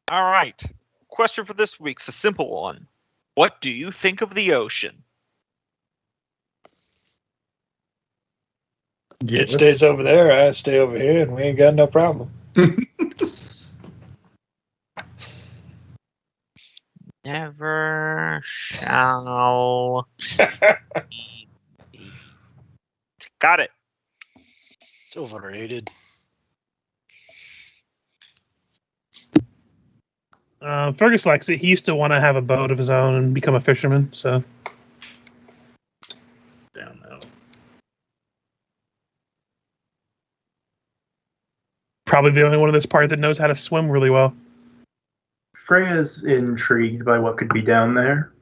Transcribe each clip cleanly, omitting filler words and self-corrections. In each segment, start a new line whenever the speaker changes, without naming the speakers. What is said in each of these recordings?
All right. Question for this week's a simple one. What do you think of the ocean?
It stays over there, I stay over here, and we ain't got no problem.
Never shall. Got it.
It's overrated.
Fergus likes it. He used to want to have a boat of his own and become a fisherman, so.
Down now.
Probably the only one of this party that knows how to swim really well.
Freya's intrigued by what could be down there.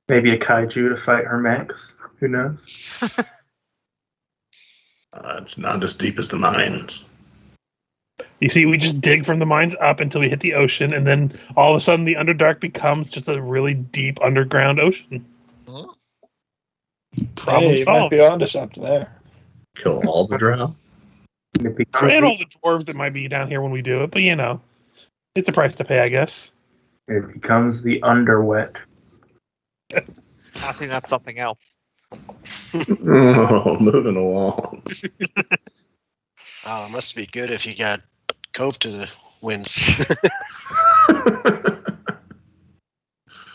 Maybe a kaiju to fight her mechs. Who knows?
It's not as deep as the mines.
You see, we just dig from the mines up until we hit the ocean, and then all of a sudden the Underdark becomes just a really deep underground ocean. Problem
Hey, you might
solved.
be onto something there.
Kill all the drow.
It becomes,
And all the dwarves that might be down here when we do it, but it's a price to pay, I guess.
it becomes the underwet.
I think that's something else.
Oh, moving along.
Oh, it must be good if you got Cove to the wins.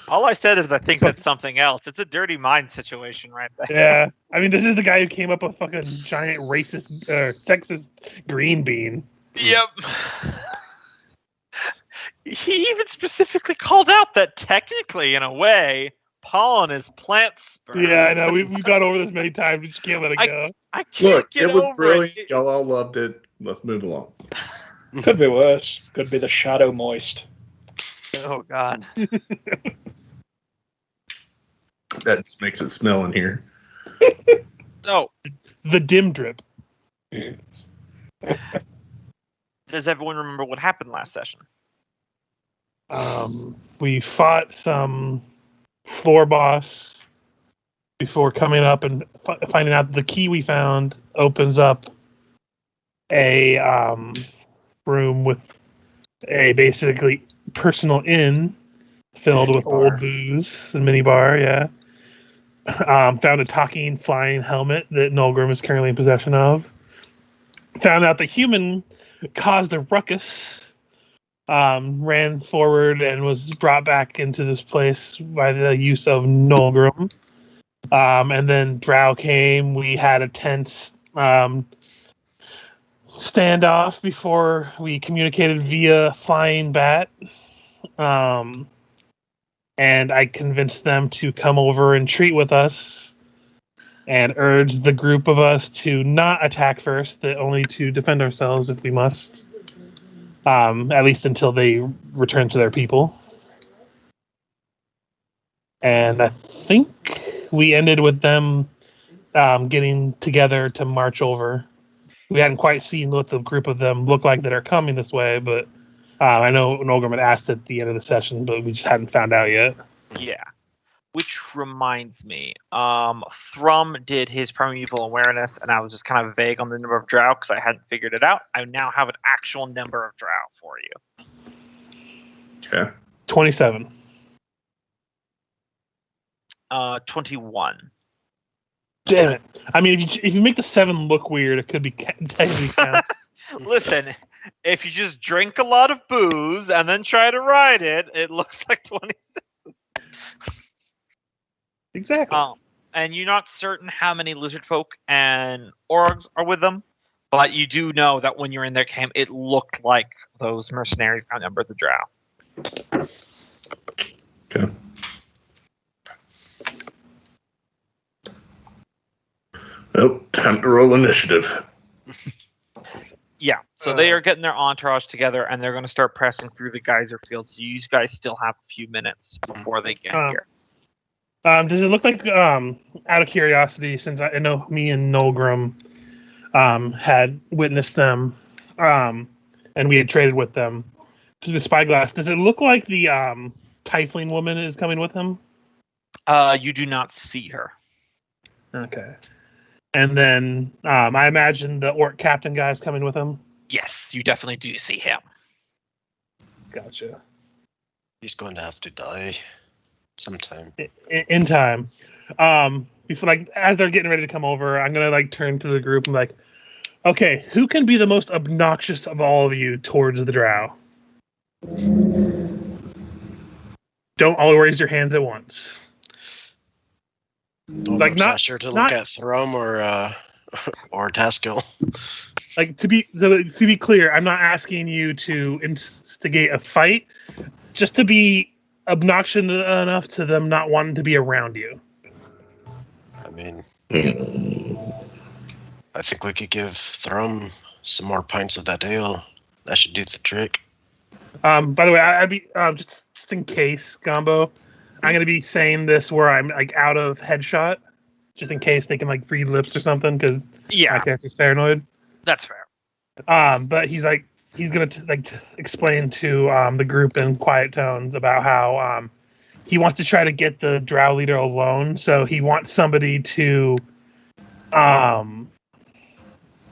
All I said is I think that's something else. It's a dirty mind situation right there.
Yeah, I mean, this is the guy who came up with fucking giant racist, sexist green bean.
Yep. He even specifically called out that technically, in a way, pollen is plant sperm.
Yeah, I know. We've gone over this many times. We just can't let it go.
I can't
Look,
get
it was
over
brilliant.
it.
Y'all all loved it. Let's move along.
Could be worse. Could be the shadow moist.
Oh, God.
That just makes it smell in here.
So,
The dim drip.
Yes.
does everyone remember what happened last session?
We fought some floor boss before coming up and finding out that the key we found opens up a room with a basically personal inn filled with
Minibar.
old booze and minibar. Yeah. Found a talking flying helmet that Nolgrim is currently in possession of. Found out the human caused a ruckus. Ran forward and was brought back into this place by the use of Nolgrim. And then Drow came. We had a tense standoff before we communicated via flying bat. And I convinced them to come over and treat with us and urged the group of us to not attack first, only to defend ourselves if we must. At least until they return to their people. And I think we ended with them getting together to march over. We hadn't quite seen what the group of them look like that are coming this way, but I know Nolgrim had asked at the end of the session, but we just hadn't found out yet.
Yeah. Which reminds me, Thrum did his primeval awareness, and I was just kind of vague on the number of drow because I hadn't figured it out. I now have an actual number of drow for you.
Okay.
27.
21.
Damn it. I mean, if you make the 7 look weird, it could be technically count.
Listen, if you just drink a lot of booze and then try to ride it, it looks like 27.
Exactly.
And you're not certain how many lizard folk and orgs are with them, but you do know that when you're in their camp, it looked like those mercenaries outnumbered the drow.
Okay. Well, time to roll initiative.
Yeah, so they are getting their entourage together, and they're going to start pressing through the geyser field. So you guys still have a few minutes before they get here.
Does it look like, out of curiosity, since I know me and Nolgrim had witnessed them, and we had traded with them through the spyglass, does it look like the Tiefling woman is coming with him?
You do not see her.
Okay. And then I imagine the orc captain guy is coming with him?
Yes, you definitely do see him.
Gotcha.
He's going to have to die sometime.
In time. Before, like, as they're getting ready to come over, I'm gonna like turn to the group and like, okay, who can be the most obnoxious of all of you towards the drow? Don't all raise your hands at once.
Oh,
Like,
I'm
not
sure to
not-
look at Thrum or Taskill.
like to be clear, I'm not asking you to instigate a fight, just to be obnoxious enough to them not wanting to be around you.
I mean,
Hmm.
I think we could give Thrum some more pints of that ale. That should do the trick.
By the way, I'd be just in case, Gombo, I'm gonna be saying this where I'm like out of headshot, just in case they can like read lips or something, because my
Yeah,
character's paranoid.
that's fair.
But he's gonna explain to the group in quiet tones about how he wants to try to get the drow leader alone. So he wants somebody to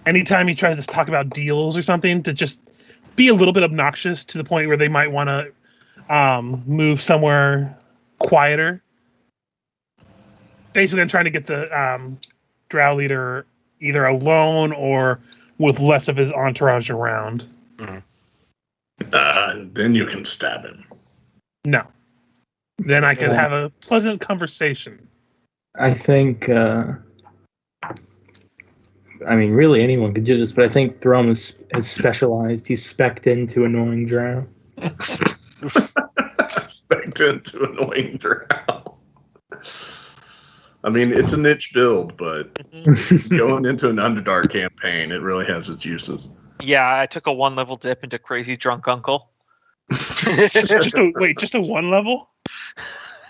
anytime he tries to talk about deals or something, to just be a little bit obnoxious to the point where they might want to move somewhere quieter. Basically, I'm trying to get the drow leader either alone or with less of his entourage around.
Then you can stab him.
No. Then I can have a pleasant conversation.
I think, I mean, really anyone could do this, but I think Thrum is specialized. He's spec'd into annoying drow.
Expect it to annoying drow. I mean, it's a niche build, but going into an Underdark campaign, it really has its uses.
Yeah, I took a 1-level dip into Crazy Drunk Uncle.
Just a one level?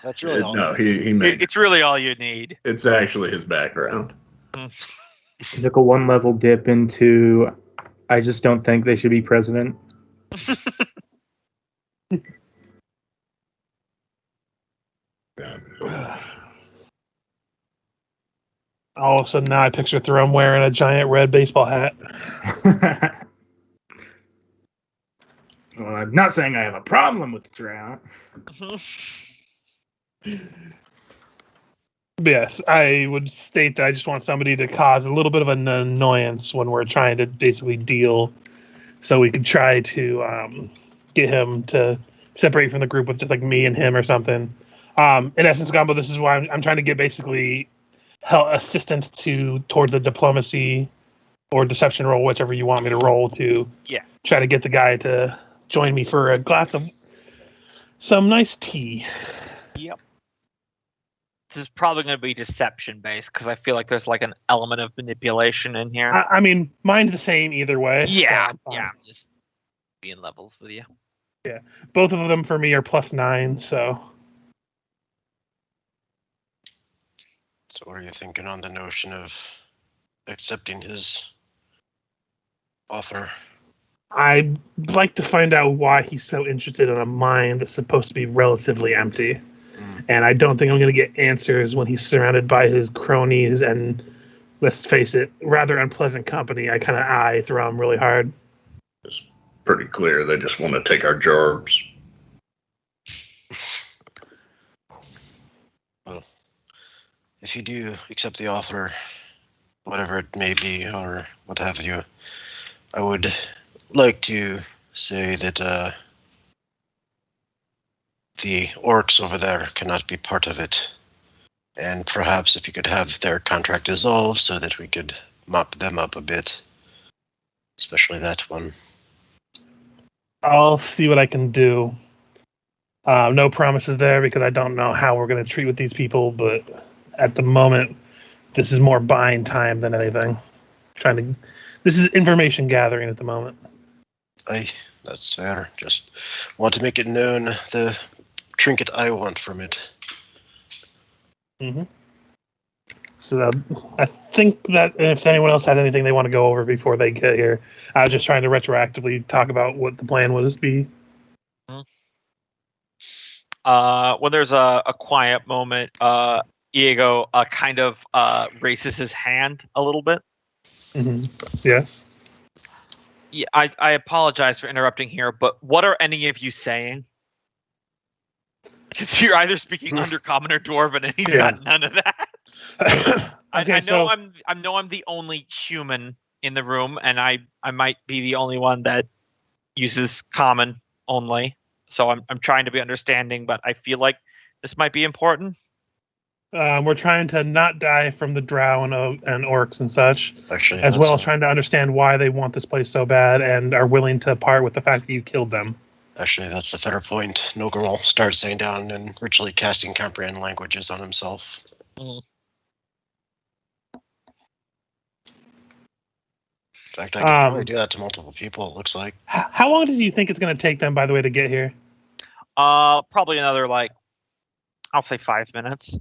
That's really all.
No, he made
It's really all you need.
It's actually his background.
He took a 1-level dip into, I just don't think they should be president.
All of a sudden, now I picture Thrum wearing a giant red baseball hat.
Well, I'm not saying I have a problem with drow.
Yes, I would state that I just want somebody to cause a little bit of an annoyance when we're trying to basically deal, so we could try to get him to separate from the group with just like me and him or something. In essence, Gumbo, this is why I'm trying to get basically assistance towards the diplomacy or deception roll, whichever you want me to roll to.
Yeah.
Try to get the guy to join me for a glass of some nice tea.
Yep. This is probably going to be deception based because I feel like there's like an element of manipulation in here.
I mean, mine's the same either way.
Yeah,
so,
yeah. I'm just being levels with you.
Both of them for me are +9, so.
So what are you thinking on the notion of accepting his offer?
I'd like to find out why he's so interested in a mine that's supposed to be relatively empty. And I don't think I'm going to get answers when he's surrounded by his cronies and, let's face it, rather unpleasant company. I kind of eye Thrum really hard.
It's pretty clear they just want to take our jobs.
Well, if you do accept the offer, whatever it may be or what have you, I would like to say that the orcs over there cannot be part of it. And perhaps if you could have their contract dissolved so that we could mop them up a bit. Especially that one.
I'll see what I can do. No promises there because I don't know how we're going to treat with these people, but at the moment, this is more buying time than anything. This is information gathering at the moment.
That's fair. Just want to make it known the trinket I want from it.
Mm-hmm. So I think that if anyone else had anything they want to go over before they get here, I was just trying to retroactively talk about what the plan was be.
When there's a quiet moment, Diego kind of raises his hand a little bit.
Mm-hmm. Yeah.
Yeah, I apologize for interrupting here, but what are any of you saying? Because you're either speaking Undercommon or Dwarven, and he's got none of that.
Okay,
I know
so
I'm the only human in the room, and I might be the only one that uses Common only. So I'm trying to be understanding, but I feel like this might be important.
we're trying to not die from the drow and orcs and such,
Actually,
as
that's
well as trying to understand why they want this place so bad and are willing to part with the fact that you killed them.
Actually, that's a fair point. Nogral starts saying down and ritually casting comprehend languages on himself.
Mm.
In fact, I can probably do that to multiple people, it looks like.
How long do you think it's going to take them, by the way, to get here?
Probably another, like, I'll say 5 minutes.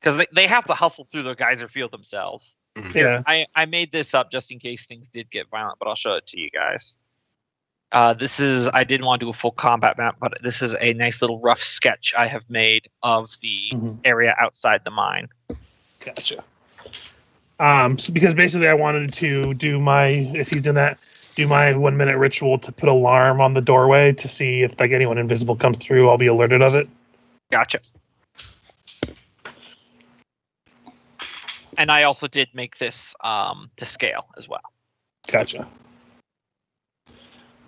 Because they have to hustle through the geyser field themselves.
Yeah.
I made this up just in case things did get violent, but I'll show it to you guys. This is, I didn't want to do a full combat map, but this is a nice little rough sketch I have made of the area outside the mine.
Gotcha. So because basically I wanted to do my, if he's done that, do my 1 minute ritual to put alarm on the doorway to see if like anyone invisible comes through, I'll be alerted of it.
Gotcha. And I also did make this to scale as well.
Gotcha.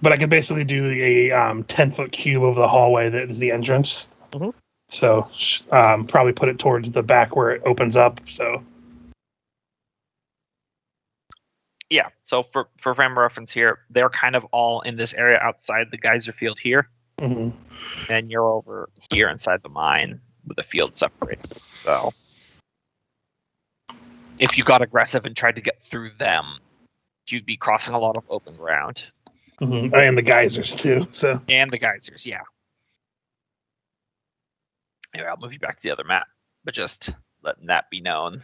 But I can basically do a 10-foot cube over the hallway that is the entrance.
Mm-hmm.
So probably put it towards the back where it opens up. So
yeah. So for frame reference here, they're kind of all in this area outside the geyser field here, and you're over here inside the mine with the field separated. So if you got aggressive and tried to get through them, you'd be crossing a lot of open ground.
And the geysers too. So
and the geysers, yeah. Anyway, I'll move you back to the other map, but just letting that be known.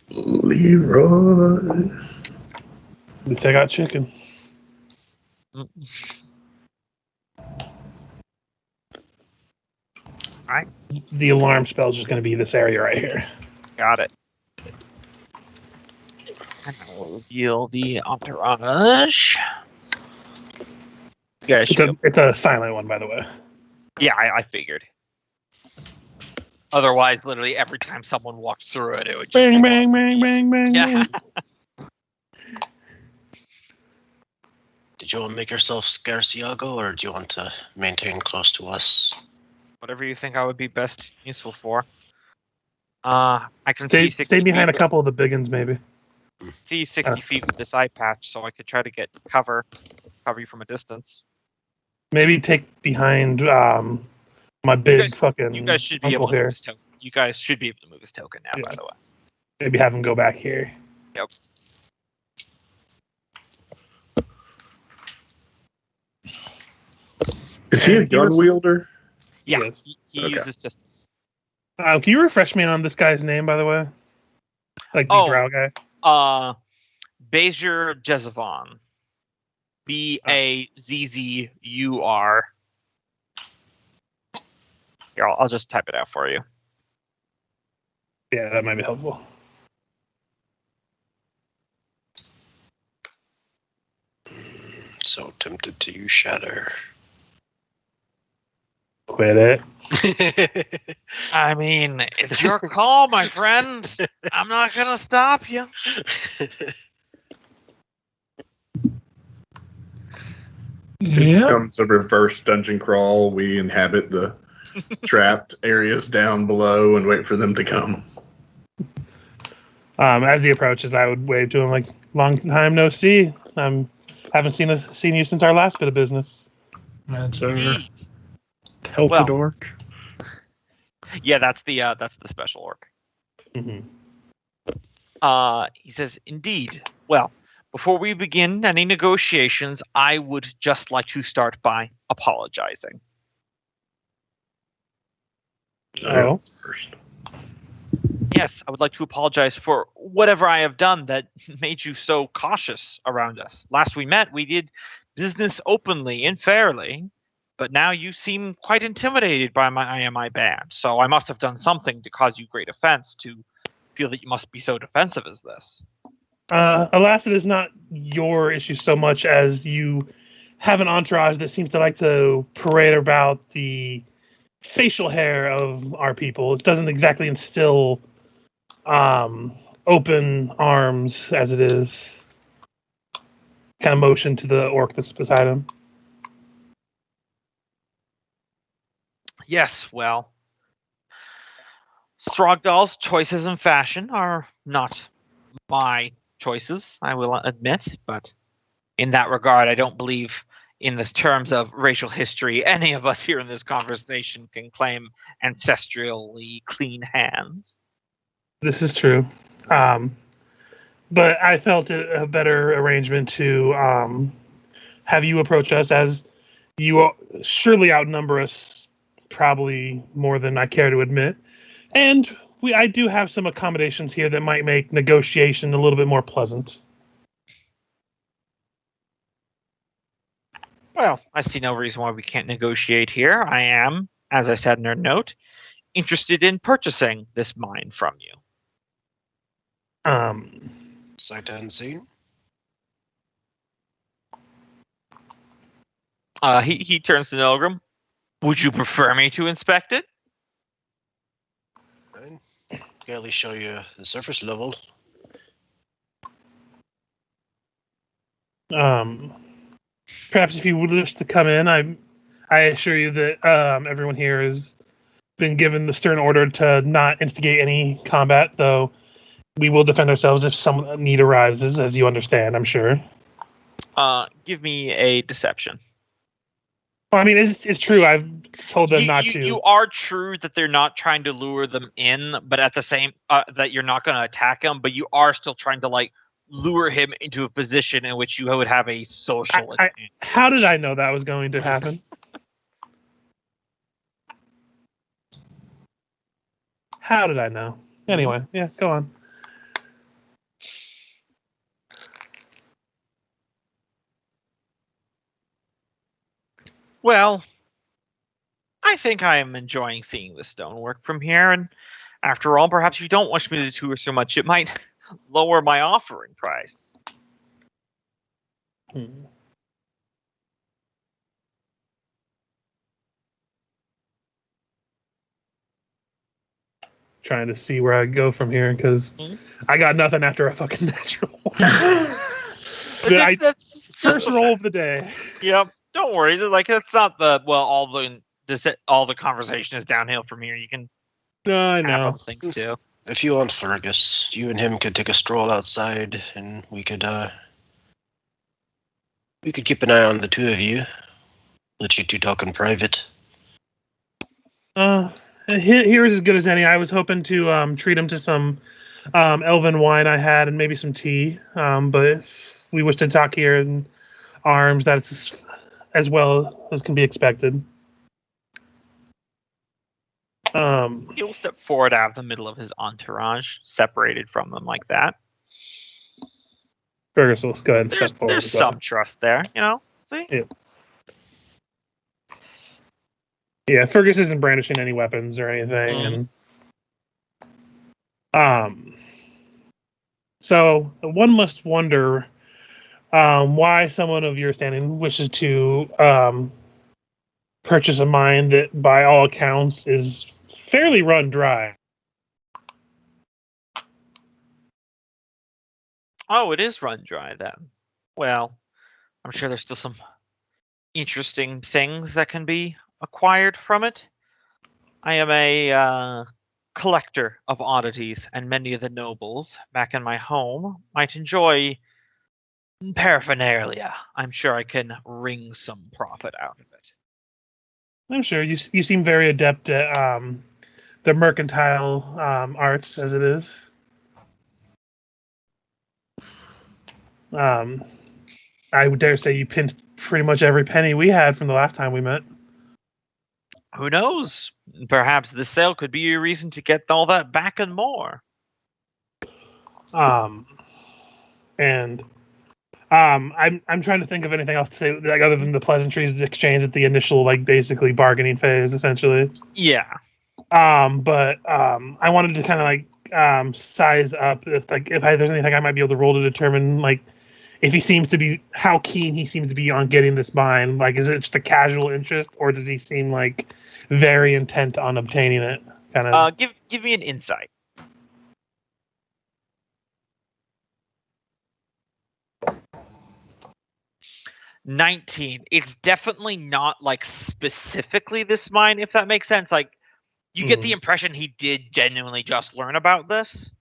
Leroy.
At least I got chicken.
Alright.
The alarm spell is just going to be this area right here.
Got it. And I will reveal the entourage. You guys should
It's a silent one, by the way.
Yeah, I figured. Otherwise, literally every time someone walked through it, it would just
Bang, bang, bang, bang, bang,
Yeah.
bang.
Did you want to make yourself scarce, Iago, or do you want to maintain close to us?
Whatever you think I would be best useful for. I can
Stay
see 60
behind a
feet
couple of the big ones, maybe.
see 60 feet with this eye patch, so I could try to get cover you from a distance.
Maybe take behind my big fucking
You guys should be
uncle
able to
here.
move his token. You guys should be able to move his token now, by the way.
Maybe have him go back here.
Yep.
Is he a gun wielder?
Yeah,
Yes.
he
Okay.
uses just.
Can you refresh me on this guy's name, by the way? Like the
Oh.
drow guy?
Bezer Jezavon. Bazzur. Here, I'll just type it out for you.
Yeah, that might be helpful.
So tempted to use Shatter.
Quit it.
I mean, it's your call, my friend. I'm not gonna stop you.
It becomes a reverse dungeon crawl. We inhabit the trapped areas down below and wait for them to come.
As he approaches, I would wave to him like, "Long time no see. Haven't seen you since our last bit of business."
That's our
Indeed.
pelted orc.
Yeah, that's the special orc. He says, "Indeed. Well, before we begin any negotiations, I would just like to start by apologizing."
Oh.
First.
Yes, I would like to apologize for whatever I have done that made you so cautious around us. Last we met, we did business openly and fairly, but now you seem quite intimidated by my IMI band, so I must have done something to cause you great offense to feel that you must be so defensive as this.
Alas, it is not your issue so much as you have an entourage that seems to like to parade about the facial hair of our people. It doesn't exactly instill open arms as it is. Kind of motion to the orc that's beside him.
Yes, well, Throgdal's choices in fashion are not my choices, I will admit, but in that regard, I don't believe in the terms of racial history any of us here in this conversation can claim ancestrally clean hands.
This is true. But I felt it a better arrangement to have you approach us, as you surely outnumber us probably more than I care to admit. And I do have some accommodations here that might make negotiation a little bit more pleasant.
Well, I see no reason why we can't negotiate here. I am, as I said in our note, interested in purchasing this mine from you.
Sight unseen.
He turns to Nilgrim. Would you prefer me to inspect it?
Fine. Can at least show you the surface level.
Perhaps if you would wish to come in, I assure you that everyone here has been given the stern order to not instigate any combat, though we will defend ourselves if some need arises, as you understand, I'm sure.
Give me a deception.
Well, I mean, it's true. I've told them not to.
You are true that they're not trying to lure them in, but at the same that you're not going to attack him, but you are still trying to lure him into a position in which you would have a social advantage.
How did I know that was going to happen? How did I know? Anyway, yeah, go on.
Well, I think I am enjoying seeing the stonework from here, and after all, perhaps if you don't wish me to tour so much, it might lower my offering price.
Trying to see where I go from here, because I got nothing after a fucking natural. First roll of the day.
Yep. Don't worry. It's not all the conversation is downhill from here. You can
I
have
know
other things too.
If you want, Fergus, you and him could take a stroll outside, and we could keep an eye on the two of you. Let you two talk in private.
Here is as good as any. I was hoping to treat him to some elven wine I had and maybe some tea. But if we wish to talk here in arms, that's as well as can be expected.
He'll step forward out of the middle of his entourage, separated from them like that.
Fergus will go ahead and step forward.
There's some trust there, See?
Yeah, Fergus isn't brandishing any weapons or anything, and so one must wonder why someone of your standing wishes to purchase a mine that, by all accounts, is fairly run dry.
Oh, it is run dry then. Well, I'm sure there's still some interesting things that can be acquired from it. I am a collector of oddities, and many of the nobles back in my home might enjoy paraphernalia. I'm sure I can wring some profit out of it.
I'm sure you seem very adept at the mercantile arts, as it is. I would dare say you pinched pretty much every penny we had from the last time we met.
Who knows? Perhaps this sale could be a reason to get all that back and more.
I'm trying to think of anything else to say, other than the pleasantries exchange at the initial, basically bargaining phase, essentially.
Yeah.
But I wanted to kind of size up if there's anything I might be able to roll to determine if he seems to be how keen he seems to be on getting this mine. Is it just a casual interest, or does he seem very intent on obtaining it? Kind of.
Give me an insight. $19. It's definitely not specifically this mine, if that makes sense. You get the impression he did genuinely just learn about this,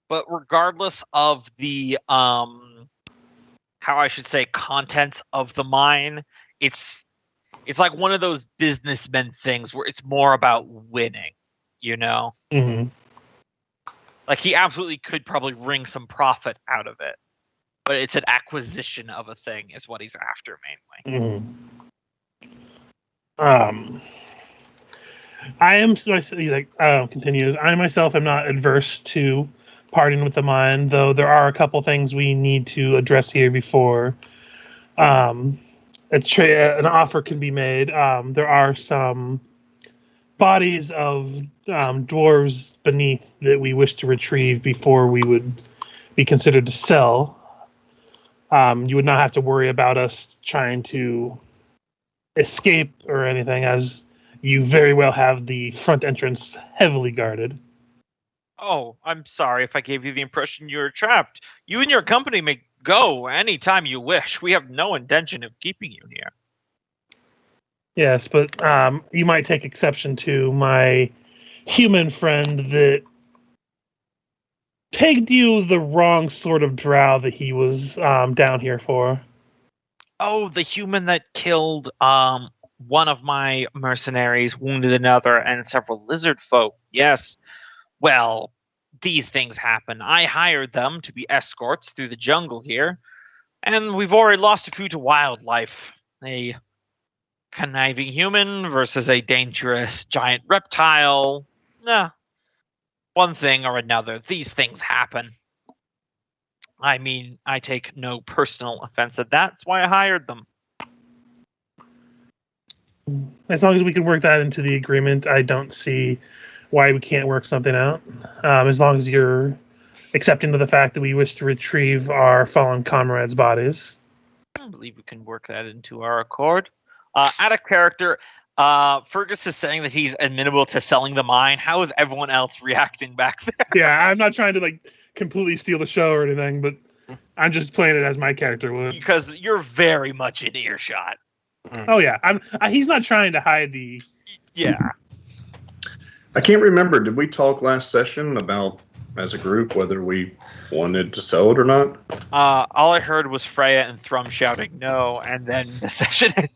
but regardless of the how I should say contents of the mine, it's one of those businessmen things where it's more about winning, you know?
Mm-hmm.
He absolutely could probably wring some profit out of it, but it's an acquisition of a thing is what he's after mainly.
Mm-hmm. I am. He continues. I myself am not adverse to parting with the mine, though there are a couple things we need to address here before an offer can be made. There are some bodies of dwarves beneath that we wish to retrieve before we would be considered to sell. You would not have to worry about us trying to escape or anything, as you very well have the front entrance heavily guarded.
Oh, I'm sorry if I gave you the impression you were trapped. You and your company may go anytime you wish. We have no intention of keeping you here.
Yes, but you might take exception to my human friend that pegged you the wrong sort of drow that he was down here for.
Oh, the human that killed one of my mercenaries, wounded another, and several lizard folk. Yes. Well, these things happen. I hired them to be escorts through the jungle here, and we've already lost a few to wildlife. A conniving human versus a dangerous giant reptile. Nah, one thing or another. These things happen. I mean, I take no personal offense at that. That's why I hired them.
As long as we can work that into the agreement, I don't see why we can't work something out. As long as you're accepting of the fact that we wish to retrieve our fallen comrades' bodies.
I believe we can work that into our accord. Out of character, Fergus is saying that he's amenable to selling the mine. How is everyone else reacting back there?
Yeah, I'm not trying to completely steal the show or anything, but I'm just playing it as my character would.
Because you're very much in earshot.
Oh yeah, he's not trying to hide the.
Yeah.
I can't remember. Did we talk last session about, as a group, whether we wanted to sell it or not?
All I heard was Freya and Thrum shouting no, and then the session ended.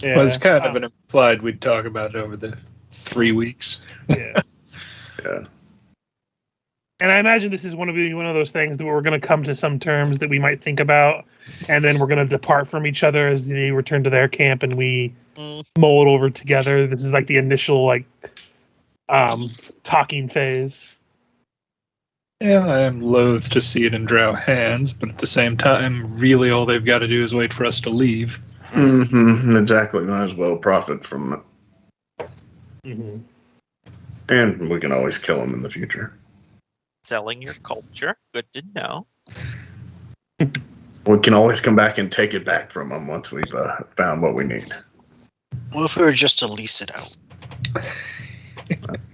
Yeah.
Well, it's kind of an implied we'd talk about it over the 3 weeks.
Yeah.
Yeah.
And I imagine this is one of those things that we're going to come to some terms that we might think about, and then we're going to depart from each other as they return to their camp, and we mull it over together. This is the initial talking phase.
Yeah, I am loath to see it in drow hands, but at the same time, really all they've got to do is wait for us to leave.
Mm-hmm, exactly. Might as well profit from it.
Mm-hmm.
And we can always kill them in the future.
Selling your culture. Good to know.
We can always come back and take it back from them once we've found what we need.
Well, if we were just to lease it out.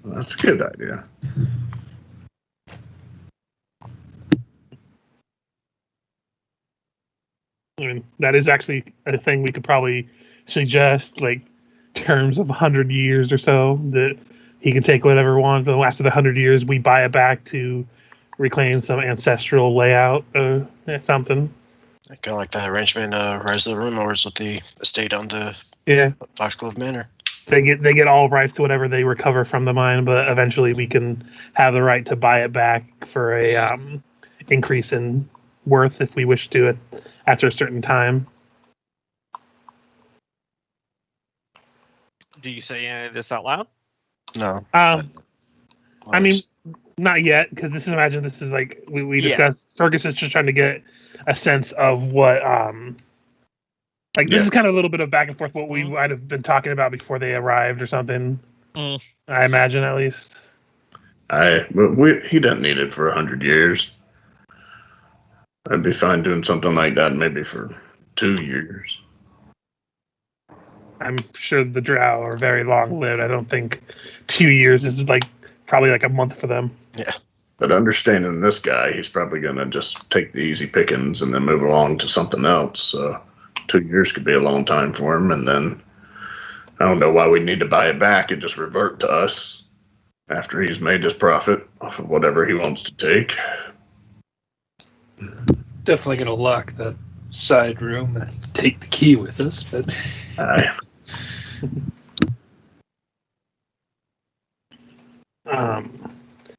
That's a good idea.
I mean, that is actually a thing we could probably suggest, terms of 100 years or so, that he can take whatever he wants, but after the 100 years, we buy it back to reclaim some ancestral layout or something.
Kind of like that arrangement Rise of the Rumors with the estate on the Foxglove Manor.
They get all rights to whatever they recover from the mine, but eventually we can have the right to buy it back for a increase in worth if we wish to after a certain time.
Do you say any of this out loud?
No.
I mean, not yet, because this is like we discussed. Fergus is just trying to get a sense of what this is kind of a little bit of back and forth what we might have been talking about before they arrived or something. I imagine, at least.
He doesn't need it for 100 years. I'd be fine doing something like that maybe for 2 years.
I'm sure the drow are very long lived. I don't think 2 years is probably like a month for them.
Yeah.
But understanding this guy, he's probably going to just take the easy pickings and then move along to something else. So 2 years could be a long time for him. And then I don't know why we need to buy it back and just revert to us after he's made his profit off of whatever he wants to take.
Definitely going to lock that side room and take the key with us, but
Aye.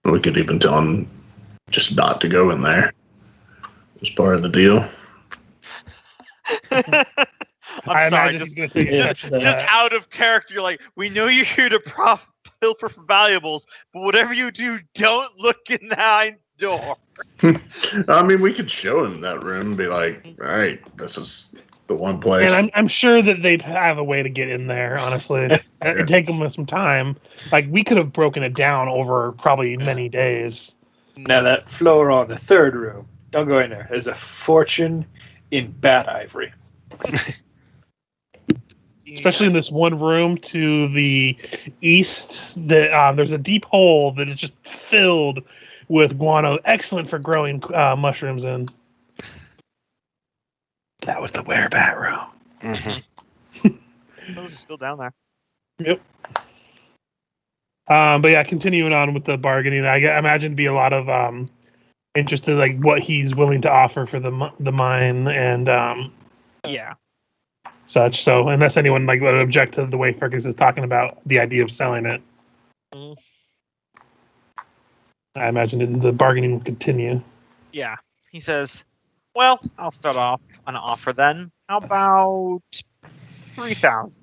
We could even tell him just not to go in there as part of the deal.
I
I'm sorry,
imagine
just,
he's going to take
Yes,
exception to
just
that.
out of character. You're like, we know you're here to pilfer for valuables, but whatever you do, don't look in the door.
I mean, we could show him that room and be like, all right, this is the one place.
And I'm sure that they'd have a way to get in there, honestly. It'd take them some time. Like, we could have broken it down over probably many days.
now that floor on the third room, don't go in there. There's a fortune in bat ivory.
Especially in this one room to the east, that there's a deep hole that is just filled with guano, excellent for growing mushrooms in. That was the werebat room.
Mm-hmm.
Those are still down there.
Yep. But yeah, continuing on with the bargaining, I imagine it'd be a lot of interested, like what he's willing to offer for the mine and
Yeah.
such. So unless anyone would object to the way Fergus is talking about the idea of selling it,
Mhm.
I imagine the bargaining will continue.
Yeah. He says, well, I'll start off an offer then. How about 3,000?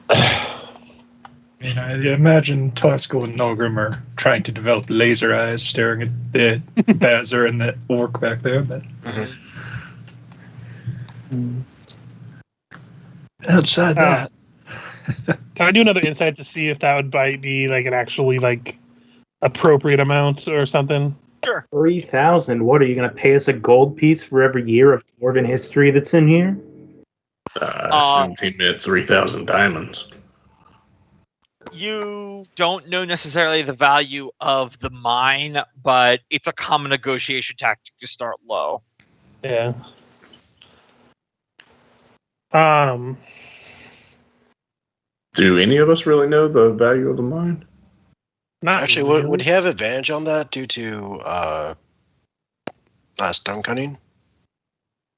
I mean, I imagine Tosco and Nolgrim are trying to develop laser eyes, staring at the Bazzer and the orc back there. But outside that,
Can I do another insight to see if that would be like an actually appropriate amount or something?
3,000. What are you going to pay us a gold piece for every year of dwarven history that's in here?
I assumed he meant 3,000 diamonds.
You don't know necessarily the value of the mine, but it's a common negotiation tactic to start low.
Yeah.
Do any of us really know the value of the mine?
Not
Actually,
really.
would he have advantage on that due to stone cutting?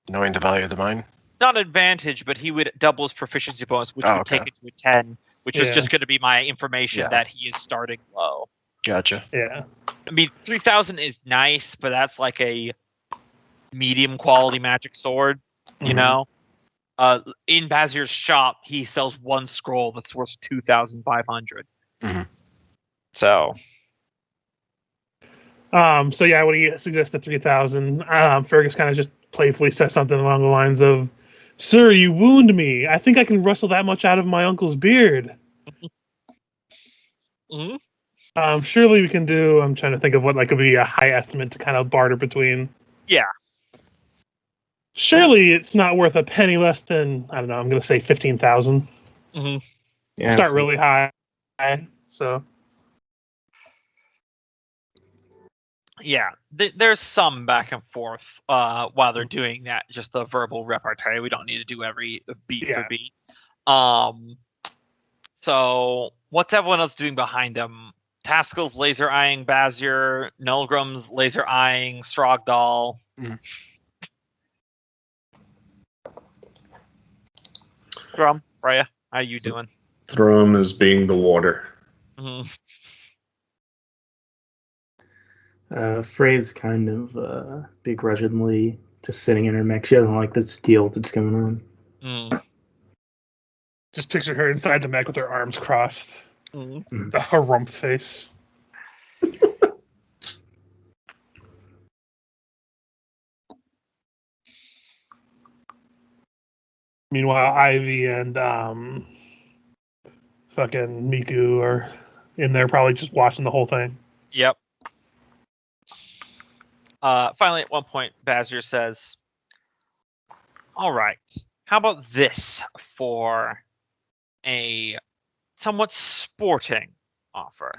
Knowing the value of the mine?
Not advantage, but he would double his proficiency bonus, which
Oh,
would
okay.
take it to a 10, which is
Yeah.
just going to be my information
Yeah.
that he is starting low.
Gotcha.
Yeah.
I mean, 3,000 is nice, but that's like a medium quality magic sword, you
Mhm.
know? In Bazir's shop, he sells one scroll that's worth 2,500.
Mhm.
So,
So yeah, when he suggested 3,000, Fergus kind of just playfully says something along the lines of, "Sir, you wound me. I think I can wrestle that much out of my uncle's beard."
mhm.
Surely we can do. I'm trying to think of what could be a high estimate to kind of barter between.
Yeah.
Surely it's not worth a penny less than, I don't know, I'm going to say 15,000.
Mhm.
Yeah,
Start really high. So
Yeah, there's some back and forth while they're doing that. Just the verbal repartee. We don't need to do every beat for
Yeah.
beat. So what's everyone else doing behind them? Taskel's laser eyeing Bazir. Nulgrim's laser eyeing Strogdal.
Mhm.
Grum, Freya, how you doing?
Thrum is being the water.
Mhm.
Frey's kind of begrudgingly just sitting in her mech. She doesn't like this deal that's going on.
Mm.
just picture her inside the mech with her arms crossed.
Mm.
The harump face. Meanwhile, Ivy and fucking Miku are in there probably just watching the whole thing.
Yep. Finally, at one point, Bazir says, "All right, how about this for a somewhat sporting offer?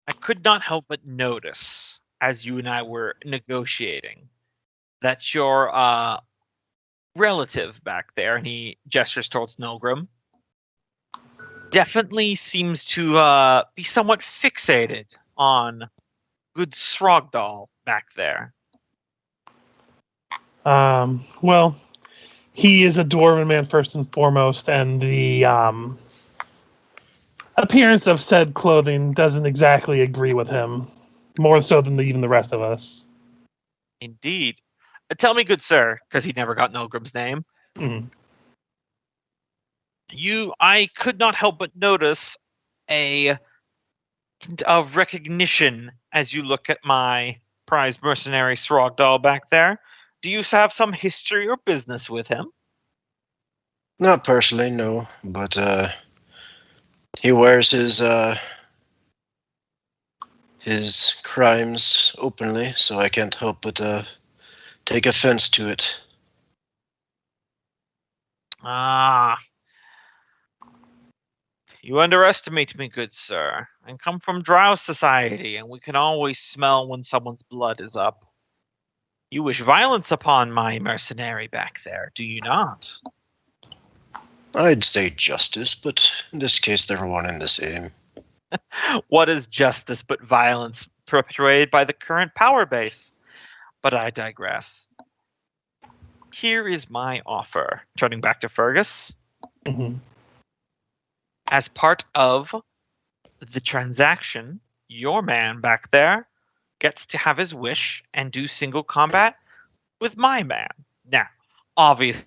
I could not help but notice, as you and I were negotiating, that your relative back there," and he gestures towards Nilgrim, "definitely seems to be somewhat fixated on good Srogdal back there."
Well, he is a dwarven man first and foremost, and the appearance of said clothing doesn't exactly agree with him, more so than even the rest of us.
Indeed. Tell me, good sir, because he never got Nilgrim's name.
Mhm.
I could not help but notice a of recognition as you look at my prized mercenary Srogdal back there. Do you have some history or business with him?
Not personally, no, but he wears his crimes openly, so I can't help but take offense to it.
Ah. You underestimate me, good sir. I come from Drow society, and we can always smell when someone's blood is up. You wish violence upon my mercenary back there, do you not?
I'd say justice, but in this case they're one and the same.
What is justice but violence perpetuated by the current power base? But I digress. Here is my offer, turning back to Fergus.
Mhm.
As part of the transaction, your man back there gets to have his wish and do single combat with my man. Now, obviously,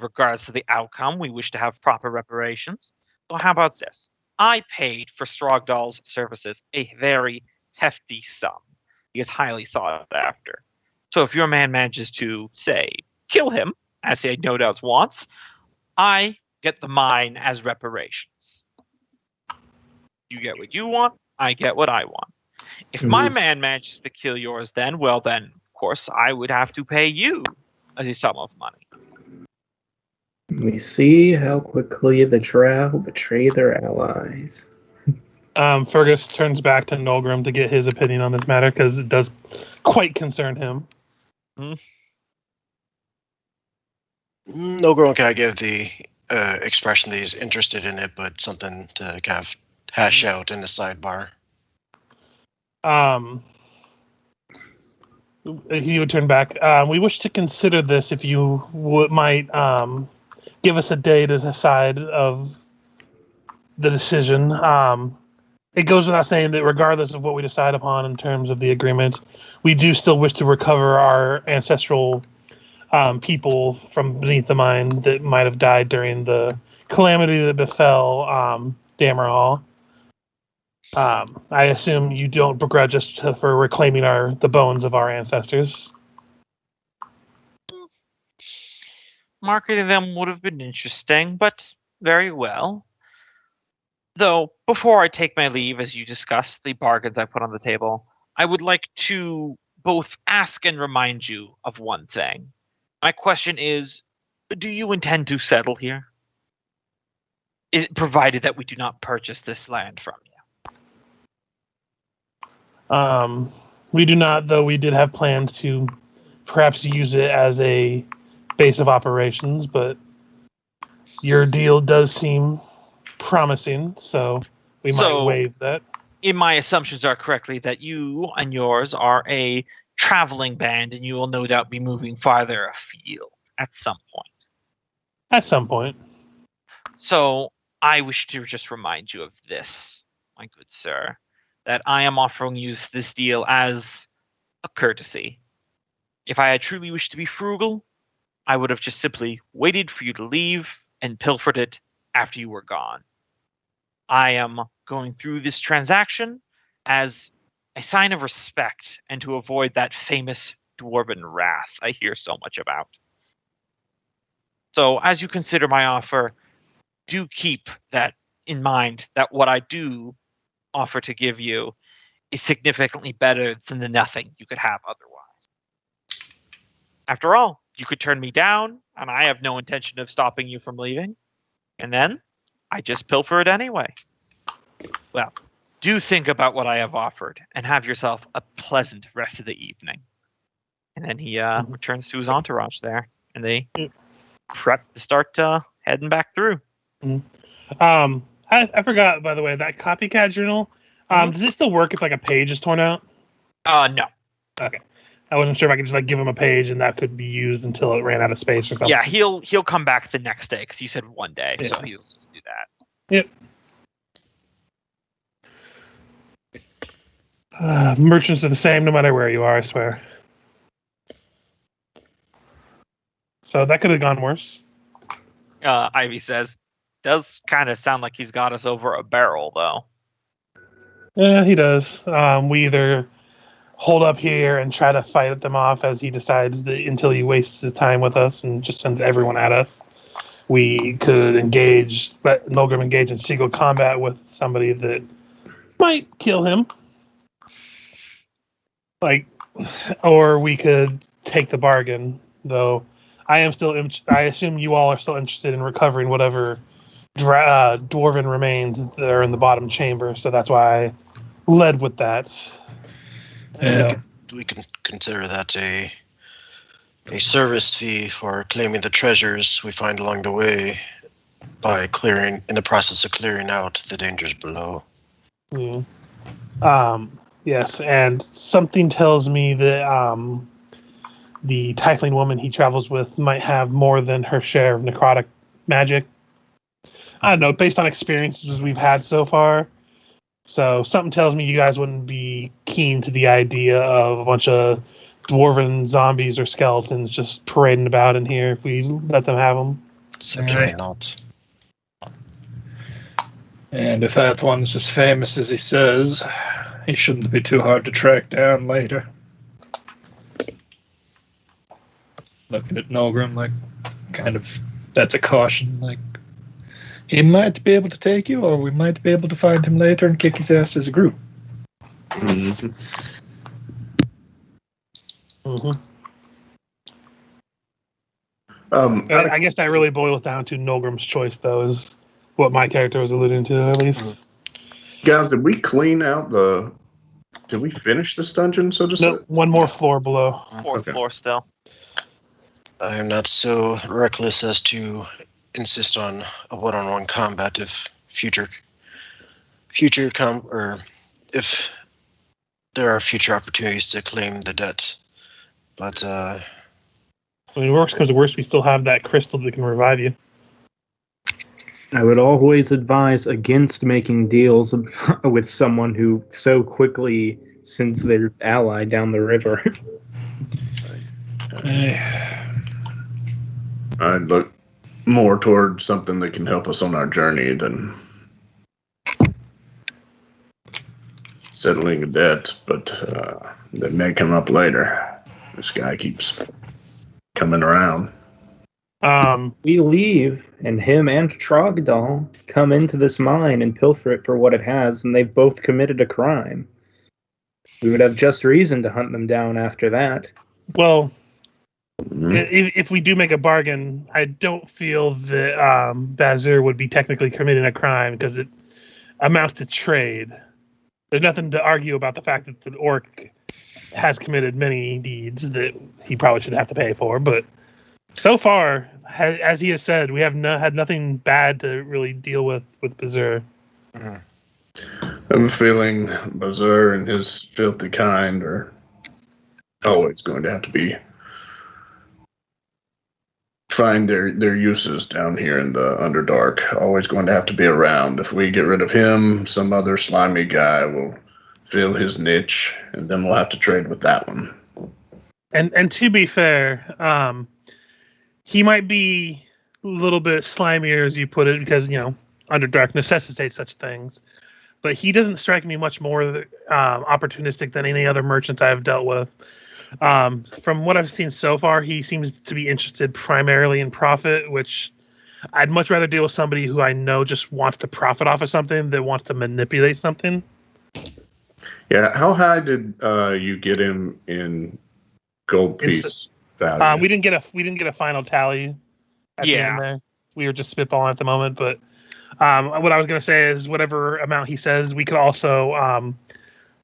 regards to the outcome, we wish to have proper reparations. So how about this? I paid for Strogdal's services a very hefty sum. He is highly sought after. So if your man manages to, say, kill him, as he no doubt wants, I get the mine as reparations. You get what you want, I get what I want. If my man manages to kill yours, then, well, then, of course, I would have to pay you a sum of money.
We see how quickly the Drow betray their allies.
Fergus turns back to Nolgrim to get his opinion on this matter because it does quite concern him.
No girl can give the expression that he's interested in it, but something to kind of hash out in the sidebar.
He would turn back. We wish to consider this if you might give us a day to decide of the decision. It goes without saying that regardless of what we decide upon in terms of the agreement, we do still wish to recover our ancestral people from beneath the mine that might have died during the calamity that befell Dammerhall. I assume you don't begrudge us for reclaiming the bones of our ancestors.
Marketing them would have been interesting, but very well. Though, before I take my leave, as you discussed the bargains I put on the table, I would like to both ask and remind you of one thing. My question is, do you intend to settle here? Provided that we do not purchase this land from you.
We do not, though we did have plans to perhaps use it as a base of operations, but your deal does seem promising, so we might waive that.
In my assumptions are correctly that you and yours are a traveling band, and you will no doubt be moving farther afield at some point.
At some point.
So I wish to just remind you of this, my good sir, that I am offering you this deal as a courtesy. If I had truly wished to be frugal, I would have just simply waited for you to leave and pilfered it after you were gone. I am going through this transaction as a sign of respect and to avoid that famous dwarven wrath I hear so much about. So as you consider my offer, do keep that in mind that what I do offer to give you is significantly better than the nothing you could have otherwise. After all, you could turn me down, and I have no intention of stopping you from leaving. And then I just pilfer it anyway. Well, do think about what I have offered, and have yourself a pleasant rest of the evening. And then he returns to his entourage there, and they prep to start heading back through.
I forgot, by the way, that copycat journal. Does it still work if like a page is torn out?
No.
Okay. I wasn't sure if I could just like give him a page and that could be used until it ran out of space or something.
Yeah, he'll come back the next day because you said one day, so he'll just do that.
Yep. Merchants are the same no matter where you are, I swear. So that could have gone worse.
Ivy says, does kind of sound like he's got us over a barrel, though.
Yeah, he does. We either hold up here and try to fight them off as he decides that until he wastes his time with us and just sends everyone at us. We could let Nolgrim engage in single combat with somebody that might kill him. Or we could take the bargain, though. I assume you all are still interested in recovering whatever dwarven remains that are in the bottom chamber, so that's why I led with that.
Yeah.
We can consider that a service fee for claiming the treasures we find along the way by in the process of clearing out the dangers below.
Yeah. Yes, and something tells me that the tiefling woman he travels with might have more than her share of necrotic magic. I don't know, based on experiences we've had so far. So something tells me you guys wouldn't be keen to the idea of a bunch of dwarven zombies or skeletons just parading about in here if we let them have them.
Certainly not.
And if that one's as famous as he says, he shouldn't be too hard to track down later. Looking at Nolgrim that's a caution, he might be able to take you, or we might be able to find him later and kick his ass as a group.
Mm-hmm.
I guess that really boils down to Nolgrim's choice, though, is what my character was alluding to, at least.
Guys, did we clean out did we finish this dungeon, so to say?
No, one more floor below.
Fourth floor still.
I am not so reckless as to insist on a one-on-one combat if if there are future opportunities to claim the debt. But
When worst comes to worst, we still have that crystal that can revive you.
I would always advise against making deals with someone who so quickly sends their ally down the river.
I'd look more toward something that can help us on our journey than settling a debt, but that may come up later. This guy keeps coming around.
We leave, and him and Trogdal come into this mine and pilfer it for what it has, and they've both committed a crime. We would have just reason to hunt them down after that.
Well,
Mhm.
if we do make a bargain, I don't feel that Bazir would be technically committing a crime because it amounts to trade. There's nothing to argue about the fact that the orc has committed many deeds that he probably should have to pay for, but so far, as he has said, we have had nothing bad to really deal with Bazir.
I have a feeling Bazir and his filthy kind are always going to have to find their uses down here in the Underdark. Always going to have to be around. If we get rid of him, some other slimy guy will fill his niche, and then we'll have to trade with that one.
And to be fair, he might be a little bit slimier, as you put it, because, Underdark necessitates such things. But he doesn't strike me much more opportunistic than any other merchant I've dealt with. From what I've seen so far, he seems to be interested primarily in profit, which I'd much rather deal with somebody who I know just wants to profit off of something than wants to manipulate something.
Yeah, how high did you get him in gold piece value?
We didn't get a final tally at the end there. We were just spitballing at the moment, but what I was going to say is whatever amount he says, we could also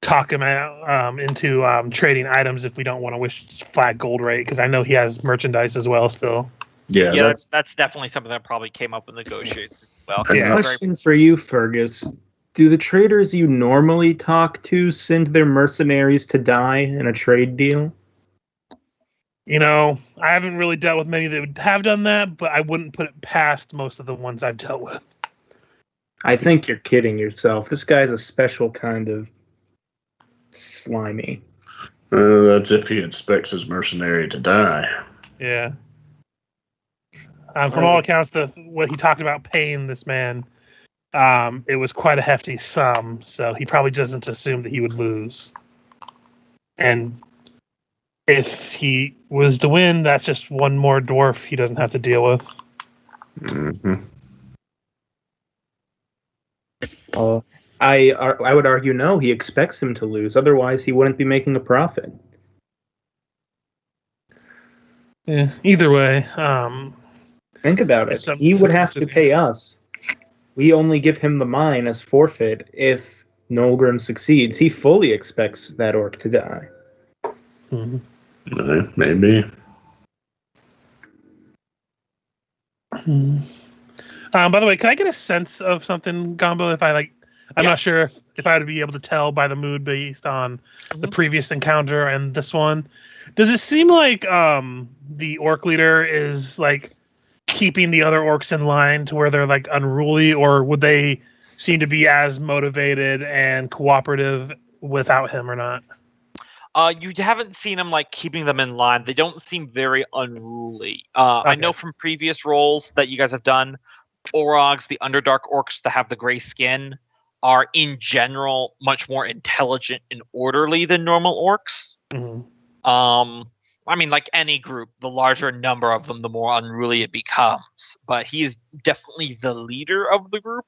talk him out into trading items if we don't want to wish flat gold rate, because I know he has merchandise as well still.
Yeah,
that's definitely something that probably came up in negotiations as well.
Question for you, Fergus. Do the traders you normally talk to send their mercenaries to die in a trade deal?
I haven't really dealt with many that would have done that, but I wouldn't put it past most of the ones I've dealt with.
I think you're kidding yourself. This guy's a special kind of slimy.
That's if he expects his mercenary to die.
Yeah. From all accounts, what he talked about paying this man, it was quite a hefty sum, so he probably doesn't assume that he would lose. And if he was to win, that's just one more dwarf he doesn't have to deal with.
Mm-hmm.
I would argue no, he expects him to lose. Otherwise, he wouldn't be making a profit.
Yeah, either way.
Think about it. He would have to pay us. We only give him the mine as forfeit if Nolgrim succeeds. He fully expects that orc to die.
Mm-hmm.
Maybe.
By the way, can I get a sense of something, Gombo? If I'm not sure if I would be able to tell by the mood based on the previous encounter and this one. Does it seem like the orc leader is keeping the other orcs in line to where they're unruly, or would they seem to be as motivated and cooperative without him or not?
You haven't seen them keeping them in line. They don't seem very unruly.
Okay.
I know from previous roles that you guys have done, Orogs, the Underdark orcs that have the gray skin, are in general much more intelligent and orderly than normal orcs.
Mm-hmm.
I mean, like any group, the larger number of them, the more unruly it becomes. But he is definitely the leader of the group.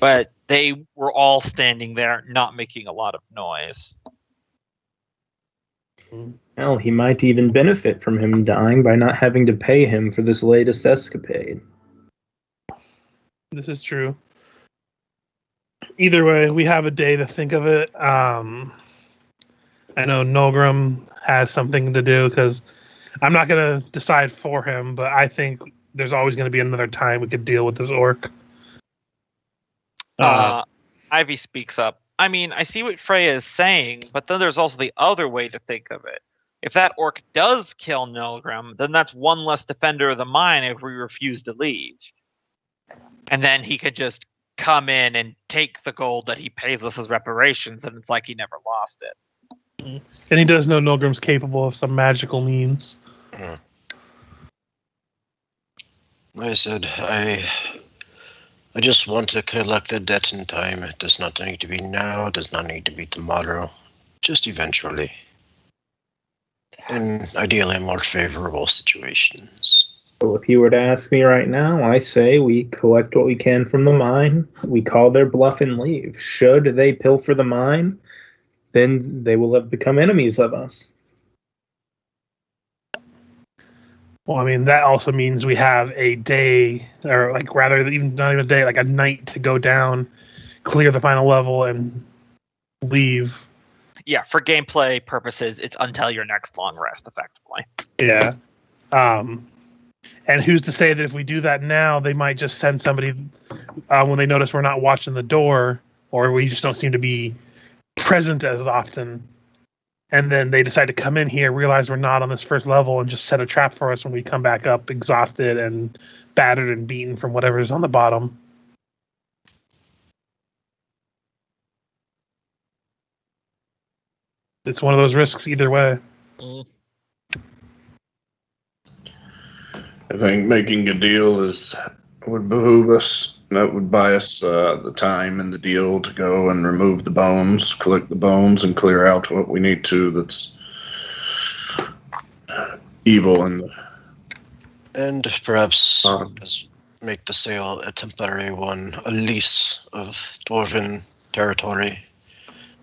But they were all standing there, not making a lot of noise.
Well, he might even benefit from him dying by not having to pay him for this latest escapade.
This is true. Either way, we have a day to think of it. I know Nolgrim has something to do because I'm not going to decide for him, but I think there's always going to be another time we could deal with this orc.
Ivy speaks up. I mean, I see what Freya is saying, but then there's also the other way to think of it. If that orc does kill Nolgrim, then that's one less defender of the mine if we refuse to leave. And then he could just come in and take the gold that he pays us as reparations, and it's like he never lost it.
And he does know Nolgrim's capable of some magical means.
Like I said, I just want to collect the debt in time. It does not need to be now, it does not need to be tomorrow. Just eventually. In ideally more favorable situations.
So if you were to ask me right now, I say we collect what we can from the mine, we call their bluff and leave. Should they pilfer the mine, then they will have become enemies of us.
Well, I mean, that also means we have a day, or rather, even not even a day, a night to go down, clear the final level, and leave.
Yeah, for gameplay purposes, it's until your next long rest, effectively.
Yeah. And who's to say that if we do that now, they might just send somebody when they notice we're not watching the door, or we just don't seem to be present as often, and then they decide to come in here, realize we're not on this first level, and just set a trap for us when we come back up exhausted and battered and beaten from whatever's on the bottom. It's one of those risks either way.
I think making a deal would behoove us. That would buy us the time and the deal to go and remove the bones, collect the bones, and clear out what we need to that's evil.
And perhaps, make the sale a temporary one, a lease of dwarven territory.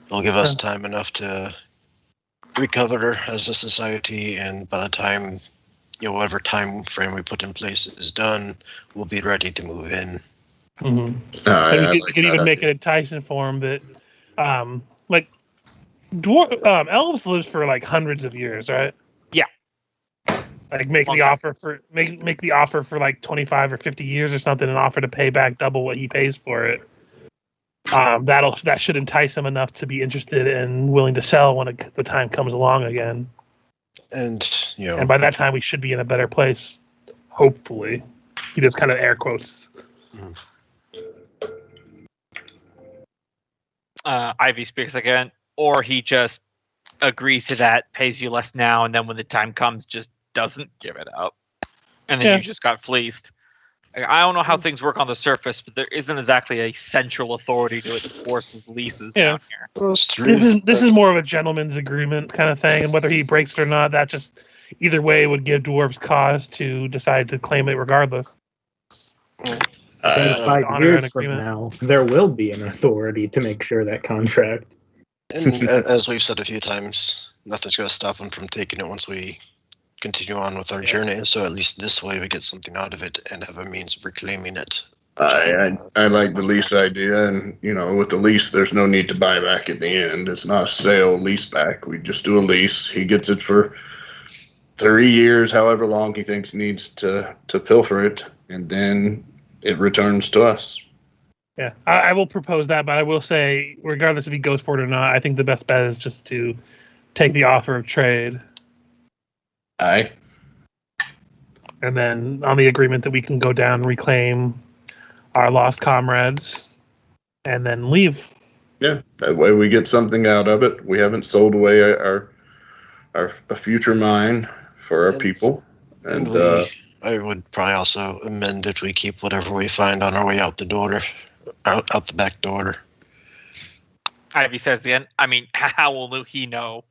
It'll give us time enough to recover as a society, and by the time, whatever time frame we put in place is done, we'll be ready to move in.
Mm-hmm.
I
We
like
could
that
even make
idea.
it enticing for him that, like, elves live for like hundreds of years, right?
Yeah.
Like make
Long
the
time.
offer for make the offer for like 25 or 50 years or something, and offer to pay back double what he pays for it. That should entice him enough to be interested and willing to sell when the time comes along again.
And,
And by that time, we should be in a better place. Hopefully, he does kind of air quotes.
Ivy speaks again, or he just agrees to that, pays you less now, and then when the time comes, just doesn't give it up, and then
Yeah.
you just got fleeced. I don't know how things work on the surface, but there isn't exactly a central authority to enforce his leases down here.
Well, it's true.
This is more of a gentleman's agreement kind of thing, and whether he breaks it or not, that just either way would give dwarves cause to decide to claim it regardless.
In
Uh,
5
honor
years
an
from
agreement.
now, there will be an authority to make sure that contract.
And as we've said a few times, nothing's going to stop them from taking it once we continue on with our journey. So at least this way we get something out of it and have a means of reclaiming it.
I like the lease idea, and with the lease, there's no need to buy back at the end. It's not a sale lease back. We just do a lease. He gets it for 3 years, however long he thinks needs to pilfer it, and then it returns to us.
Yeah, I will propose that, but I will say, regardless if he goes for it or not, I think the best bet is just to take the offer of trade,
Aye.
and then on the agreement that we can go down and reclaim our lost comrades, and then leave.
Yeah, that way we get something out of it. We haven't sold away a future mine for our
And-
people, and
I would probably also amend it. We keep whatever we find on our way out the door, out the back door.
Ivy says again. I mean, how will he know?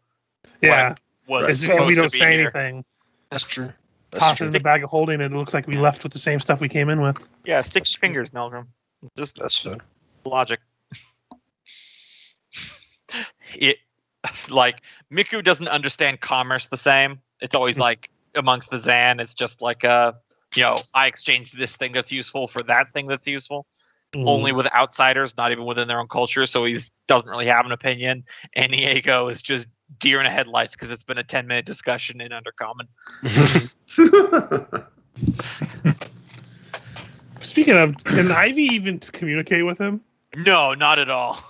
Yeah,
Was
because
supposed
if we
to
don't
be
say
here?
anything,
That's true.
toss
That's
it
true.
in the bag of holding, it looks like we left with the same stuff we came in with.
Yeah, stick
That's
your fingers, Nelgrim. Just
That's fair.
logic. It like Miku doesn't understand commerce the same. It's always like amongst the Zan, it's just like I exchange this thing that's useful for that thing that's useful. Only with outsiders, not even within their own culture. So he doesn't really have an opinion. And Diego is just deer in the headlights because it's been a 10-minute discussion in Undercommon.
Speaking of, can Ivy even communicate with him?
No, not at all.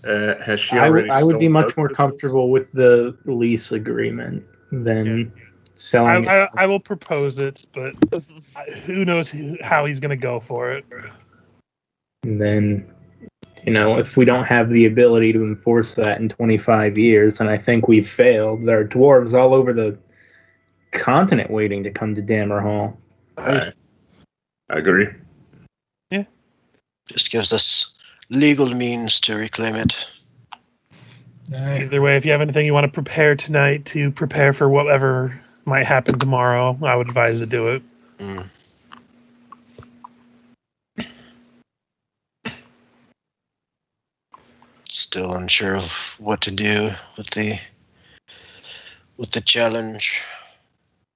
has she
I
already?
would be
stolen
much more
Douglas's?
comfortable with the lease agreement than selling it.
I will propose it, but who knows how he's going to go for it.
And then, if we don't have the ability to enforce that in 25 years, then I think we've failed. There are dwarves all over the continent waiting to come to Dammerhall.
I agree.
Just gives us legal means to reclaim it.
Either way, if you have anything you want to prepare tonight to prepare for whatever might happen tomorrow, I would advise to do it.
Still unsure of what to do with the challenge.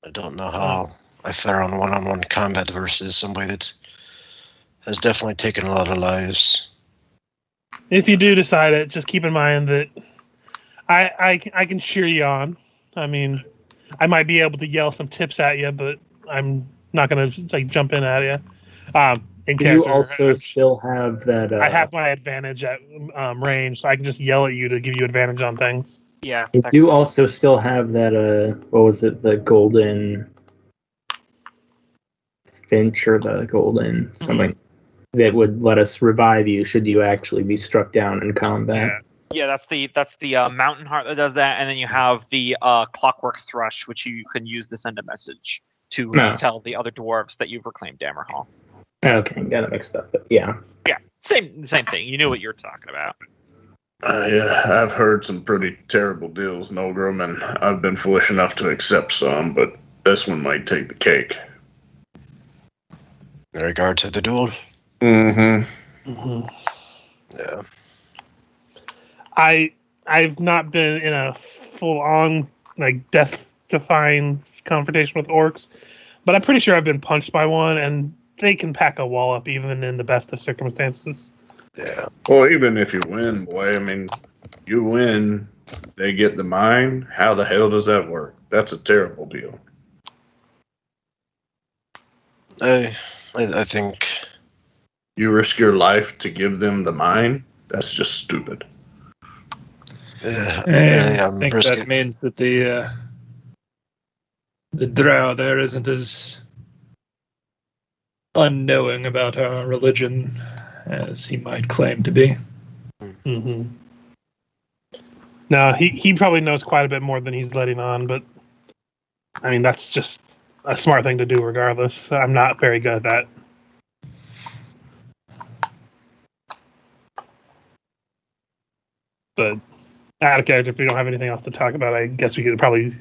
I don't know how I fare on one-on-one combat versus somebody that has definitely taken a lot of lives.
If you do decide it, just keep in mind that I can cheer you on. I mean, I might be able to yell some tips at you, but I'm not going to jump in at you. In
Do you
character,
also still have that?
I have my advantage at range, so I can just yell at you to give you advantage on things.
Yeah.
You do also still have that. What was it? The golden finch or the golden something that would let us revive you should you actually be struck down in combat.
Yeah, that's the mountain heart that does that, and then you have the clockwork thrush, which you can use to send a message to tell the other dwarves that you've reclaimed Dammerhall.
Okay, got it mixed up, but yeah.
Yeah, same thing. You knew what you were talking about.
Yeah, I've heard some pretty terrible deals, Nolgrim, and I've been foolish enough to accept some, but this one might take the cake.
In regard to the duel?
Mm-hmm.
Mm-hmm.
Yeah.
I've not been in a full-on like death-defying confrontation with orcs, but I'm pretty sure I've been punched by one, and they can pack a wall up even in the best of circumstances.
Yeah.
Well, even if you win, boy, I mean, you win, they get the mine. How the hell does that work? That's a terrible deal.
I think
You risk your life to give them the mine? That's just stupid.
I
I'm
think
risking.
that means that the drow there isn't as unknowing about our religion as he might claim to be.
Mm-hmm. No, he probably knows quite a bit more than he's letting on, but I mean that's just a smart thing to do regardless. I'm not very good at that. But out of character, if we don't have anything else to talk about, I guess we could probably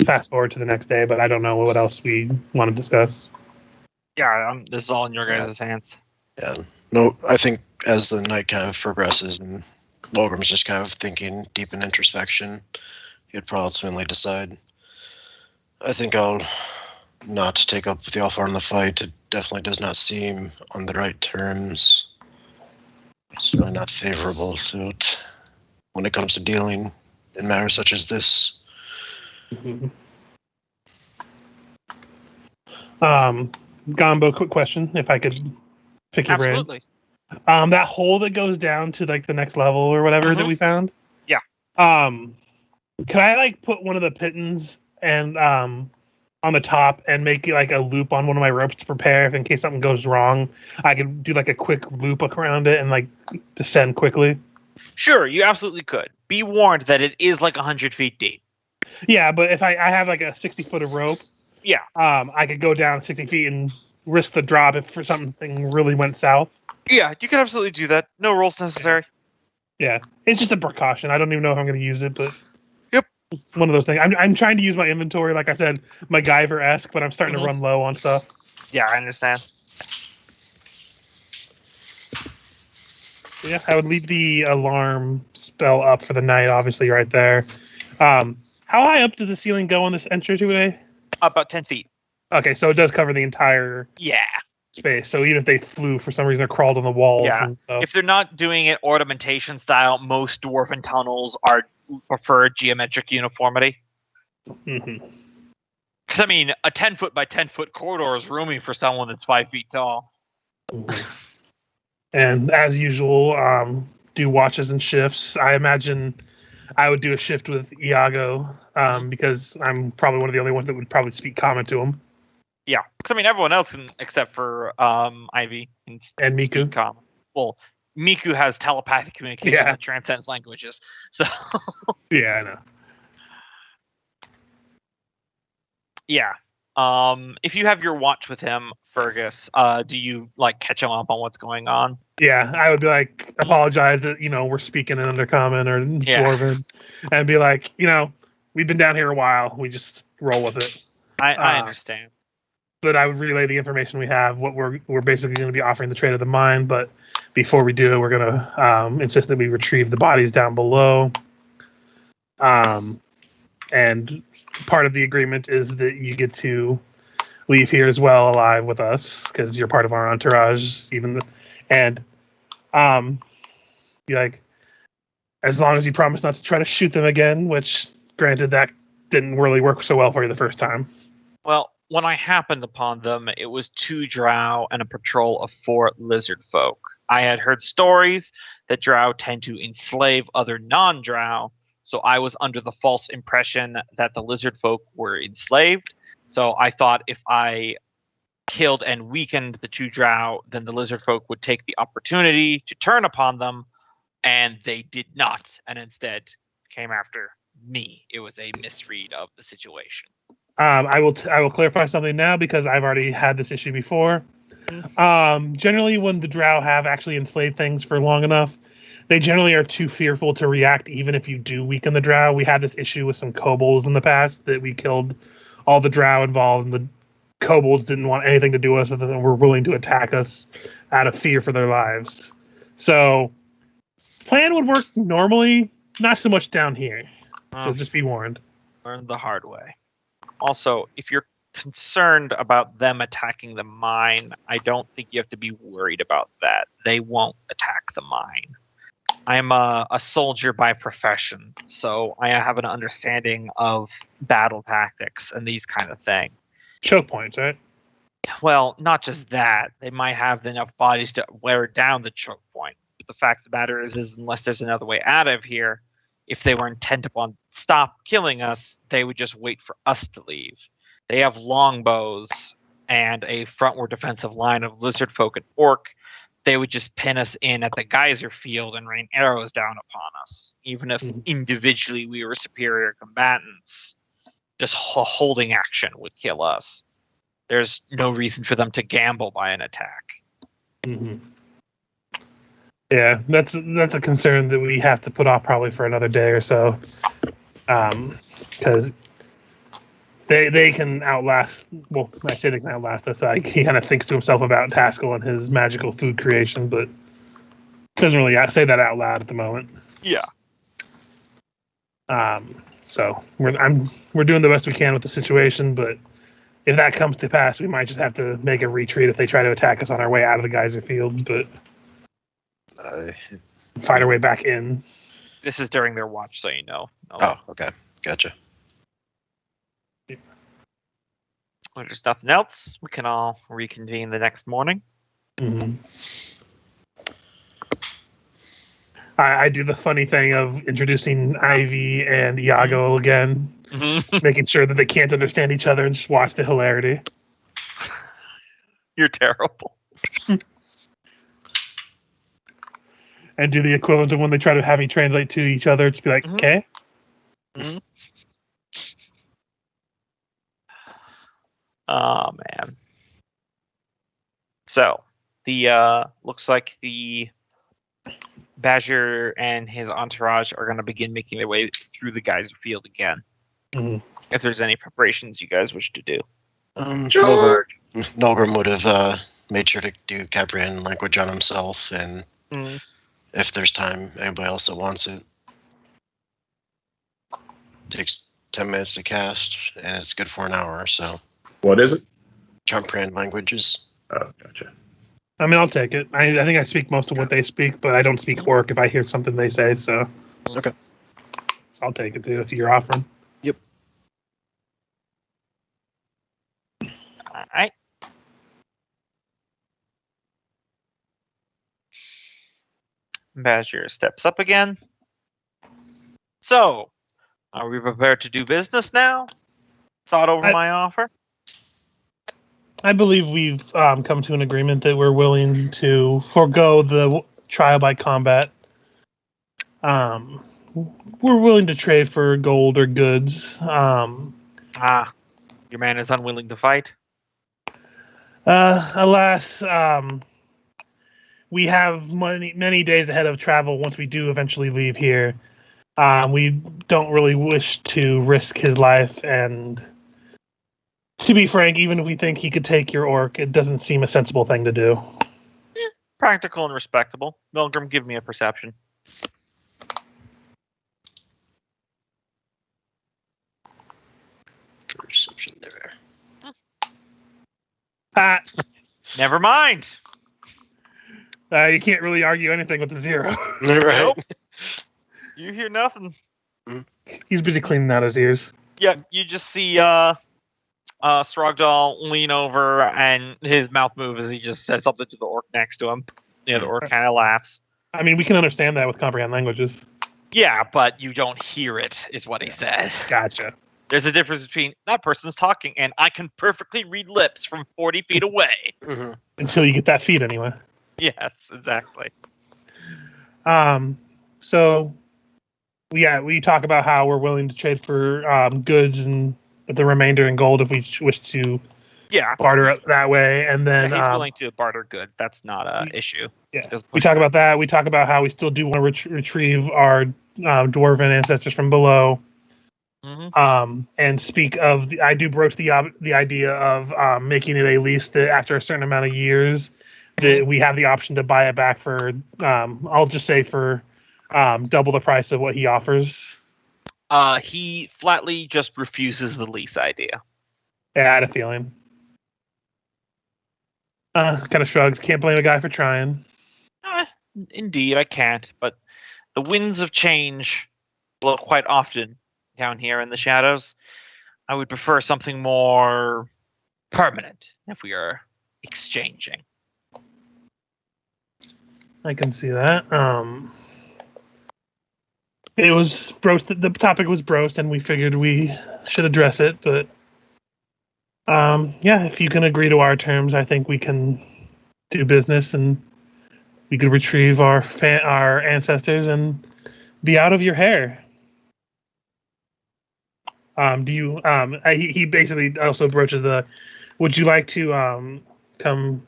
fast forward to the next day, but I don't know what else we want to discuss.
Yeah, this is all in your guys' hands.
Yeah. No, I think as the night kind of progresses and Walgram's just kind of thinking deep in introspection, he'd probably ultimately decide. I think I'll not take up the offer on the fight. It definitely does not seem on the right terms. It's really not favorable to it when it comes to dealing in matters such as this.
Mm-hmm. Gombo, quick question, if I could pick your brain.
Absolutely.
That hole that goes down to like the next level or whatever that we found.
Yeah.
Could I like put one of the pittons and on the top and make like a loop on one of my ropes to prepare if in case something goes wrong? I could do like a quick loop around it and like descend quickly.
Sure, you absolutely could. Be warned that it is like 100 feet deep.
Yeah, but if I have like a 60-foot of rope,
Yeah.
I could go down 60 feet and risk the drop if for something really went south.
Yeah, you can absolutely do that. No rules necessary.
Yeah, it's just a precaution. I don't even know if I'm going to use it, but
Yep.
One of those things. I'm trying to use my inventory, like I said, MacGyver-esque, but I'm starting to run low on stuff.
Yeah, I understand.
Yeah, I would leave the alarm spell up for the night, obviously, right there. How high up does the ceiling go on this entryway?
About 10 feet.
Okay, so it does cover the entire
Yeah.
space. So even if they flew for some reason or crawled on the walls
Yeah.
and stuff.
If they're not doing it ornamentation style, most dwarven tunnels are preferred geometric uniformity.
Mm-hmm.
Because, I mean, a 10-foot by 10-foot corridor is roomy for someone that's 5 feet tall.
And as usual, do watches and shifts. I imagine I would do a shift with Iago because I'm probably one of the only ones that would probably speak common to him.
Yeah. Because, I mean, everyone else can, except for Ivy and
Miku.
speak common. Well, Miku has telepathic communication that transcends languages. So
yeah, I know.
Yeah. If you have your watch with him, Fergus, do you like catch him up on what's going on?
Yeah, I would be like, apologize that, we're speaking in Undercommon or Dwarven, and be like, we've been down here a while. We just roll with it.
I understand.
But I would relay the information we have, what we're basically going to be offering the trade of the mine, but before we do it, we're going to insist that we retrieve the bodies down below. And part of the agreement is that you get to leave here as well alive with us because you're part of our entourage. Like, as long as you promise not to try to shoot them again, which granted that didn't really work so well for you the first time.
Well, when I happened upon them, it was 2 drow and a patrol of 4 lizard folk. I had heard stories that drow tend to enslave other non-drow, so I was under the false impression that the lizard folk were enslaved. So I thought if I killed and weakened the 2 drow, then the lizard folk would take the opportunity to turn upon them, and they did not, and instead came after me. It was a misread of the situation.
I will clarify something now because I've already had this issue before. Generally, when the drow have actually enslaved things for long enough, they generally are too fearful to react even if you do weaken the drow. We had this issue with some kobolds in the past that we killed all the drow involved and the kobolds didn't want anything to do with us other than were willing to attack us out of fear for their lives. So, plan would work normally, not so much down here. So just be warned.
Learn the hard way. Also, if you're concerned about them attacking the mine, I don't think you have to be worried about that. They won't attack the mine. I'm a soldier by profession, so I have an understanding of battle tactics and these kind of things.
Choke points, right?
Well, not just that. They might have enough bodies to wear down the choke point. But the fact of the matter is unless there's another way out of here, if they were intent upon stop killing us, they would just wait for us to leave. They have longbows and a frontward defensive line of lizard folk and orc. They would just pin us in at the geyser field and rain arrows down upon us. Even if individually we were superior combatants, just holding action would kill us. There's no reason for them to gamble by an attack.
Mm-hmm. Yeah, that's a concern that we have to put off probably for another day or so, because they can outlast. Well, I say they can outlast us. He kind of thinks to himself about Taskell and his magical food creation, but doesn't really say that out loud at the moment.
Yeah.
So we're doing the best we can with the situation, but if that comes to pass, we might just have to make a retreat if they try to attack us on our way out of the geyser fields, but find our way back in.
This is during their watch, so you know.
Oh, okay. Gotcha.
If there's nothing else, we can all reconvene the next morning.
Mm-hmm. I do the funny thing of introducing Ivy and Iago again, making sure that they can't understand each other and just watch the hilarity.
You're terrible.
And do the equivalent of when they try to have me translate to each other, just be like, okay.
Mm-hmm. Oh man. So the looks like the Badger and his entourage are going to begin making their way through the geyser field again.
Mm-hmm.
If there's any preparations you guys wish to do.
George!
Nolgrim would have made sure to do Caprian language on himself, and if there's time, anybody else that wants it. Takes 10 minutes to cast, and it's good for an hour, so.
What is it?
Caprian languages.
Oh, gotcha.
I mean, I'll take it. I think I speak most of what they speak, but I don't speak Orc if I hear something they say, so.
Okay.
So I'll take it, too, if you're offering.
Yep.
All right. Badger steps up again. So, are we prepared to do business now? Thought over my offer?
I believe we've come to an agreement that we're willing to forego the trial by combat. We're willing to trade for gold or goods.
Your man is unwilling to fight?
Alas, we have many days ahead of travel once we do eventually leave here. We don't really wish to risk his life, and to be frank, even if we think he could take your orc, it doesn't seem a sensible thing to do.
Practical and respectable. Milgram, give me a perception.
Perception there.
Never mind.
You can't really argue anything with the 0.
Right.
Nope. You hear nothing.
He's busy cleaning out his ears.
Yeah, you just see Srogdal lean over and his mouth move as he just says something to the orc next to him. Yeah, the orc kind of laughs.
I mean, we can understand that with comprehend languages.
Yeah, but you don't hear it, is what he says.
Gotcha.
There's a difference between that person's talking and I can perfectly read lips from 40 feet away.
Mm-hmm.
Until you get that feed anyway.
Yes, exactly.
So, we talk about how we're willing to trade for goods and the remainder in gold if we wish to barter it that way. And then
he's willing to barter goods. That's not an issue.
Yeah, we talk about that. We talk about how we still do want to retrieve our dwarven ancestors from below. And speak of I do broach the idea of making it a lease that after a certain amount of years that we have the option to buy it back for I'll just say for double the price of what he offers.
He flatly just refuses the lease idea.
Yeah, I had a feeling. Kind of shrugs. Can't blame a guy for trying.
Indeed, I can't. But the winds of change blow quite often down here in the shadows. I would prefer something more permanent if we are exchanging.
I can see that. It was broached. The topic was broached, and we figured we should address it. But yeah, if you can agree to our terms, I think we can do business, and we could retrieve our ancestors and be out of your hair. Do you? He basically also broaches the. Would you like to come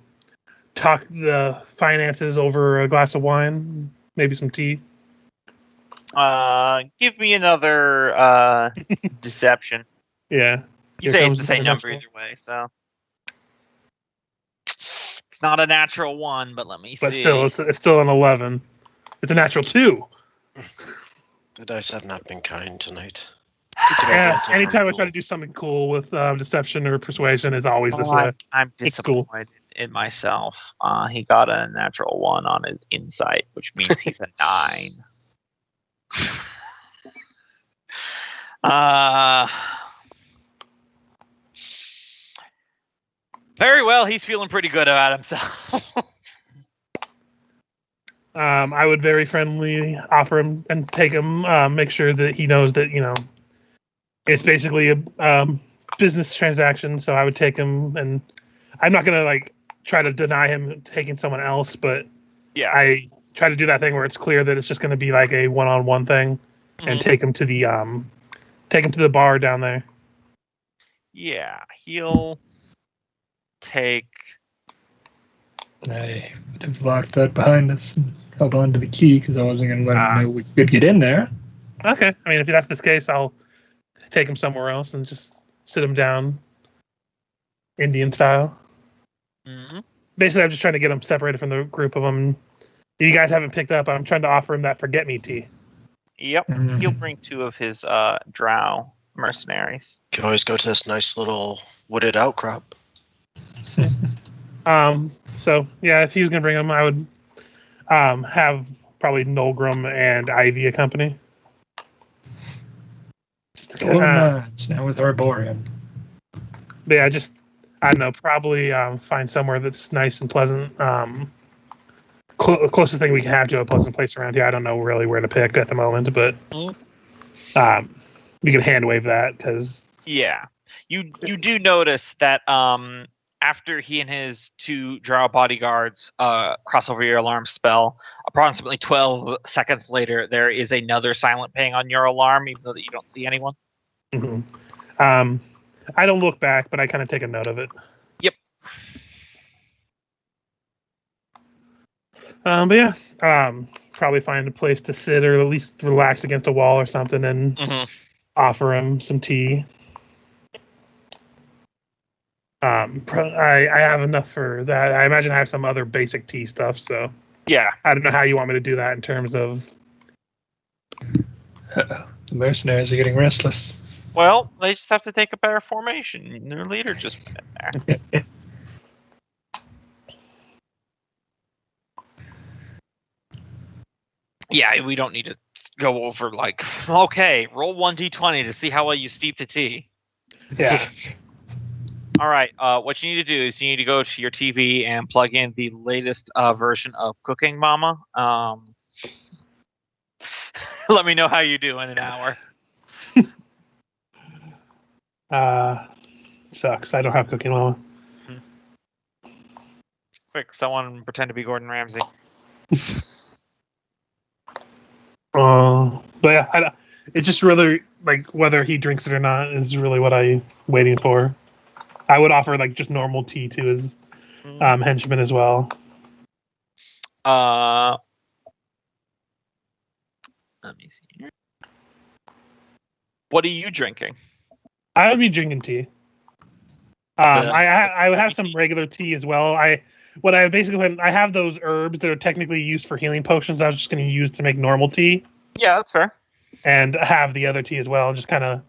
talk the finances over a glass of wine, maybe some tea?
Give me another deception.
Yeah.
You
Here
say it's
comes
the same
the
number
natural.
either way, so it's not a natural one. But let me
But
see.
still, it's still an 11. It's a natural 2.
The dice have not been kind tonight.
Yeah. Anytime I try to do something cool with deception or persuasion, it's always this way.
I'm
It's cool.
disappointed in myself. He got a natural 1 on his insight, which means he's a 9. Very well. He's feeling pretty good about himself.
I would very friendly offer him and take him, make sure that he knows that, it's basically a business transaction. So I would take him, and I'm not going to try to deny him taking someone else, but
yeah.
I try to do that thing where it's clear that it's just going to be like a one-on-one thing and take him to the bar down there.
Yeah, he'll take.
I would have locked that behind us and held on to the key because I wasn't going to let him know we could get in there.
Okay. I mean, if that's the case, I'll take him somewhere else and just sit him down Indian style.
Mm-hmm.
Basically, I'm just trying to get him separated from the group of them. If you guys haven't picked up, I'm trying to offer him that forget me tea.
Yep. He'll bring 2 of his drow mercenaries.
Can always go to this nice little wooded outcrop.
So yeah, if he was gonna bring them, I would have probably Nolgrim and Ivy accompany.
Golden Mines, now with Arboreum.
But yeah, I don't know, probably find somewhere that's nice and pleasant. Closest thing we can have to a pleasant place around here. I don't know really where to pick at the moment, but we can hand wave that because
you do notice that after he and his 2 drow bodyguards cross over your alarm spell, approximately 12 seconds later, there is another silent ping on your alarm, even though that you don't see anyone.
Mm-hmm. I don't look back, but I kind of take a note of it.
Yep.
But yeah, probably find a place to sit or at least relax against a wall or something and offer him some tea. I have enough for that. I imagine I have some other basic tea stuff, so
yeah.
I don't know how you want me to do that in terms of.
The mercenaries are getting restless.
Well, they just have to take a better formation. Their leader just went in there. Yeah, we don't need to go over okay, roll 1d20 to see how well you steep the tea.
Yeah.
All right. What you need to do is you need to go to your TV and plug in the latest version of Cooking Mama. Let me know how you do in an hour.
Sucks. I don't have Cooking Mama.
Quick, someone pretend to be Gordon Ramsay.
But yeah, it's just really whether he drinks it or not is really what I'm waiting for. I would offer just normal tea to his henchmen as well.
Let me see here. What are you drinking?
I would be drinking tea. I would have some regular tea as well. I have those herbs that are technically used for healing potions. I was just going to use to make normal tea,
Yeah, that's fair.
and have the other tea as well. Just kind of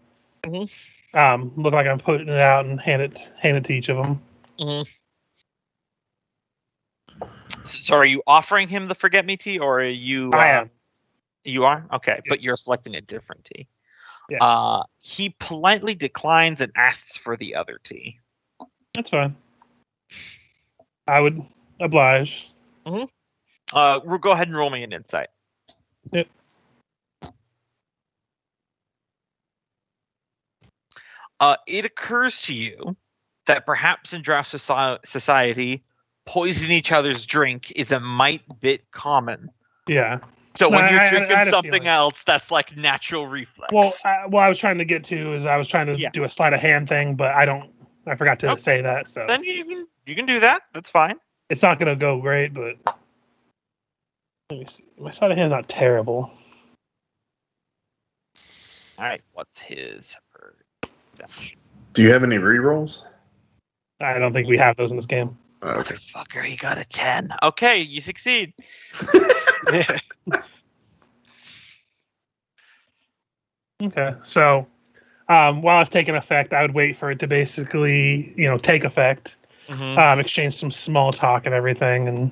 look like I'm putting it out and hand it to each of them.
Mm-hmm. So, are you offering him the forget me tea, or are you?
I am.
You are? Okay,
Yeah.
but you're selecting a different tea.
Yeah.
He politely declines and asks for the other tea.
That's fine. I would oblige.
Go ahead and roll me an insight.
Yep.
It occurs to you that perhaps in Drow society, poisoning each other's drink is a mite bit common.
Yeah.
So when you're
I
drinking
had a
something
feeling.
else, that's like natural reflex.
Well, I was trying to get to is I was trying to do a sleight of hand thing, but I forgot to say that. So
then you can do that. That's fine.
It's not going to go great, but let me see. My sleight of hand's not terrible.
All right, what's his?
Do you have any rerolls?
I don't think we have those in this game.
Okay.
Motherfucker, he got a 10. Okay, you succeed.
Okay, so while it's taking effect, I would wait for it to basically, take effect, exchange some small talk and everything, and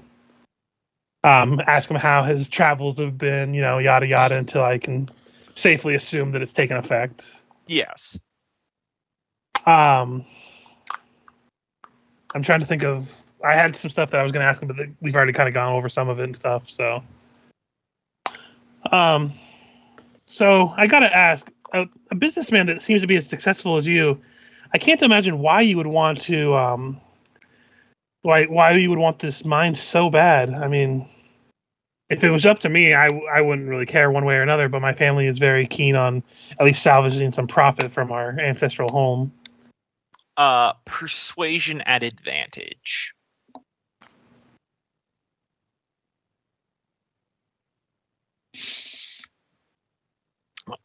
ask him how his travels have been, yada yada, until I can safely assume that it's taken effect.
Yes.
I'm trying to think of. I had some stuff that I was going to ask him, but we've already kind of gone over some of it and stuff. So, so I got to ask, a businessman that seems to be as successful as you, I can't imagine why you would want to, why you would want this mine so bad. I mean, if it was up to me, I wouldn't really care one way or another. But my family is very keen on at least salvaging some profit from our ancestral home.
Persuasion at advantage.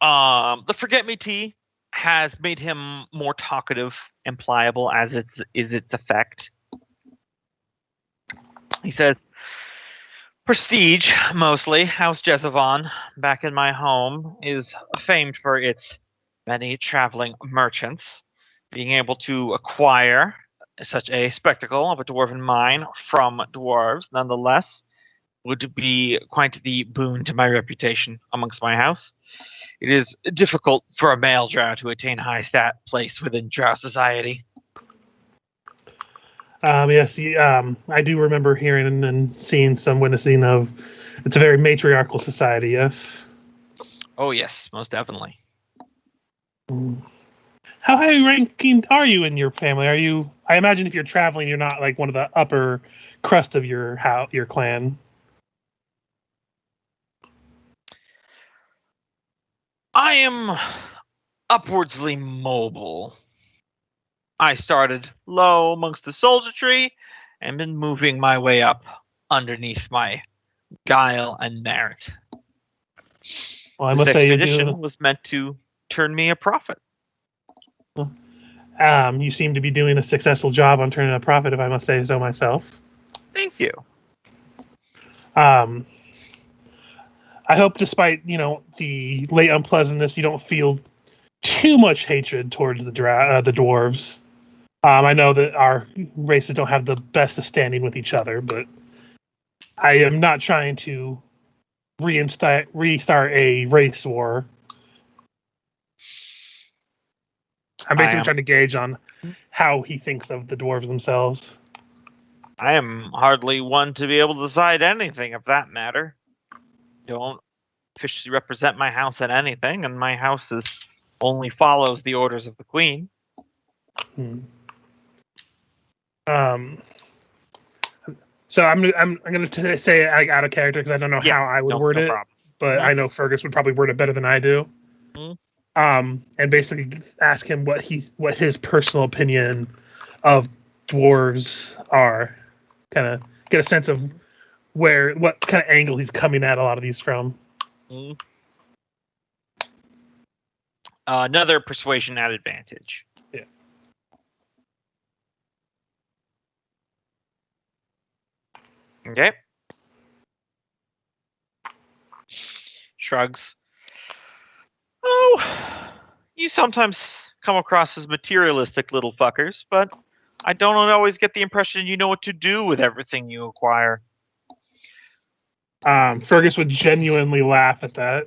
The forget me tea has made him more talkative and pliable as its effect. He says, prestige, mostly. House Jezavon, back in my home, is famed for its many traveling merchants. Being able to acquire such a spectacle of a dwarven mine from dwarves, nonetheless, would be quite the boon to my reputation amongst my house. It is difficult for a male drow to attain high stat place within drow society.
Yes, I do remember hearing and seeing some witnessing of. It's a very matriarchal society. Yes.
Oh yes, most definitely.
How high ranking are you in your family? Are you? I imagine if you're traveling, you're not like one of the upper crust of your clan.
I am upwardsly mobile. I started low amongst the soldierry and been moving my way up underneath my guile and merit.
Well, I
This
must say
expedition was meant to turn me a profit.
You seem to be doing a successful job on turning a profit, if I must say so myself.
Thank you.
I hope, despite the late unpleasantness, you don't feel too much hatred towards the dwarves. I know that our races don't have the best of standing with each other, but I am not trying to restart a race war. I'm basically trying to gauge on how he thinks of the dwarves themselves.
I am hardly one to be able to decide anything of that matter. Don't officially represent my house in anything, and my house only follows the orders of the queen.
So I'm going to say it out of character because I don't know how I would word it, but I know Fergus would probably word it better than I do. And basically ask him what his personal opinion of dwarves are, kind of get a sense of what kind of angle he's coming at a lot of these from.
Another persuasion at advantage.
Yeah.
Okay. Shrugs. Oh, you sometimes come across as materialistic little fuckers, but I don't always get the impression you know what to do with everything you acquire.
Fergus would genuinely laugh at that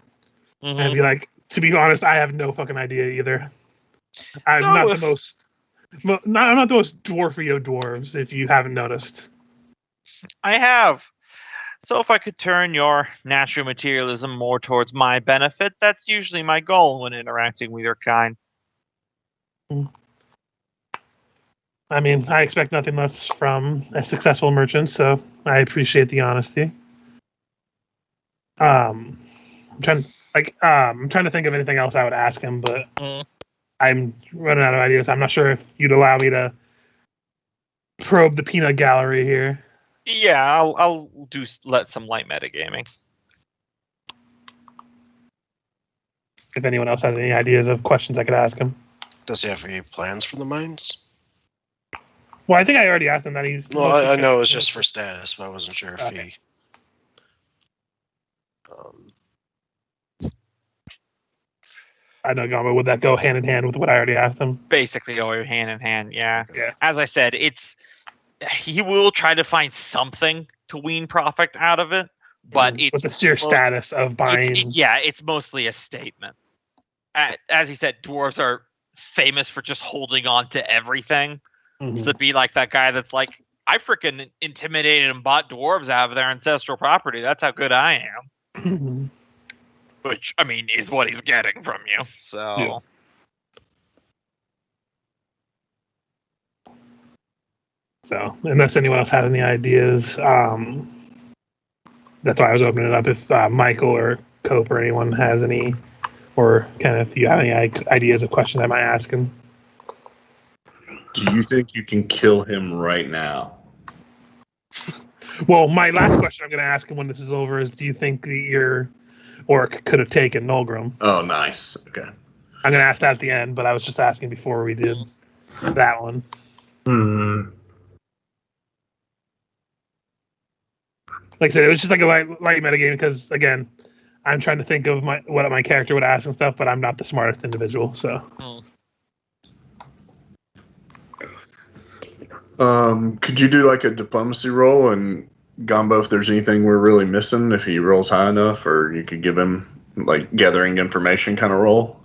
Mhm.
and be like, "To be honest, I have no fucking idea either. I'm
So
not
if-
the most. I'm not the most dwarfy of dwarves. If you haven't noticed."
I have. So if I could turn your natural materialism more towards my benefit, that's usually my goal when interacting with your kind.
I mean, I expect nothing less from a successful merchant, so I appreciate the honesty. I'm trying to think of anything else I would ask him, but
Mm.
I'm running out of ideas. I'm not sure if you'd allow me to probe the peanut gallery here.
Yeah, I'll let some light metagaming.
If anyone else has any ideas of questions I could ask him.
Does he have any plans for the mines?
Well, I think I already asked him that he's.
Well, I know it was just for status, but I wasn't sure if
Okay.
he.
I know, but would that go hand in hand with what I already asked him?
Basically go hand in hand, yeah.
Yeah.
As I said, he will try to find something to wean profit out of it, but it's
with the sheer status of buying.
It's mostly a statement. As he said, dwarves are famous for just holding on to everything.
Mhm.
So to be like that guy that's like, I freaking intimidated and bought dwarves out of their ancestral property. That's how good I am. Which, I mean, is what he's getting from you. So.
Yeah. So, unless anyone else has any ideas, that's why I was opening it up. If Michael or Cope or anyone has any, or kind of if you have any ideas of questions I might ask him.
Do you think you can kill him right now?
Well, my last question I'm going to ask him when this is over is, do you think that your orc could have taken Nolgrim?
Oh, nice. Okay.
I'm going to ask that at the end, but I was just asking before we did that one. Like I said, it was just like a light metagame because, again, I'm trying to think of what my character would ask and stuff, but I'm not the smartest individual, so.
Could you do like a diplomacy roll and Gombo if there's anything we're really missing if he rolls high enough, or you could give him like gathering information kind of roll?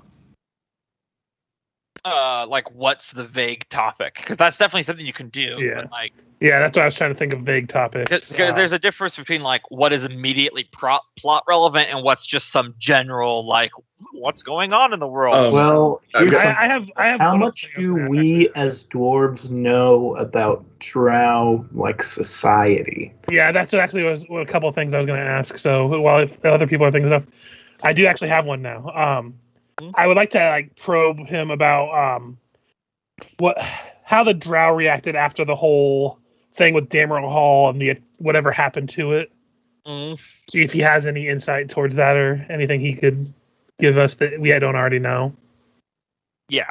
Like what's the vague topic? Because that's definitely something you can do.
Yeah.
But like,
yeah, that's what I was trying to think of vague topics.
Because there's a difference between like what is immediately plot relevant and what's just some general like what's going on in the world.
Well, here's
I have
how much do we as dwarves know about drow like society?
Yeah, that's what actually was a couple of things I was going to ask. So while if other people are thinking stuff, I do actually have one now. I would like to like probe him about how the drow reacted after the whole thing with Dammerhall and whatever happened to it. See if he has any insight towards that or anything he could give us that we don't already know.
Yeah.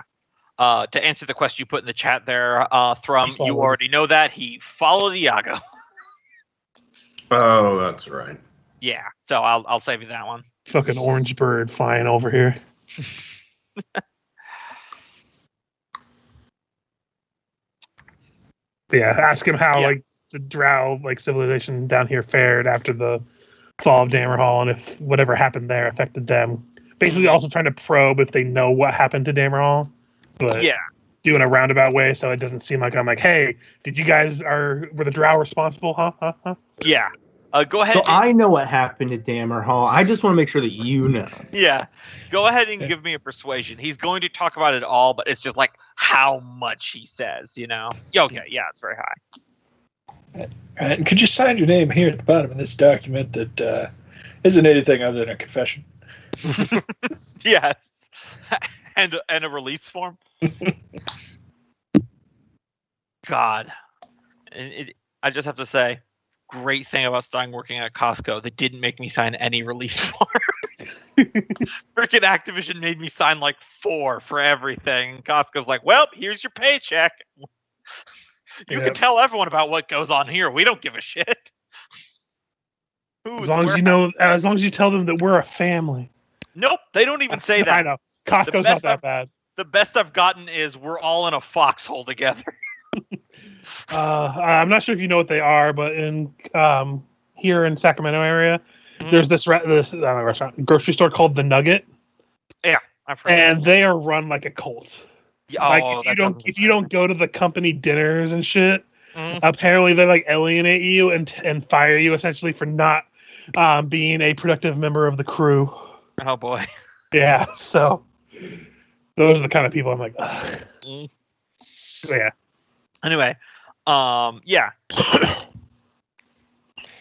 To answer the question you put in the chat there, Thrum, you
followed.
already know that he followed Iago.
Oh, that's right.
Yeah. So I'll save you that one.
Fucking orange bird flying over here. Yeah, ask him how like the drow like civilization down here fared after the fall of Dammerhall and if whatever happened there affected them. Basically also trying to probe if they know what happened to Dammerhall. But do in a roundabout way so it doesn't seem like I'm like, hey, did you guys were the drow responsible? Huh?
Yeah. Go ahead.
So I know what happened to Dammerhall. I just want to make sure that you know.
Yeah. Go ahead and give me a persuasion. He's going to talk about it all, but it's just like how much he says, you know? Okay, yeah, it's very high.
Right. Could you sign your name here at the bottom of this document that isn't anything other than a confession?
Yes. and a release form? God. I just have to say, great thing about starting working at Costco, they didn't make me sign any release forms. Freaking Activision made me sign like 4 for everything. And Costco's like, well, here's your paycheck. You can tell everyone about what goes on here. We don't give a shit.
As long as you know, as long as you tell them that we're a family.
Nope, they don't even say that.
I know. Costco's not that bad.
The best I've gotten is we're all in a foxhole together.
I'm not sure if you know what they are, but in here in Sacramento area, there's this restaurant, grocery store called The Nugget.
Yeah, I've heard.
And they are run like a cult.
Yeah,
like if you don't go to the company dinners and shit, apparently they like alienate you and fire you essentially for not being a productive member of the crew.
Oh boy.
Yeah, so those are the kind of people I'm like, ugh. Yeah.
Anyway, yeah.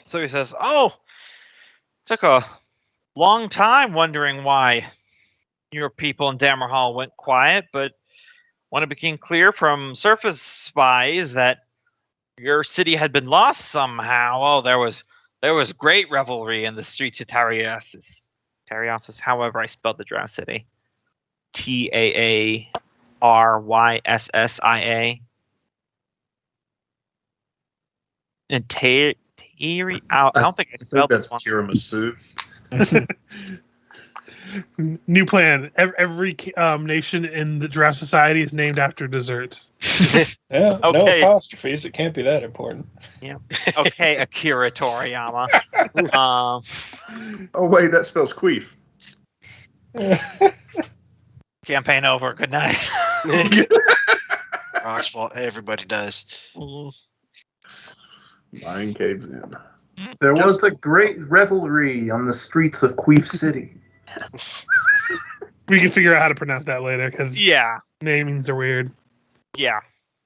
So he says, "Oh, took a long time wondering why your people in Dammerhall went quiet, but when it became clear from surface spies that your city had been lost somehow, there was great revelry in the streets of Tariasis. Tariasis, however I spelled the Drow city. Taaryssia. And I don't think I spelled
that's
this one.
tiramisu.
New plan. Every nation in the Drow Society is named after desserts.
Yeah, no
Okay.
apostrophes. It can't be that important.
Yeah. Okay, Akira Toriyama.
Oh wait, that spells queef.
Campaign over. Good night.
Rock's fault. Everybody does.
Mine caves in.
There was a great revelry on the streets of Queef City.
We can figure out how to pronounce that later because
Yeah.
namings are weird.
Yeah.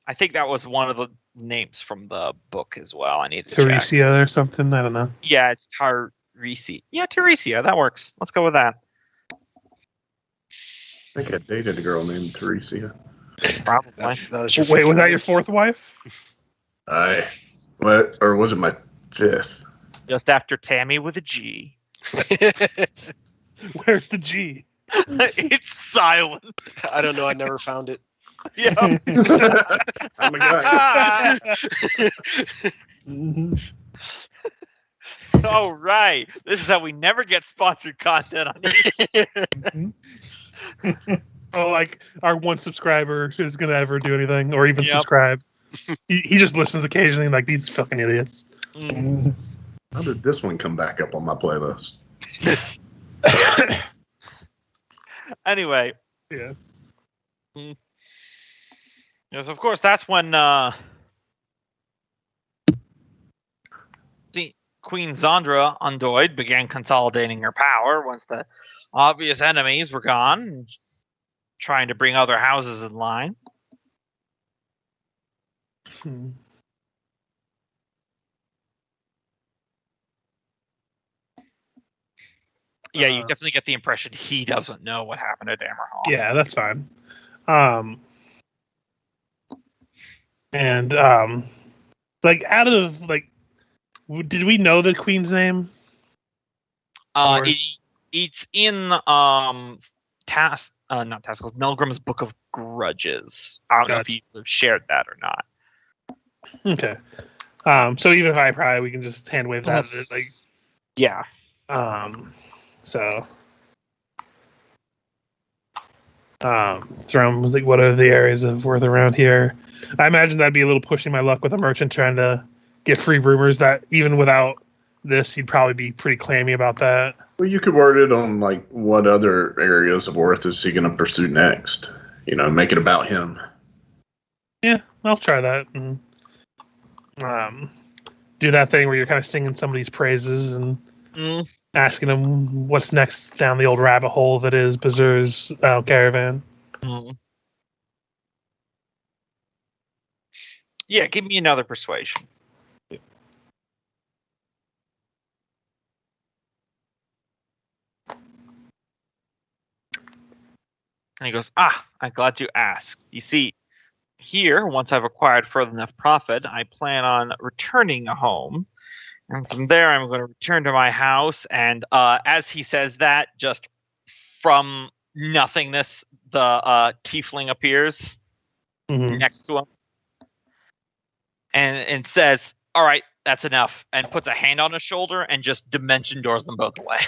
I think that was one of the names from the book as well. I need to check.
Teresia or something. I don't know.
Yeah, it's Tarisi. Yeah, Teresia. That works. Let's go with that.
I think I dated a girl named Teresia.
Probably.
That was your
Wait,
fifth
was that
wife?
your fourth wife?
What? Or was it my fifth?
Just after Tammy with a G.
Where's the G?
It's silent.
I don't know. I never found it.
Yeah.
Oh my god.
All right. This is how we never get sponsored content on YouTube.
Oh, like our one subscriber who's gonna ever do anything or even
Yep.
subscribe. He just listens occasionally, like these fucking idiots.
How did this one come back up on my playlist?
Anyway.
Yeah.
Yes, of course, that's when Queen Zandra Undoid began consolidating her power once the obvious enemies were gone, and trying to bring other houses in line. Yeah, you definitely get the impression he doesn't know what happened at Dammerhall.
Yeah, that's fine. And like out of like, did we know the queen's name?
It's in not Taskell's, Nelgrim's Book of Grudges. I don't know if you shared that or not.
Okay. So even if we can just hand wave that. Like,
yeah.
So. Thrum was like, what are the areas of worth around here? I imagine that'd be a little pushing my luck with a merchant trying to get free rumors that even without this, he'd probably be pretty clammy about that.
Well, you could word it on like what other areas of worth is he going to pursue next? You know, make it about him.
Yeah, I'll try that and do that thing where you're kind of singing somebody's praises and asking them what's next down the old rabbit hole that is Bazur's caravan.
Yeah, give me another persuasion. And he goes, I'm glad you asked. You see, here, once I've acquired further enough profit, I plan on returning home. And from there, I'm going to return to my house. And as he says that, just from nothingness, the tiefling appears
Mhm.
next to him and says, "All right, that's enough," and puts a hand on his shoulder and just dimension doors them both away.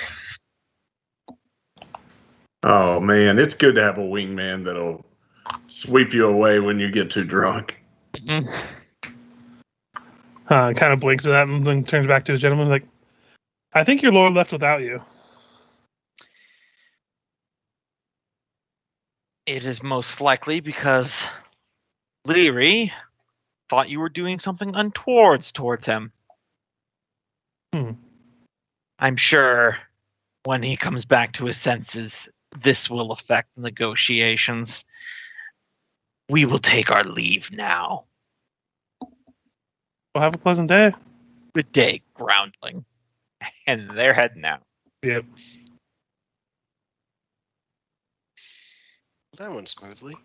Oh man, it's good to have a wingman that'll sweep you away when you get too drunk.
Kind of blinks at that and then turns back to his gentleman like, I think your lord left without you.
It is most likely because Leary thought you were doing something untoward towards him. I'm sure when he comes back to his senses, this will affect the negotiations. We will take our leave now.
Well, have a pleasant day.
Good day, groundling. And they're heading out.
Yep.
That went smoothly.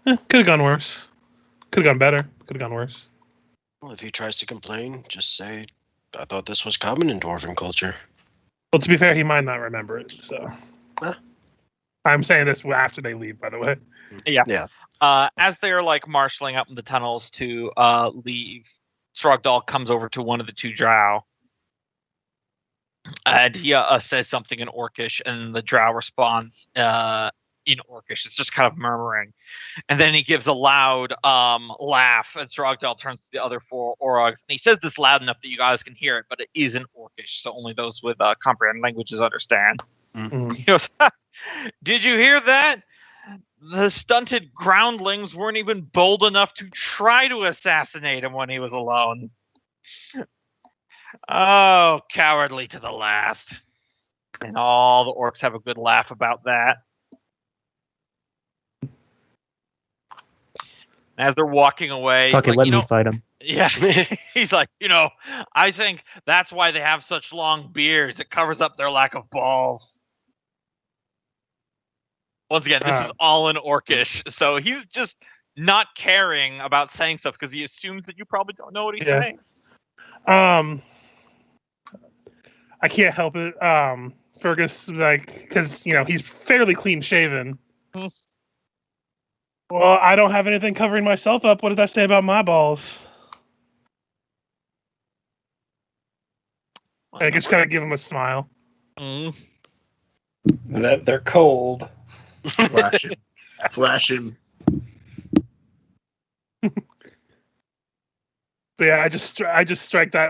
Could have gone worse. Could have gone better. Could have gone worse.
Well, if he tries to complain, just say, I thought this was common in dwarven culture.
Well, to be fair, he might not remember it, so.
Huh?
I'm saying this after they leave, by the way.
Yeah.
Yeah.
As they're like marshaling up in the tunnels to leave, Strogdal comes over to one of the two drow. And he says something in Orcish, and the drow responds in Orcish. It's just kind of murmuring. And then he gives a loud laugh, and Strogdal turns to the other four Orogs. And he says this loud enough that you guys can hear it, but it is in Orcish, so only those with comprehend languages understand.
Mm.
He goes, "Did you hear that? The stunted groundlings weren't even bold enough to try to assassinate him when he was alone. Oh, cowardly to the last." And all the orcs have a good laugh about that. As they're walking away,
Fuck
he's
it,
like,
let me fight him.
Yeah, he's like, I think that's why they have such long beards. It covers up their lack of balls. Once again, this is all in Orcish, so he's just not caring about saying stuff because he assumes that you probably don't know what he's saying.
I can't help it. Fergus, because he's fairly clean shaven. Well, I don't have anything covering myself up. What did that say about my balls? I just kind of give him a smile.
That they're cold.
Flash him.
But yeah, I just strike that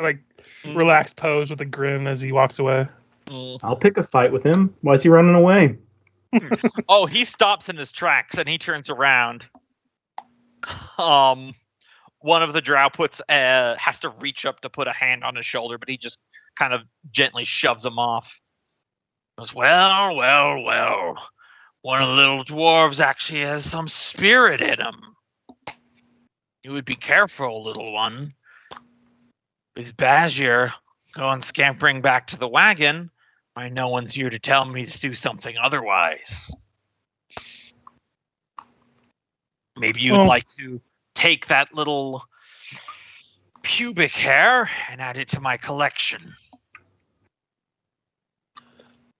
relaxed pose with a grin as he walks away.
I'll pick a fight with him. Why is he running away?
Oh, he stops in his tracks and he turns around. One of the drow has to reach up to put a hand on his shoulder, but he just kind of gently shoves him off. He goes, well. One of the little dwarves actually has some spirit in him. You would be careful, little one. With Bazir going scampering back to the wagon, why no one's here to tell me to do something otherwise. Maybe you'd like to take that little pubic hair and add it to my collection.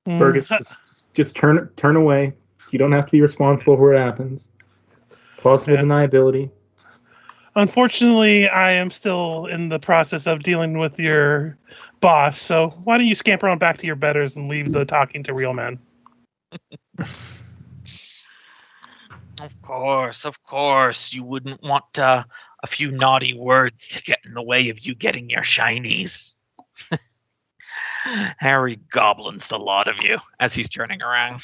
Fergus, just turn away. You don't have to be responsible for what happens. Plausible deniability.
Unfortunately, I am still in the process of dealing with your boss, so why don't you scamper on back to your betters and leave the talking to real men?
Of course. You wouldn't want a few naughty words to get in the way of you getting your shinies. Harry goblins the lot of you as he's turning around.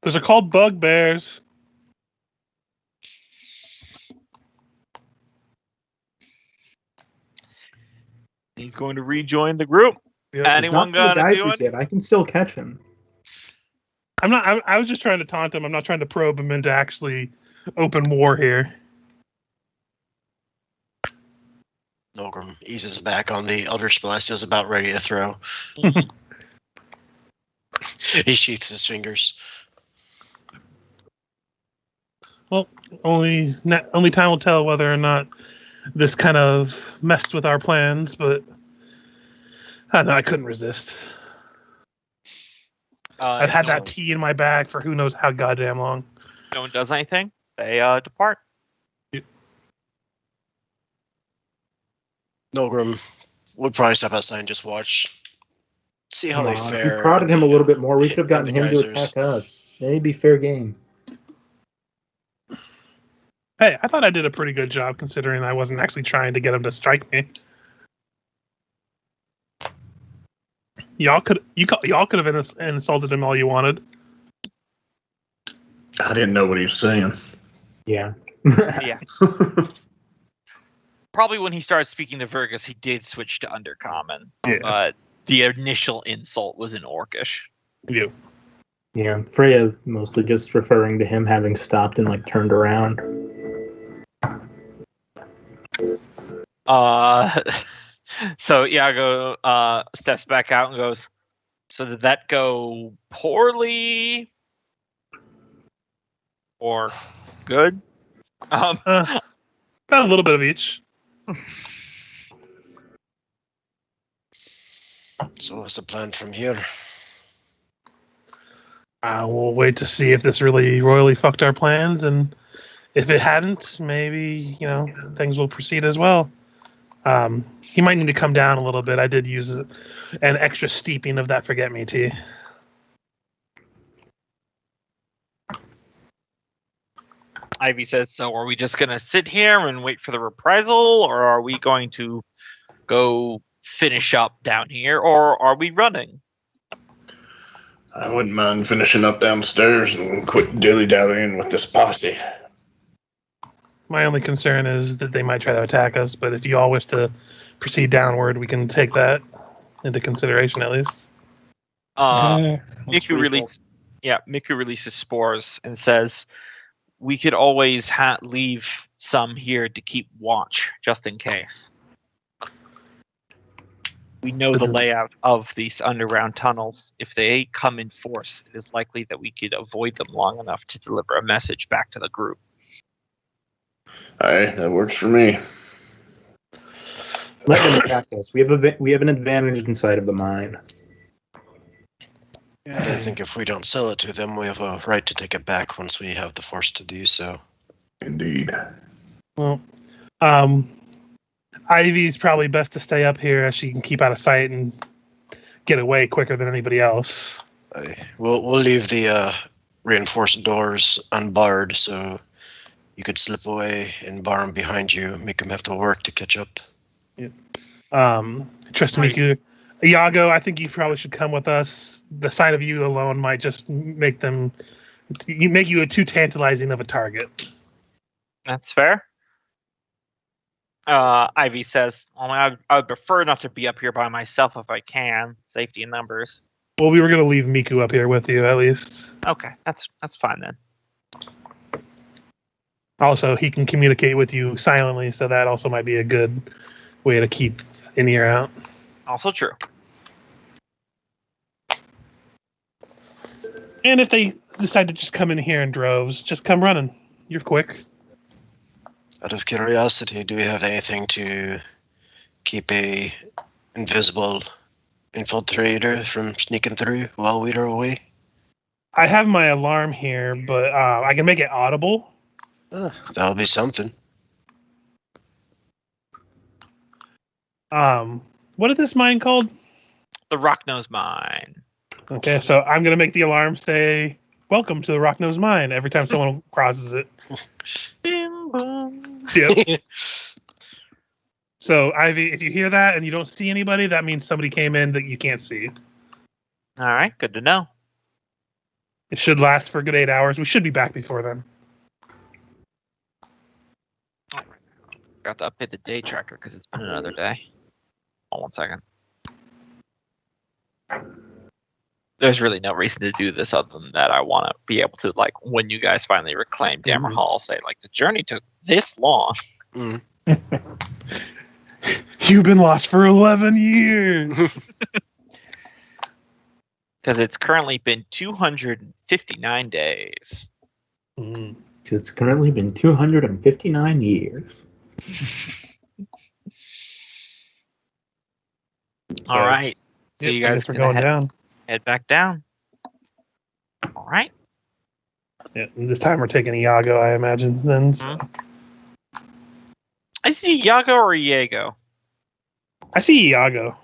Those are called bugbears.
He's going to rejoin the group.
Yep.
Anyone gonna do it?
Yet. I can still catch him.
I'm not. I was just trying to taunt him. I'm not trying to probe him into actually open war here.
Nolgrim eases back on the Eldritch Blast. Is about ready to throw. He sheaths his fingers.
Well, only time will tell whether or not this kind of messed with our plans, but I don't know, I couldn't resist. I've had
if
that tea in my bag for who knows how goddamn long.
no one does anything, they depart.
Milgram would probably step outside and just watch, see how
Come
they
on, if
fare.
we prodded him a little bit more, we could have
in
gotten
the
him to
geysers.
attack us. Maybe fair game.
Hey, I thought I did a pretty good job considering I wasn't actually trying to get him to strike me. Y'all could have insulted him all you wanted.
I didn't know what he was saying.
Yeah.
Yeah. Probably when he started speaking to Virgus, he did switch to Undercommon.
Yeah.
But the initial insult was in Orcish.
You.
Yeah, Freya mostly just referring to him having stopped and like turned around.
So Iago steps back out and goes, so did that go poorly or good?
About a little bit of each.
So what's the plan from here?
We'll wait to see if this really royally fucked our plans, and if it hadn't, maybe, things will proceed as well. He might need to come down a little bit. I did use an extra steeping of that forget-me tea.
Ivy says, so are we just going to sit here and wait for the reprisal, or are we going to go finish up down here, or are we running?
I wouldn't mind finishing up downstairs and quit dilly-dallying with this posse.
My only concern is that they might try to attack us, but if you all wish to proceed downward, we can take that into consideration at least.
Miku releases spores and says, we could always leave some here to keep watch, just in case. We know the layout of these underground tunnels. If they come in force, it is likely that we could avoid them long enough to deliver a message back to the group.
Alright, that works for me.
Let them attack us. We have an advantage inside of the mine.
And I think if we don't sell it to them, we have a right to take it back once we have the force to do so.
Indeed.
Well, Ivy's probably best to stay up here as she can keep out of sight and get away quicker than anybody else.
We'll leave the reinforced doors unbarred so you could slip away and bar them behind you, make them have to work to catch up.
Trust Miku. Iago, I think you probably should come with us. The sight of you alone might just make you a too tantalizing of a target.
That's fair. Ivy says, I would prefer not to be up here by myself if I can. Safety in numbers.
Well, we were going to leave Miku up here with you, at least.
Okay, that's fine then.
Also, he can communicate with you silently, so that also might be a good way to keep an ear out.
Also true.
And if they decide to just come in here in droves, just come running. You're quick.
Out of curiosity, do we have anything to keep a invisible infiltrator from sneaking through while we are away?
I have my alarm here, but I can make it audible.
That'll be something.
What is this mine called?
The Rocknose Mine.
Okay, so I'm going to make the alarm say, welcome to the Rocknose Mine, every time someone crosses it.
Bing bong.
Yep. So, Ivy, if you hear that and you don't see anybody, that means somebody came in that you can't see.
All right, good to know.
It should last for a good 8 hours. We should be back before then.
Got to update the day tracker because it's been another day. Hold on 1 second. There's really no reason to do this other than that I want to be able to, like, when you guys finally reclaim Dammerhall, say, like, the journey took this long.
Mm.
You've been lost for 11 years.
Because it's currently been 259 days.
It's currently been 259 years.
All right. So
Yep,
you
I
guys
guess we're
gonna
going down.
head back down. All right.
Yeah, and this time we're taking Iago, I imagine. Then so.
I see Iago or Iago.
I see Iago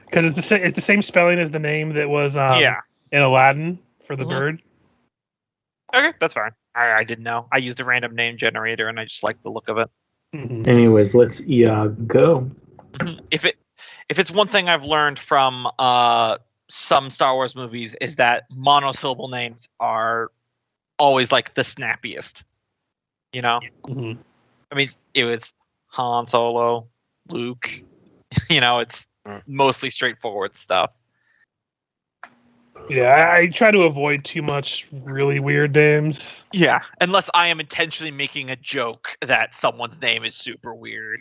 because it's the same spelling as the name that was
Yeah.
in Aladdin for the
Mhm.
bird.
Okay, that's fine. I didn't know. I used a random name generator, and I just like the look of it.
Mhm.
Anyways, let's go.
If it's one thing I've learned from some Star Wars movies is that monosyllable names are always like the snappiest. You know,
Mhm.
I mean, it was Han Solo, Luke. You know, it's mostly straightforward stuff.
Yeah, I try to avoid too much really weird names.
Yeah, unless I am intentionally making a joke that someone's name is super weird.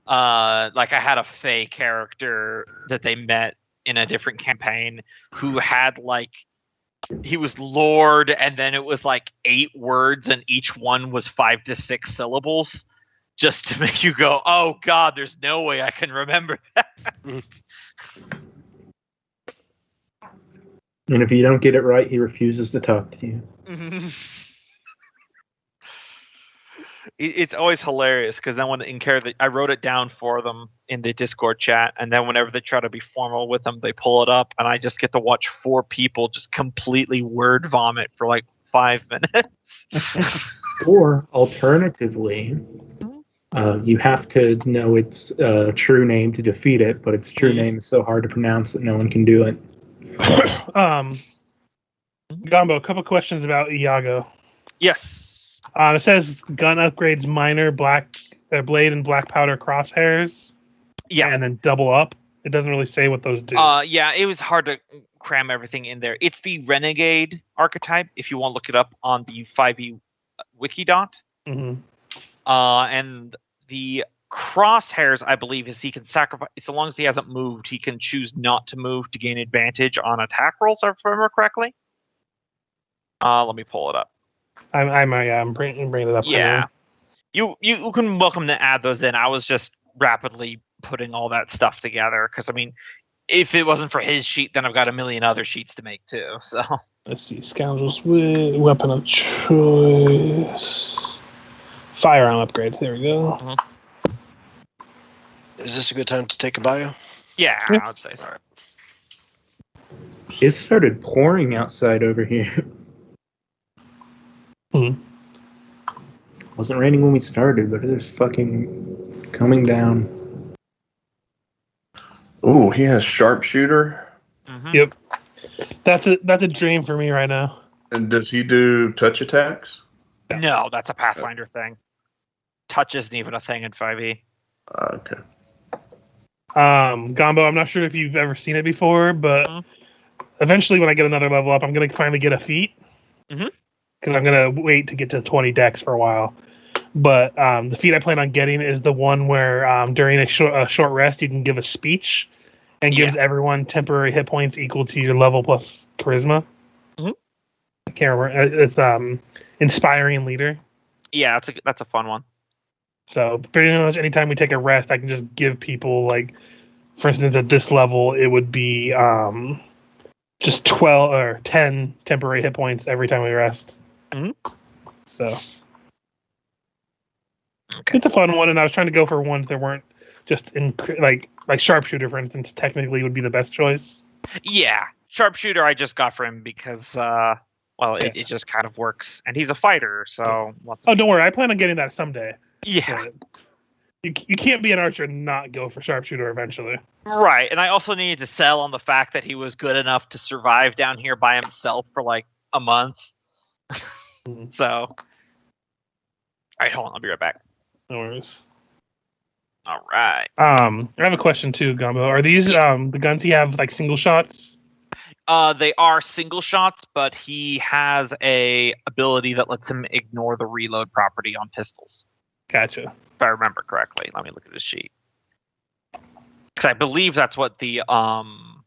Like I had a Fae character that they met in a different campaign who had like he was Lord, and then it was like 8 words, and each one was 5 to 6 syllables, just to make you go, "Oh God, there's no way I can remember that."
And if you don't get it right, he refuses to talk to you.
It's always hilarious because then when I wrote it down for them in the Discord chat, and then whenever they try to be formal with them, they pull it up, and I just get to watch 4 people just completely word vomit for like 5 minutes.
Or alternatively, you have to know its true name to defeat it, but its true name is so hard to pronounce that no one can do it.
Gumbo, a couple questions about Iago.
Yes.
It says gun upgrades minor blade and black powder crosshairs.
Yeah.
And then double up. It doesn't really say what those do.
Yeah, it was hard to cram everything in there. It's the Renegade archetype, if you want to look it up on the 5e Wikidot.
Mm-hmm.
And the crosshairs, I believe, is he can sacrifice, so long as he hasn't moved, he can choose not to move to gain advantage on attack rolls, if I remember correctly. Let me pull it up.
I'm bringing it up.
Yeah. You can welcome to add those in. I was just rapidly putting all that stuff together because, I mean, if it wasn't for his sheet, then I've got a million other sheets to make too. So
let's see, scoundrels with weapon of choice, firearm upgrades. There we go.
Mm-hmm.
Is this a good time to take a bio?
Yeah, I would say so.
All right.
It started pouring outside over here. It wasn't raining when we started, but it is fucking coming down.
Ooh, he has sharpshooter.
Mm-hmm.
Yep, that's a dream for me right now.
And does he do touch attacks?
No, that's a Pathfinder thing. Touch isn't even a thing in 5e.
Okay.
Gombo, I'm not sure if you've ever seen it before, but eventually when I get another level up, I'm going to finally get a feat.
Mm-hmm.
Because I'm going to wait to get to 20 decks for a while. But the feat I plan on getting is the one where during a short rest, you can give a speech and gives everyone temporary hit points equal to your level plus charisma.
Mm-hmm.
I can't remember. It's inspiring leader.
Yeah, that's a fun one.
So pretty much anytime we take a rest, I can just give people, like, for instance, at this level, it would be just 12 or 10 temporary hit points every time we rest.
Mm-hmm.
So it's a fun one, and I was trying to go for ones that weren't just in like sharpshooter, for instance. Technically, would be the best choice.
Yeah, sharpshooter I just got for him because it just kind of works, and he's a fighter, so.
Oh, don't worry, I plan on getting that someday.
Yeah.
You can't be an archer and not go for sharpshooter eventually.
Right, and I also needed to sell on the fact that he was good enough to survive down here by himself for like a month. So, all right, hold on, I'll be right back.
No worries.
All right.
I have a question too, Gumbo. Are these the guns he have like single shots?
They are single shots, but he has a ability that lets him ignore the reload property on pistols.
Gotcha.
If I remember correctly, let me look at his sheet. Because I believe that's what the one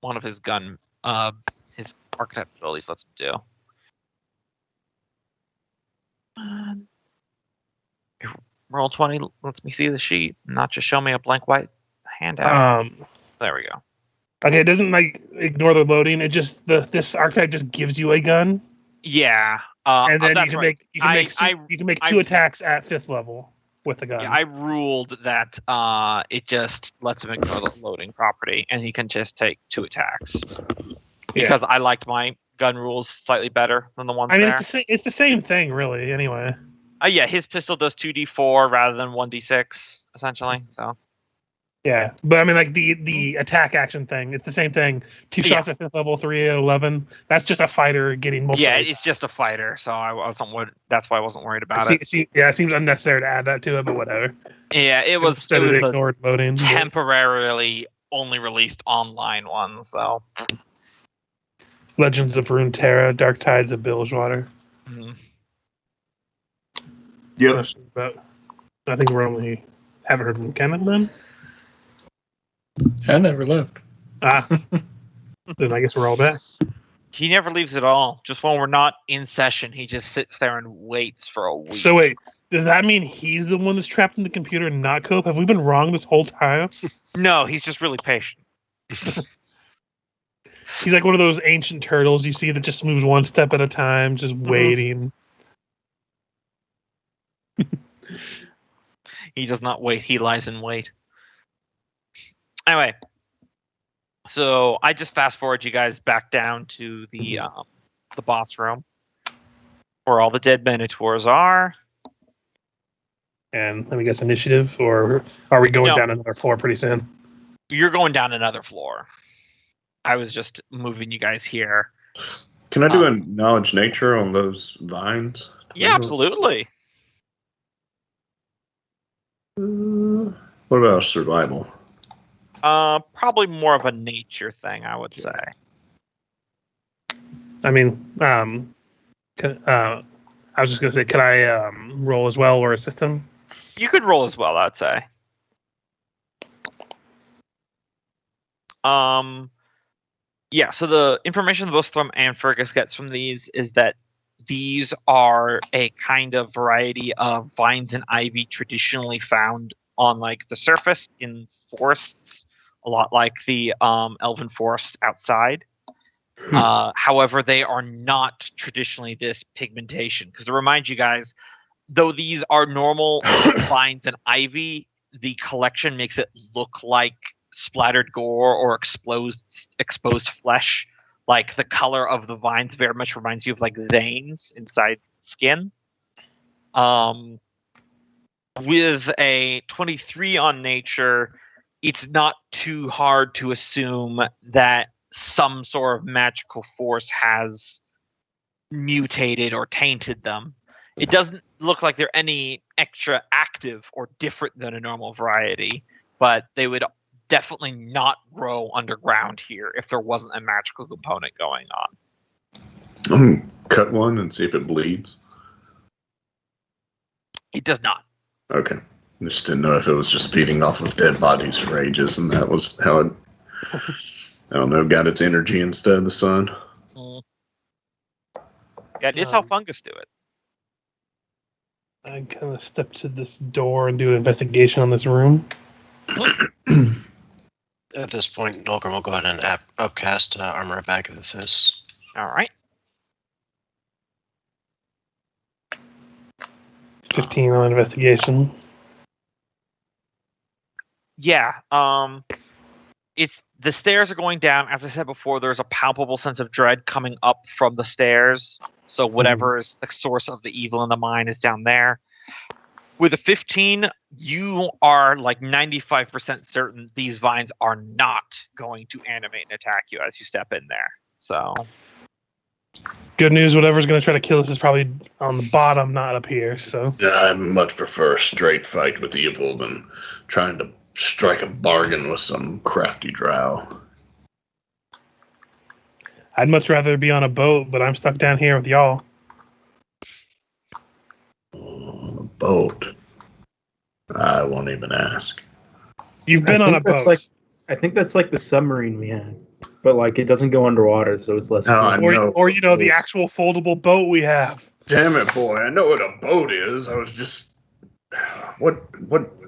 of his gun his archetype abilities lets him do. Roll 20 lets me see the sheet, not just show me a blank white handout.
Um,
There we go.
Okay, it doesn't like ignore the loading. It just this archetype just gives you a gun,
Yeah,
and then
that's right.
you can make two attacks at 5th level with the gun.
Yeah, I ruled that it just lets him ignore the loading property, and he can just take 2 attacks. Because I liked my gun rules slightly better than the ones
I mean,
there.
it's the same thing, really. Anyway.
Yeah, his pistol does 2d4 rather than 1d6, essentially. So.
Yeah, but I mean, like the attack action thing, it's the same thing. 2 shots at 5th level, 3 at 11. That's just a fighter getting multiple.
Yeah, it's just a fighter, so that's why I wasn't worried about it.
Yeah, it seems unnecessary to add that to it, but whatever.
Yeah, it was
ignored loading.
Temporarily only released online one, so.
Legends of Runeterra, Dark Tides of Bilgewater.
Mm-hmm.
Yep.
But I think haven't heard from Kenneth then.
I never left.
Then I guess we're all back.
He never leaves at all. Just when we're not in session, he just sits there and waits for a week.
So wait, does that mean he's the one that's trapped in the computer and not Cope? Have we been wrong this whole time?
No, he's just really patient.
He's like one of those ancient turtles you see that just moves one step at a time, just waiting.
He does not wait. He lies in wait. Anyway, so I just fast forward you guys back down to the boss room where all the dead minotaurs are.
And let me guess, initiative, or are we going down another floor pretty soon?
You're going down another floor. I was just moving you guys here.
Can I do a knowledge nature on those vines?
Yeah, absolutely.
What about survival?
Probably more of a nature thing, I would say.
I mean, I was just gonna say, could I roll as well or assist him?
You could roll as well, I'd say. Yeah, so the information both Thrum and Fergus gets from these is that these are a kind of variety of vines and ivy traditionally found on like the surface in forests, a lot like the elven forest outside. However, they are not traditionally this pigmentation. Because to remind you guys, though these are normal vines and ivy, the collection makes it look like splattered gore or exposed flesh. Like the color of the vines very much reminds you of like veins inside skin. With a 23 on nature, it's not too hard to assume that some sort of magical force has mutated or tainted them. It doesn't look like they're any extra active or different than a normal variety, but they would definitely not grow underground here if there wasn't a magical component going on.
I'm gonna cut one and see if it bleeds.
It does not.
Okay. Just didn't know if it was just feeding off of dead bodies for ages, and that was how it, I don't know, got its energy instead of the sun.
Yeah, it is how fungus do it.
I kind of step to this door and do an investigation on this room.
At this point, Nolgrim will go ahead and upcast Armor of Agathis.
All right.
15 on investigation.
Yeah. It's the stairs are going down. As I said before, there's a palpable sense of dread coming up from the stairs. So whatever is the source of the evil in the mine is down there. With a 15, you are like 95% certain these vines are not going to animate and attack you as you step in there. So
good news, whatever's going to try to kill us is probably on the bottom, not up here. So
Yeah, I much prefer a straight fight with evil than trying to strike a bargain with some crafty drow.
I'd much rather be on a boat, but I'm stuck down here with y'all.
On a boat. I won't even ask.
You've been on a boat.
I think that's like the submarine we had, but like it doesn't go underwater, so it's less.
No, I know.
Or you know, the actual foldable boat we have.
Damn it, boy! I know what a boat is. I was just, what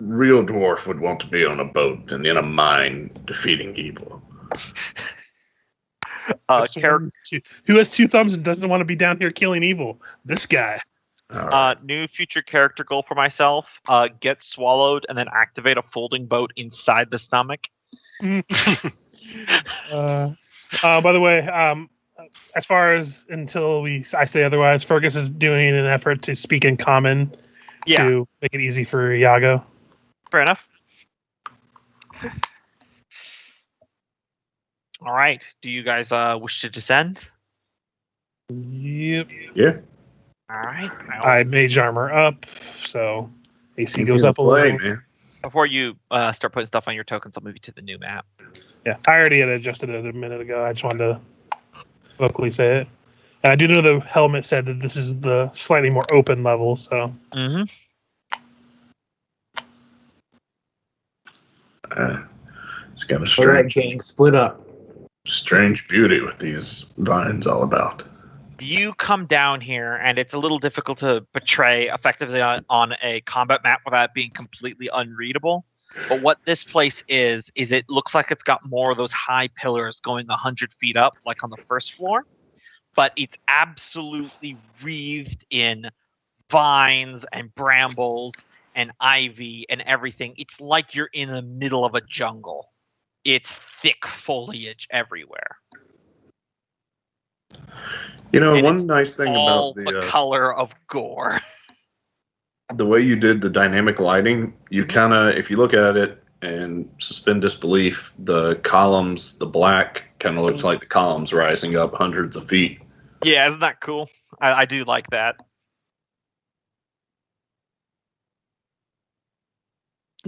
real dwarf would want to be on a boat and in a mine defeating evil?
That's
Character.
who has 2 thumbs and doesn't want to be down here killing evil? This guy.
All right.
New future character goal for myself: get swallowed and then activate a folding boat inside the stomach.
By the way, as far as until I say otherwise, Fergus is doing an effort to speak in common to make it easy for Iago.
Fair enough. All right. Do you guys wish to descend?
Yep.
Yeah.
All right.
I mage armor up, so AC goes
Here to
up a
play,
little.
man.
Before you start putting stuff on your tokens, I'll move you to the new map.
Yeah, I already had adjusted it a minute ago. I just wanted to vocally say it. And I do know the helmet said that this is the slightly more open level, so.
Mm-hmm.
It's got a
All right,
strange,
gang, split up.
strange beauty with these vines all about.
You come down here, and it's a little difficult to portray effectively on a combat map without being completely unreadable. But what this place is it looks like it's got more of those high pillars going 100 feet up, like on the first floor. But it's absolutely wreathed in vines and brambles and ivy and everything. It's like you're in the middle of a jungle. It's thick foliage everywhere.
You know,
And
one nice thing
All
about
the color of gore.
the way you did the dynamic lighting, you kind of, if you look at it and suspend disbelief, the columns, the black kind of looks like the columns rising up hundreds of feet.
Yeah, isn't that cool? I do like that.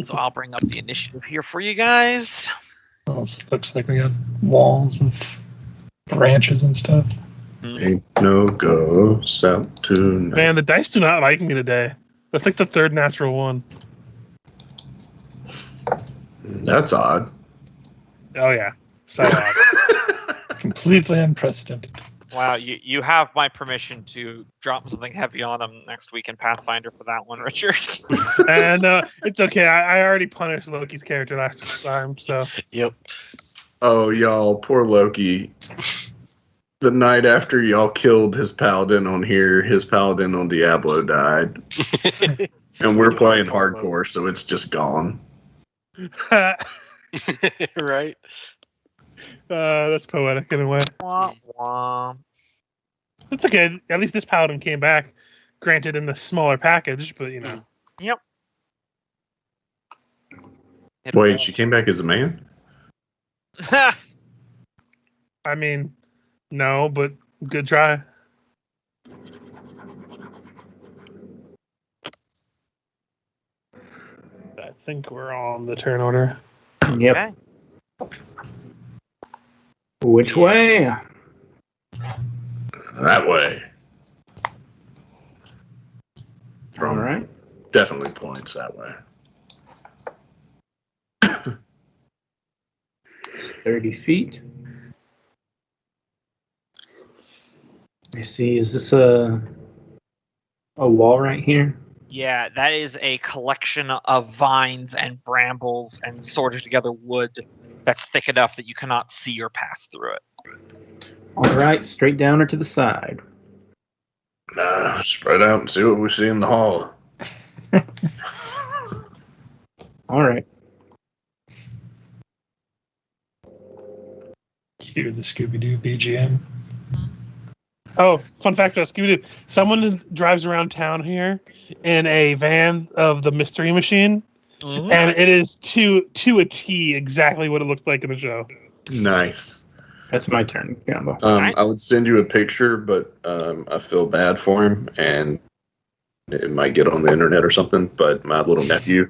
So I'll bring up the initiative here for you guys.
Well, it looks like we got walls of branches and stuff.
Ain't no go south tonight.
Man, the dice do not like me today. That's like the 3rd natural one.
That's odd.
Oh, yeah. So odd.
Completely unprecedented.
Wow, you have my permission to drop something heavy on them next week in Pathfinder for that one, Richard.
And it's okay. I already punished Loki's character last time, so.
Yep.
Oh, y'all, poor Loki. The night after y'all killed his paladin on here, his paladin on Diablo died. And we're playing hardcore, so it's just gone.
Right?
That's poetic in a way.
Wah, wah.
It's okay. At least this paladin came back, granted in the smaller package, but you know.
Yep.
Wait, she came back as a man?
I mean, no, but good try. I think we're on the turn order.
Yep.
Okay.
Which way?
That way.
All right.
Definitely points that way.
It's 30 feet. I see. Is this a wall right here?
Yeah, that is a collection of vines and brambles and sorted together wood that's thick enough that you cannot see or pass through it.
All right, straight down or to the side.
Spread out and see what we see in the hall.
All right.
Cue the Scooby-Doo BGM.
Oh, fun fact about Scooby-Doo. Someone drives around town here in a van of the Mystery Machine, and it is to a T exactly what it looked like in the show.
Nice.
That's my turn, Gumbo.
I would send you a picture, but I feel bad for him, and it might get on the internet or something. But my little nephew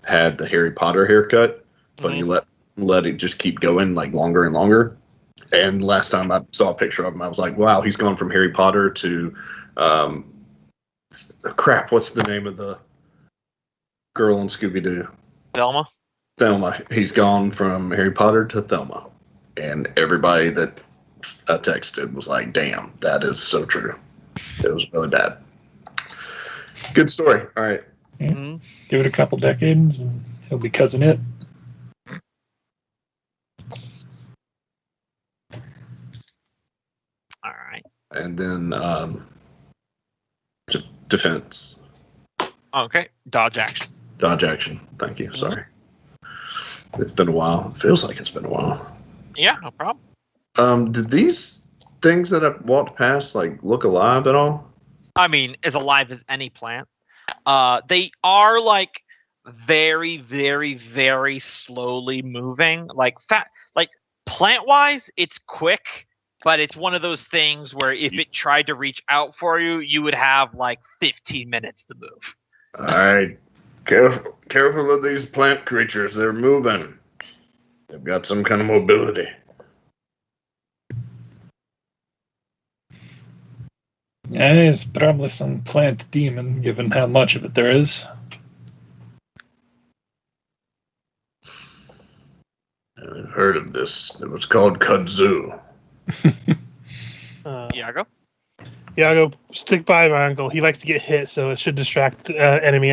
had the Harry Potter haircut, but he let it just keep going like longer and longer. And last time I saw a picture of him, I was like, "Wow, he's gone from Harry Potter to crap. What's the name of the girl in Scooby-Doo?
Thelma?
Thelma. He's gone from Harry Potter to Thelma." And everybody that I texted was like, "Damn, that is so true." It was really bad. Good story. All right.
Mm-hmm.
Give it a couple decades, and he'll be cousin it.
and then defense.
Okay, dodge action.
Dodge action. Thank you. Sorry. It's been a while. It feels like it's been a while.
Yeah, no problem.
Did these things that I've walked past look alive at all?
I mean, as alive as any plant. They are very, very, very slowly moving. Plant wise, it's quick, but it's one of those things where if it tried to reach out for you, you would have 15 minutes to move.
All right. Careful of these plant creatures. They're moving. They've got some kind of mobility.
Yeah, it's probably some plant demon, given how much of it there is.
I've heard of this. It was called kudzu.
Iago?
Iago, stick by my uncle. He likes to get hit, so it should distract any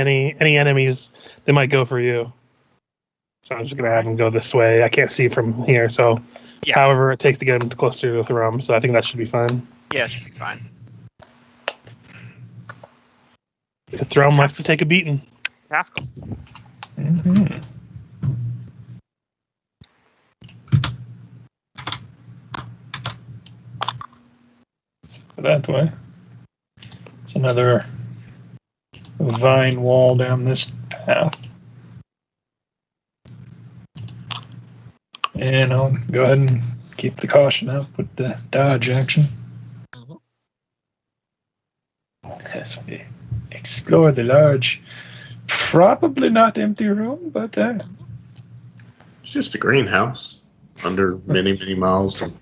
enemies that might go for you. So I'm just gonna have him go this way. I can't see from here, so however it takes to get him closer to the Thrum. So I think that should be fine.
Yeah, it should be fine.
The Thrum likes to take a beating.
Pascal.
Mm-hmm. That way. It's another vine wall down this path. And I'll go ahead and keep the caution up with the dodge action. As we explore the large, probably not empty room, but
it's just a greenhouse under many, many miles of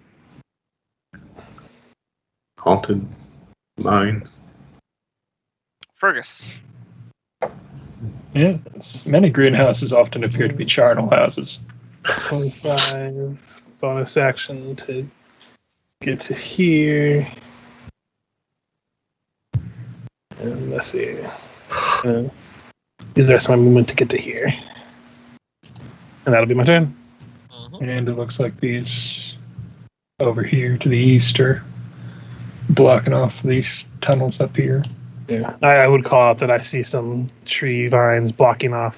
haunted mine.
Fergus.
yes, many greenhouses often appear to be charnel houses.
25 bonus action to get to here. And let's see. Do the rest of my movement to get to here. And that'll be my turn.
And it looks like these over here to the east are blocking off these tunnels up here.
Yeah, I would call out that I see some tree vines blocking off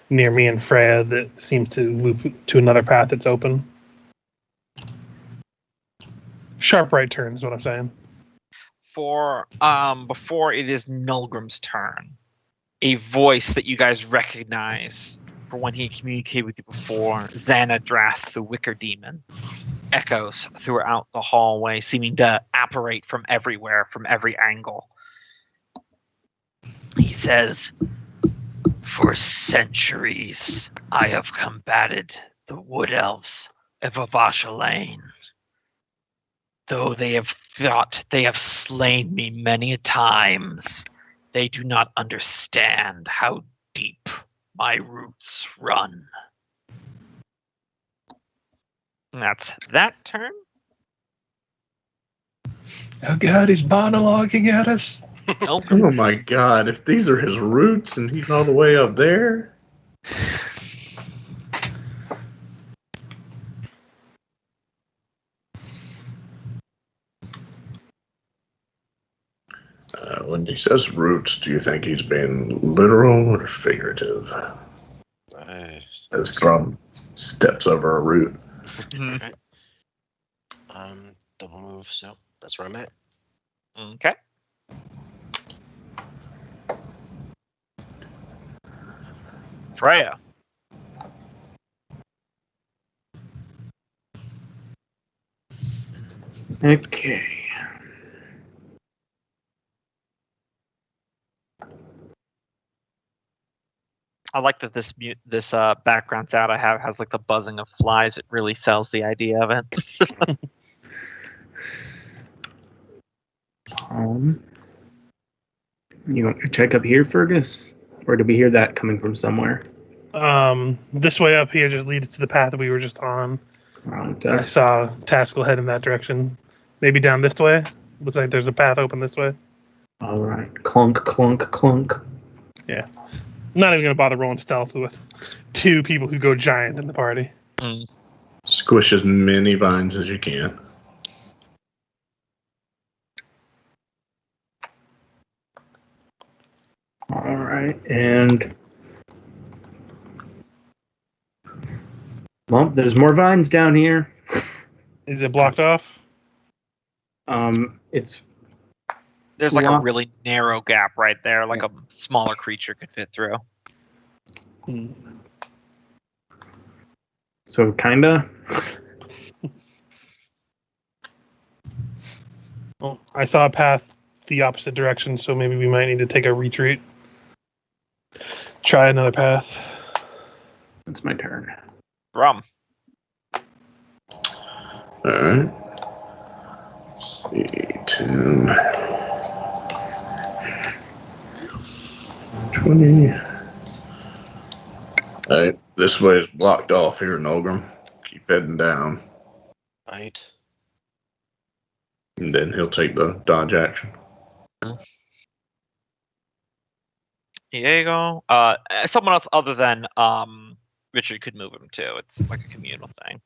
near me and Freya that seem to loop to another path that's open. Sharp right turn is what I'm saying.
Before it is Nulgrim's turn, a voice that you guys recognize for when he communicated with you before, Xanadrath, the Wicker Demon, echoes throughout the hallway, seeming to apparate from everywhere, from every angle. He says, "For centuries, I have combated the Wood Elves of Avasha Lane. Though they have thought they have slain me many a times, they do not understand how deep my roots run." And that's that turn.
Oh god, he's monologuing at us.
Nope.
Oh my god, if these are his roots and he's all the way up there. When he says roots, do you think he's being literal or figurative? As Thrum steps over a root.
Right. Double move, so that's where I'm at.
Okay. Freya.
Okay.
I like that this background sound I have has like the buzzing of flies. It really sells the idea of it.
You want to check up here, Fergus? Or did we hear that coming from somewhere?
This way up here just leads to the path that we were just on.
It
I
does.
saw Taskell head in that direction. Maybe down this way. Looks like there's a path open this way.
All right. Clunk, clunk, clunk.
Yeah. I'm not even going to bother rolling stealth with two people who go giant in the party.
Squish as many vines as you can.
And well, there's more vines down here.
Is it blocked off?
It's
There's like a
Block-
really narrow gap right there, like a smaller creature could fit through.
so kinda.
Well, I saw a path the opposite direction, so maybe we might need to take a retreat. Try another path.
It's my turn.
Rum.
Alright. Let's see, 10. 20. Alright, this way is blocked off here, Nolgrim. Keep heading down.
Right.
And then he'll take the dodge action.
Diego. Someone else other than Richard could move him too. It's like a communal thing.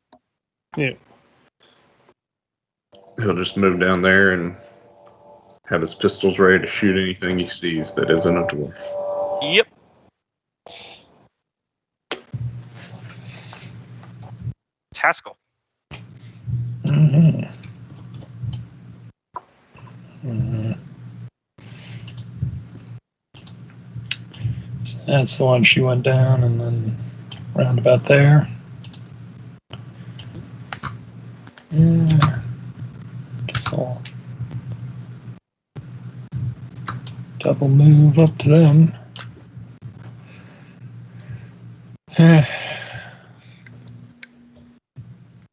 Yeah.
He'll just move down there and have his pistols ready to shoot anything he sees that isn't a dwarf.
Yep. Haskell.
Mm-hmm. Mm-hmm. So that's the one she went down, and then round about there. Yeah. Guess I'll double move up to them.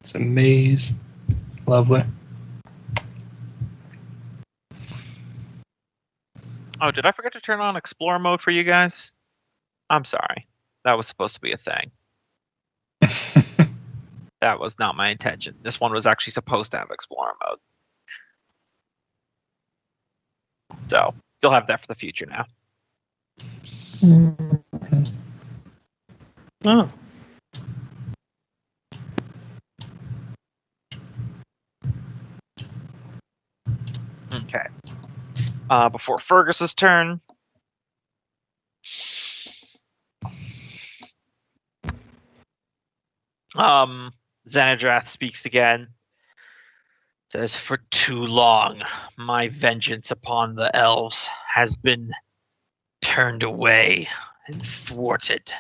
It's a maze. Lovely.
Oh, did I forget to turn on Explorer mode for you guys? I'm sorry. That was supposed to be a thing. That was not my intention. This one was actually supposed to have Explorer mode. So, you'll have that for the future now.
Oh.
Okay. Before Fergus's turn. Xanadrath speaks again. Says, "For too long, my vengeance upon the elves has been turned away and thwarted.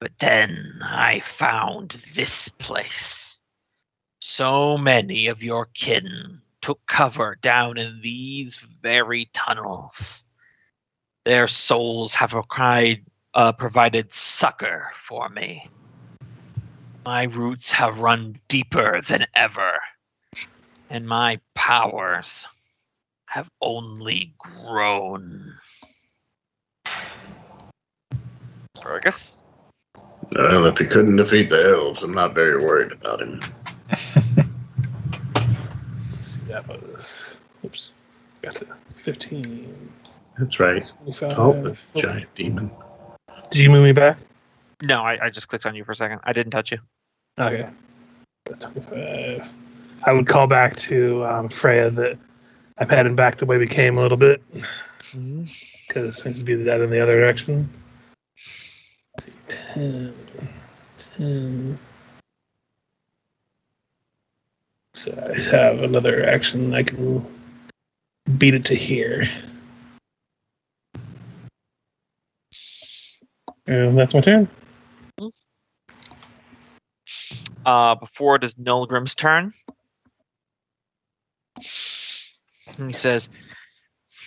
But then I found this place. So many of your kin took cover down in these very tunnels. Their souls have provided succor for me. My roots have run deeper than ever, and my powers have only grown." Fergus?
Well, if he couldn't defeat the elves, I'm not very worried about him.
That was. Oops. Got to 15.
That's right.
25.
Oh, the giant demon.
Did you move me back?
No, I just clicked on you for a second. I didn't touch you.
Okay. 25. I would call back to Freya that I've had him back the way we came a little bit. Because it seems to be that in the other direction. 10. So I have another action. I can beat it to here. And that's my turn.
Before it is Nilgrim's turn. He says,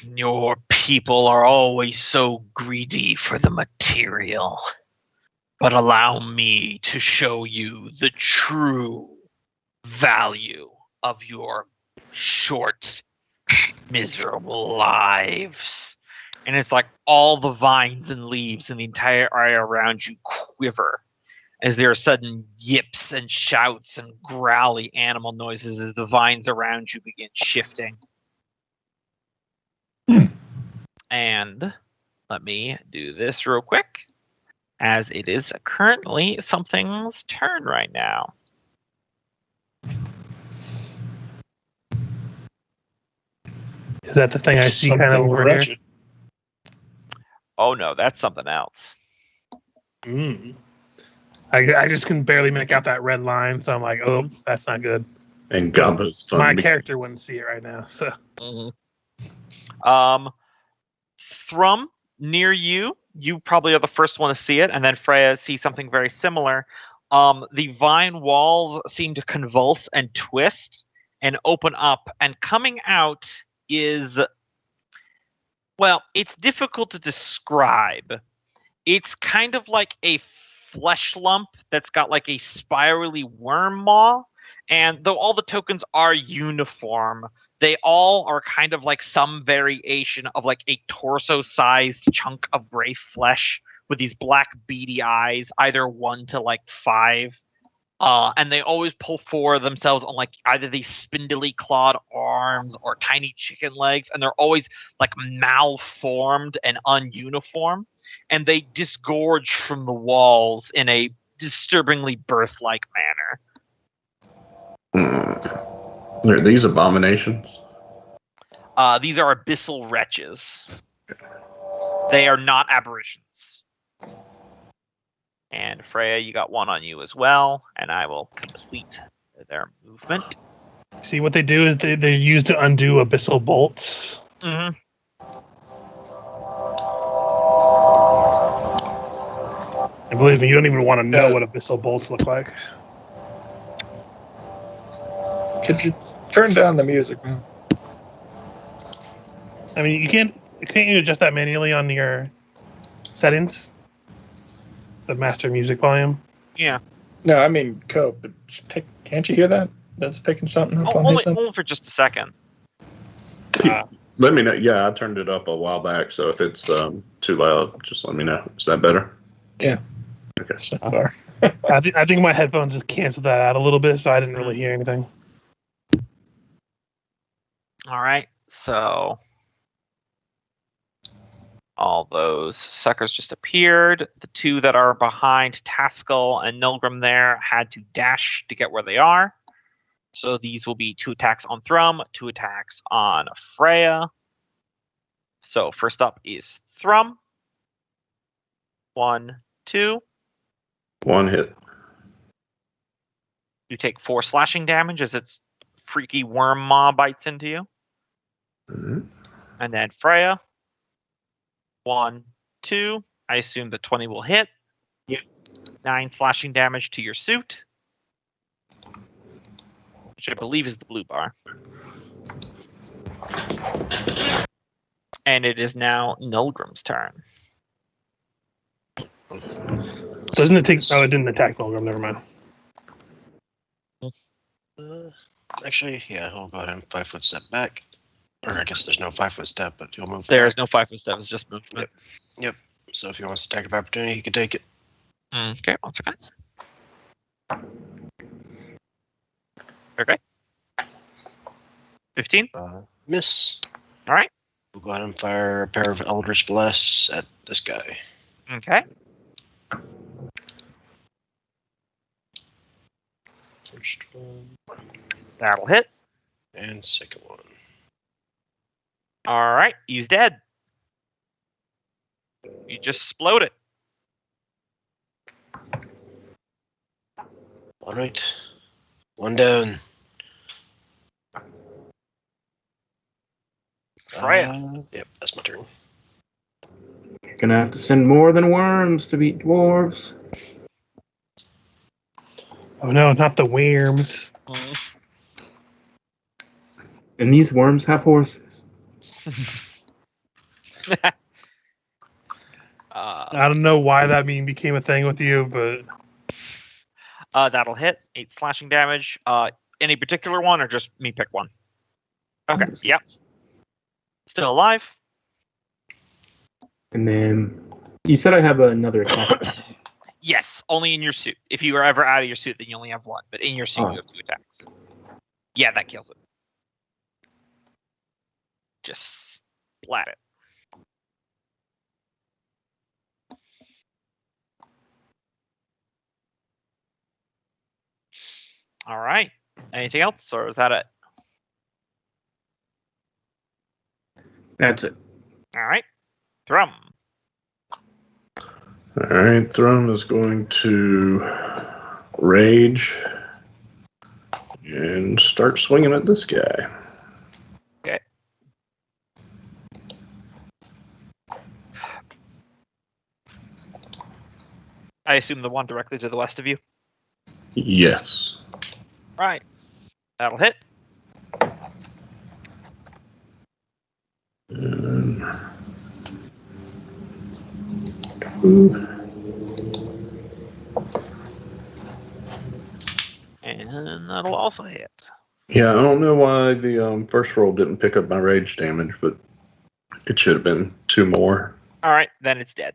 "Your people are always so greedy for the material. But allow me to show you the true value of your short, miserable lives." And it's like all the vines and leaves in the entire area around you quiver as there are sudden yips and shouts and growly animal noises as the vines around you begin shifting. And let me do this real quick, as it is currently something's turn right now.
Is that the thing I see kind of
Something
over
wretched.
here?
Oh no, that's something else.
Mm. I just can barely make out that red line, so I'm like, oh, that's not good.
And Gamba's fun.
My
because-
character wouldn't see it right now. So
Thrum, near you, you probably are the first one to see it, and then Freya sees something very similar. The vine walls seem to convulse and twist and open up, and coming out is, well, it's difficult to describe. It's kind of like a flesh lump that's got like a spirally worm maw, and though all the tokens are uniform, they all are kind of like some variation of like a torso-sized chunk of gray flesh with these black beady eyes, either 1 to like 5. And they always pull for themselves on like either these spindly clawed arms or tiny chicken legs, and they're always like malformed and ununiform, and they disgorge from the walls in a disturbingly birth-like manner.
Are these abominations?
These are abyssal wretches. They are not aberrations. And Freya, you got one on you as well, and I will complete their movement.
see what they do is they use to undo abyssal bolts.
Mm-hmm.
And believe me, you don't even want to know what abyssal bolts look like.
Could you turn down the music, man?
I mean, you can't adjust that manually on your settings. The master music volume.
Yeah.
No, I mean, Cope. Can't you hear that? That's picking something up on his end?
Only for just a second.
Let me know. Yeah, I turned it up a while back, so if it's too loud, just let me know. Is that better?
Yeah.
Okay.
So far.
I think my headphones just canceled that out a little bit, so I didn't really hear anything.
All right, so all those suckers just appeared. The two that are behind Taskell and Nilgrim there had to dash to get where they are. So these will be 2 attacks on Thrum, 2 attacks on Freya. So first up is Thrum. 1, 2.
One hit.
You take 4 slashing damage as its freaky worm maw bites into you.
Mm-hmm.
And then Freya. 1, 2. I assume the 20 will hit.
Yep.
9 slashing damage to your suit, which I believe is the blue bar. And it is now Nilgrim's turn.
Doesn't it take? Oh, it didn't attack Nilgrim. Never mind.
Actually, yeah, he'll go ahead and 5-foot step back. Or I guess there's no 5-foot step, but he'll move
There is
back.
no 5-foot step, it's just movement.
Yep. So if he wants to attack of opportunity, he can take it.
Okay, 1 second. Okay. 15.
Miss.
All right.
We'll go ahead and fire a pair of Eldritch Blasts at this guy.
Okay.
First one
That'll hit.
and second one.
All right. He's dead. You just exploded.
All right. One down.
Freya.
Yep, that's my turn.
You're gonna have to send more than worms to beat dwarves.
Oh no, not the worms.
And these worms have horses.
I don't know why that meme became a thing with you, but
That'll hit. 8 slashing damage. Any particular one, or just me pick one? Okay. Yep. Still alive.
And then you said I have another attack.
Yes, only in your suit. If you are ever out of your suit, then you only have 1. But in your suit, you have 2 attacks. Yeah, that kills it. Just splat it. All right. Anything else, or is that it?
That's it.
All right. Thrum.
Alright, Thrum is going to rage and start swinging at this guy.
Okay. I assume the one directly to the west of you.
Yes.
Right. That'll hit.
And
And that'll also hit.
yeah, I don't know why the first roll didn't pick up my rage damage, but it should have been 2 more.
Alright, then it's dead.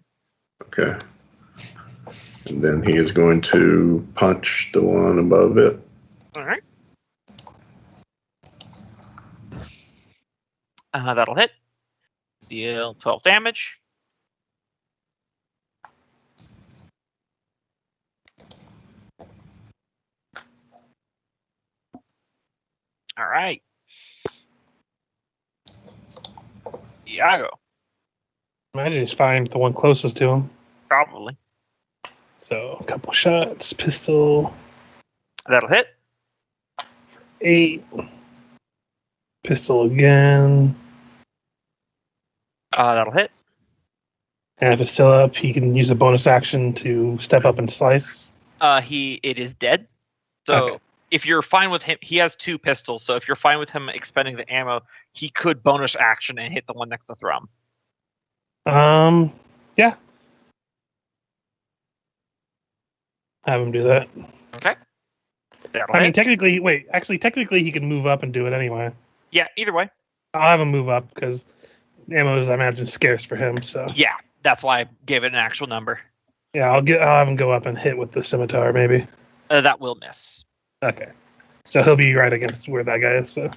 Okay. And then he is going to punch the one above it.
Alright. That'll hit. Deal 12 damage. Alright. Iago.
Imagine he's find the one closest to him.
Probably.
So a couple shots, pistol,
That'll hit.
8. Pistol again.
That'll hit.
And if it's still up, he can use a bonus action to step up and slice.
It is dead. So
Okay.
if you're fine with him, he has 2 pistols. So if you're fine with him expending the ammo, he could bonus action and hit the one next to Thrum.
Yeah. Have him do that.
Okay. That'll
I
hit.
mean, technically, he can move up and do it anyway.
Yeah. Either way.
I'll have him move up because ammo is, I imagine, scarce for him. So
Yeah. That's why I gave it an actual number.
yeah, I'll have him go up and hit with the scimitar, maybe.
That will miss.
Okay. So he'll be right against where that guy is. So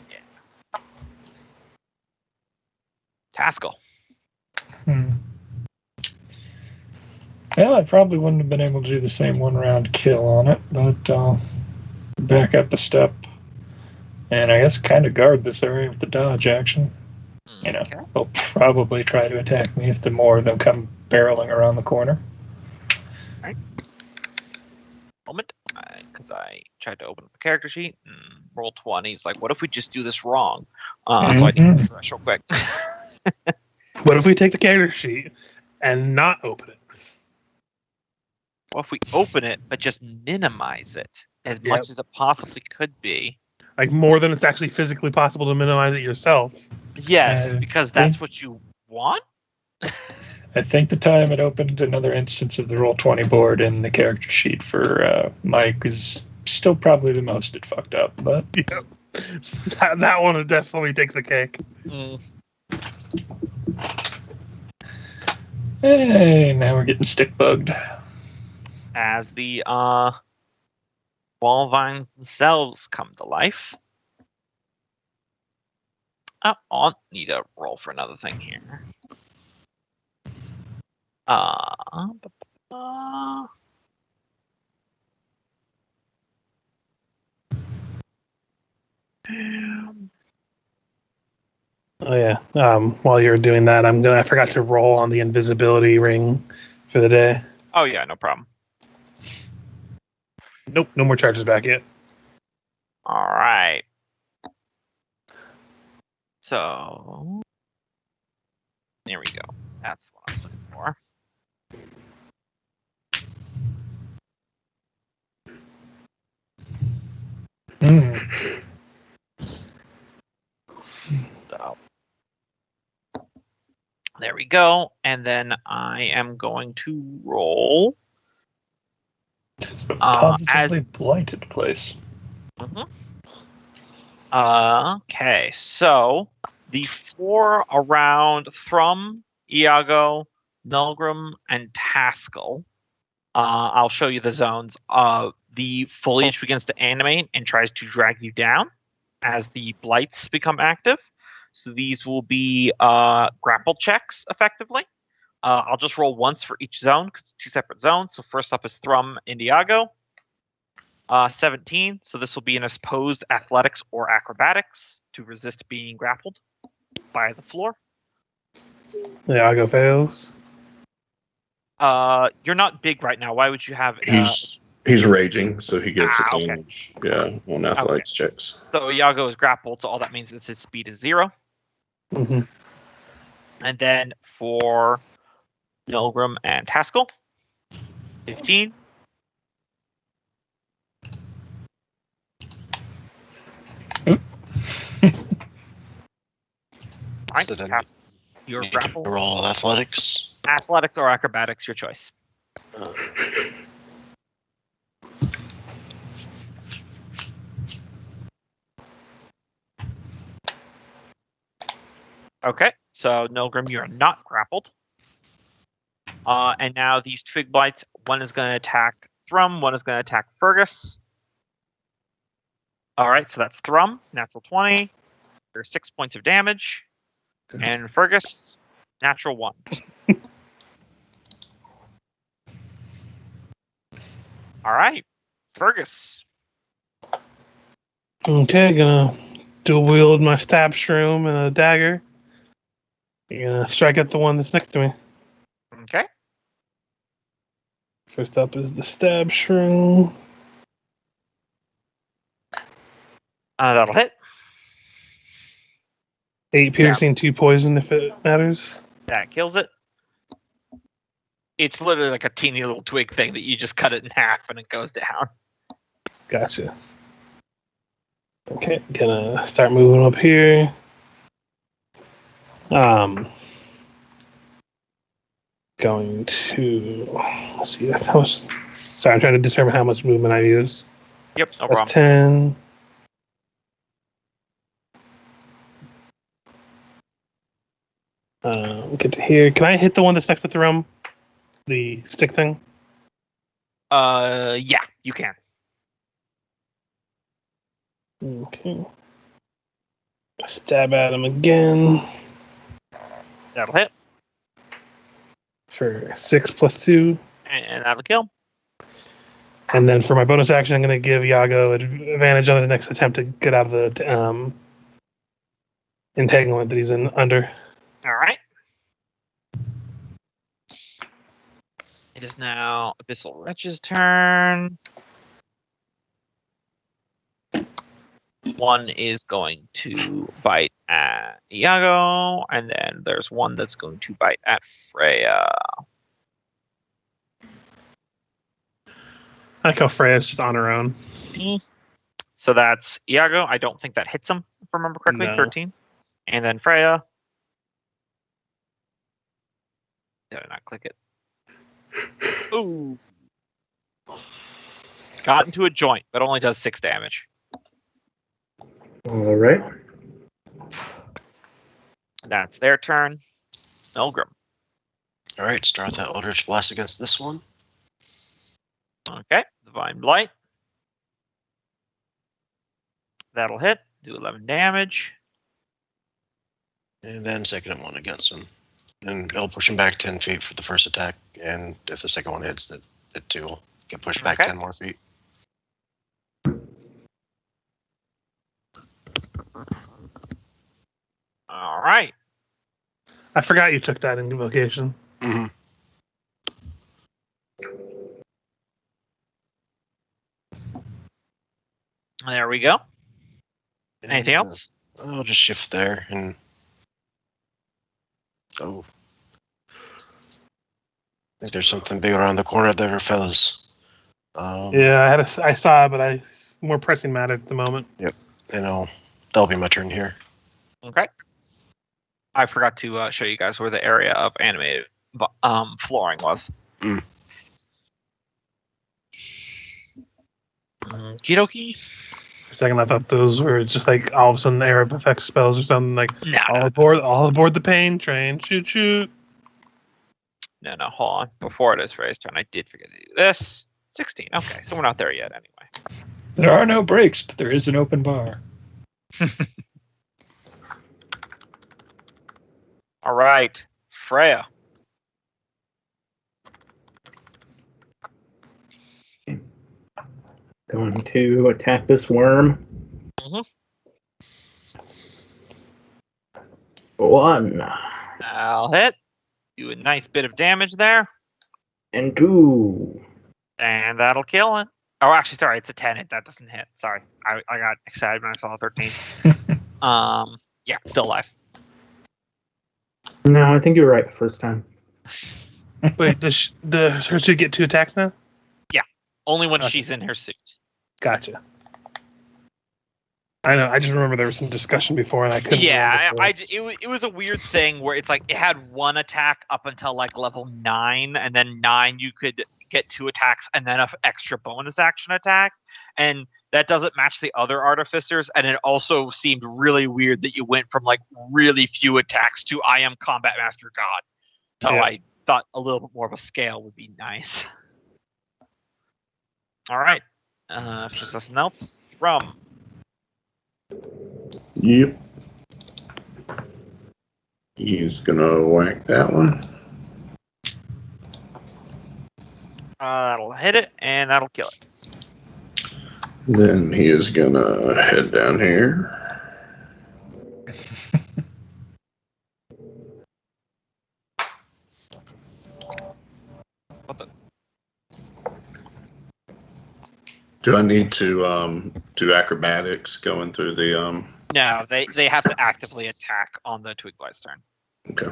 Taskell.
Well, I probably wouldn't have been able to do the same 1-round kill on it, but back up a step and I guess kind of guard this area with the dodge action. You know,
Okay.
they'll probably try to attack me if the more of them come barreling around the corner.
Moment. Because I tried to open up a character sheet and roll 20. It's like, what if we just do this wrong? So I need to refresh real quick.
what if we take the character sheet and not open it?
What if we open it but just minimize it as much as it possibly could be?
Like more than it's actually physically possible to minimize it yourself.
Yes, because that's what you want?
I think the time it opened another instance of the Roll20 board in the character sheet for Mike is still probably the most it fucked up, but
Yeah. That one definitely takes a cake.
hey, now we're getting stick bugged.
As the wall vines themselves come to life. I'll need to roll for another thing here.
Oh yeah. While you're doing that, I forgot to roll on the invisibility ring for the day.
Oh yeah, no problem.
Nope, no more charges back yet.
All right. So there we go. That's what I was looking for. So there we go. And then I am going to roll.
It's a positively blighted place.
Okay, so the 4 around Thrum, Iago, Milgram, and Taskell. I'll show you the zones. The foliage begins to animate and tries to drag you down as the blights become active. So these will be grapple checks, effectively. I'll just roll once for each zone because it's 2 separate zones. So first up is Thrum and Iago. 17, so this will be an opposed athletics or acrobatics to resist being grappled by the floor.
Iago fails.
You're not big right now. Why would you have?
He's raging, so he gets
okay.
advantage. Yeah, on athletics checks.
So Iago is grappled, so all that means is his speed is 0.
Mm-hmm.
And then for Milgram and Haskell, 15. Alright,
So then
Haskell, you're
you can
grappled.
roll athletics.
Athletics or acrobatics, your choice.
Uh,
Okay, so Milgram, you're not grappled. And now these twig blights, one is going to attack Thrum, one is going to attack Fergus. Alright, so that's Thrum, natural 20. There's 6 points of damage. And Fergus, natural 1. Alright, Fergus.
Okay, gonna dual wield my stab shroom and a dagger. Gonna strike at the one that's next to me.
Okay.
First up is the stab shroom.
That'll hit.
8 piercing, 2 poison if it matters.
That kills it. It's literally like a teeny little twig thing that you just cut it in half and it goes down.
Gotcha. Okay, gonna start moving up here. Going to let's see how much. Sorry, I'm trying to determine how much movement I use.
Yep, no
That's
problem.
10. Get to here. Can I hit the one that's next to the room? The stick thing?
Yeah, you can.
Okay. Stab at him again.
That'll hit.
For 6 plus 2.
And that'll kill.
And then for my bonus action, I'm going to give Iago advantage on his next attempt to get out of the entanglement that he's in under.
Alright. It is now Abyssal Wretch's turn. One is going to bite at Iago, and then there's one that's going to bite at Freya.
I like how Freya's just on her own.
So that's Iago. I don't think that hits him, if I remember correctly.
No.
13. And then Freya. Did I not click it? Ooh. Got into a joint, but only does 6 damage.
All right.
That's their turn. Milgram.
all right, start that Eldritch Blast against this one.
Okay. Divine Blight. That'll hit. Do 11 damage.
And then second one against him. And it'll push him back 10 feet for the first attack. And if the second one hits, that too will get pushed back
Okay.
10 more feet.
All right.
I forgot you took that invocation.
Mm-hmm.
There we go. Anything else?
I'll just shift there and. Oh. I think there's something big around the corner there, fellas.
Yeah, I saw it, but more pressing matter at the moment.
That'll be my turn here.
Okay. I forgot to show you guys where the area of animated flooring was.
Mm.
Okie dokie.
For a second, I thought those were just like all of a sudden Arab effect spells or something like all aboard the pain train, shoot shoot.
No, hold on. Before it is Ray's turn, I did forget to do this. 16. Okay, so we're not there yet anyway.
There are no breaks, but there is an open bar.
All right, Freya.
Going to attack this worm.
Mhm.
1.
I'll hit. Do a nice bit of damage there.
and 2.
And that'll kill it. Oh, actually, sorry, it's a 10. That doesn't hit. Sorry, I got excited when I saw a 13. Yeah, still alive.
No, I think you were right the first time.
Wait, does her suit get 2 attacks now?
Only when
Okay.
she's in her suit.
Gotcha. I know. I just remember there was some discussion before, and I couldn't.
Yeah,
remember
it was a weird thing where it's like it had 1 attack up until like level 9, and then 9 you could get 2 attacks and then an extra bonus action attack, and that doesn't match the other artificers. And it also seemed really weird that you went from like really few attacks to I am Combat Master God. So
Yeah.
I thought a little bit more of a scale would be nice. All right, if there's nothing else, Rum.
Yep. He's gonna whack that one.
That'll hit it, and that'll kill it.
Then he is gonna head down here.
What the?
Do I need to do acrobatics going through the
No, they have to actively attack on the Twigwise turn.
Okay.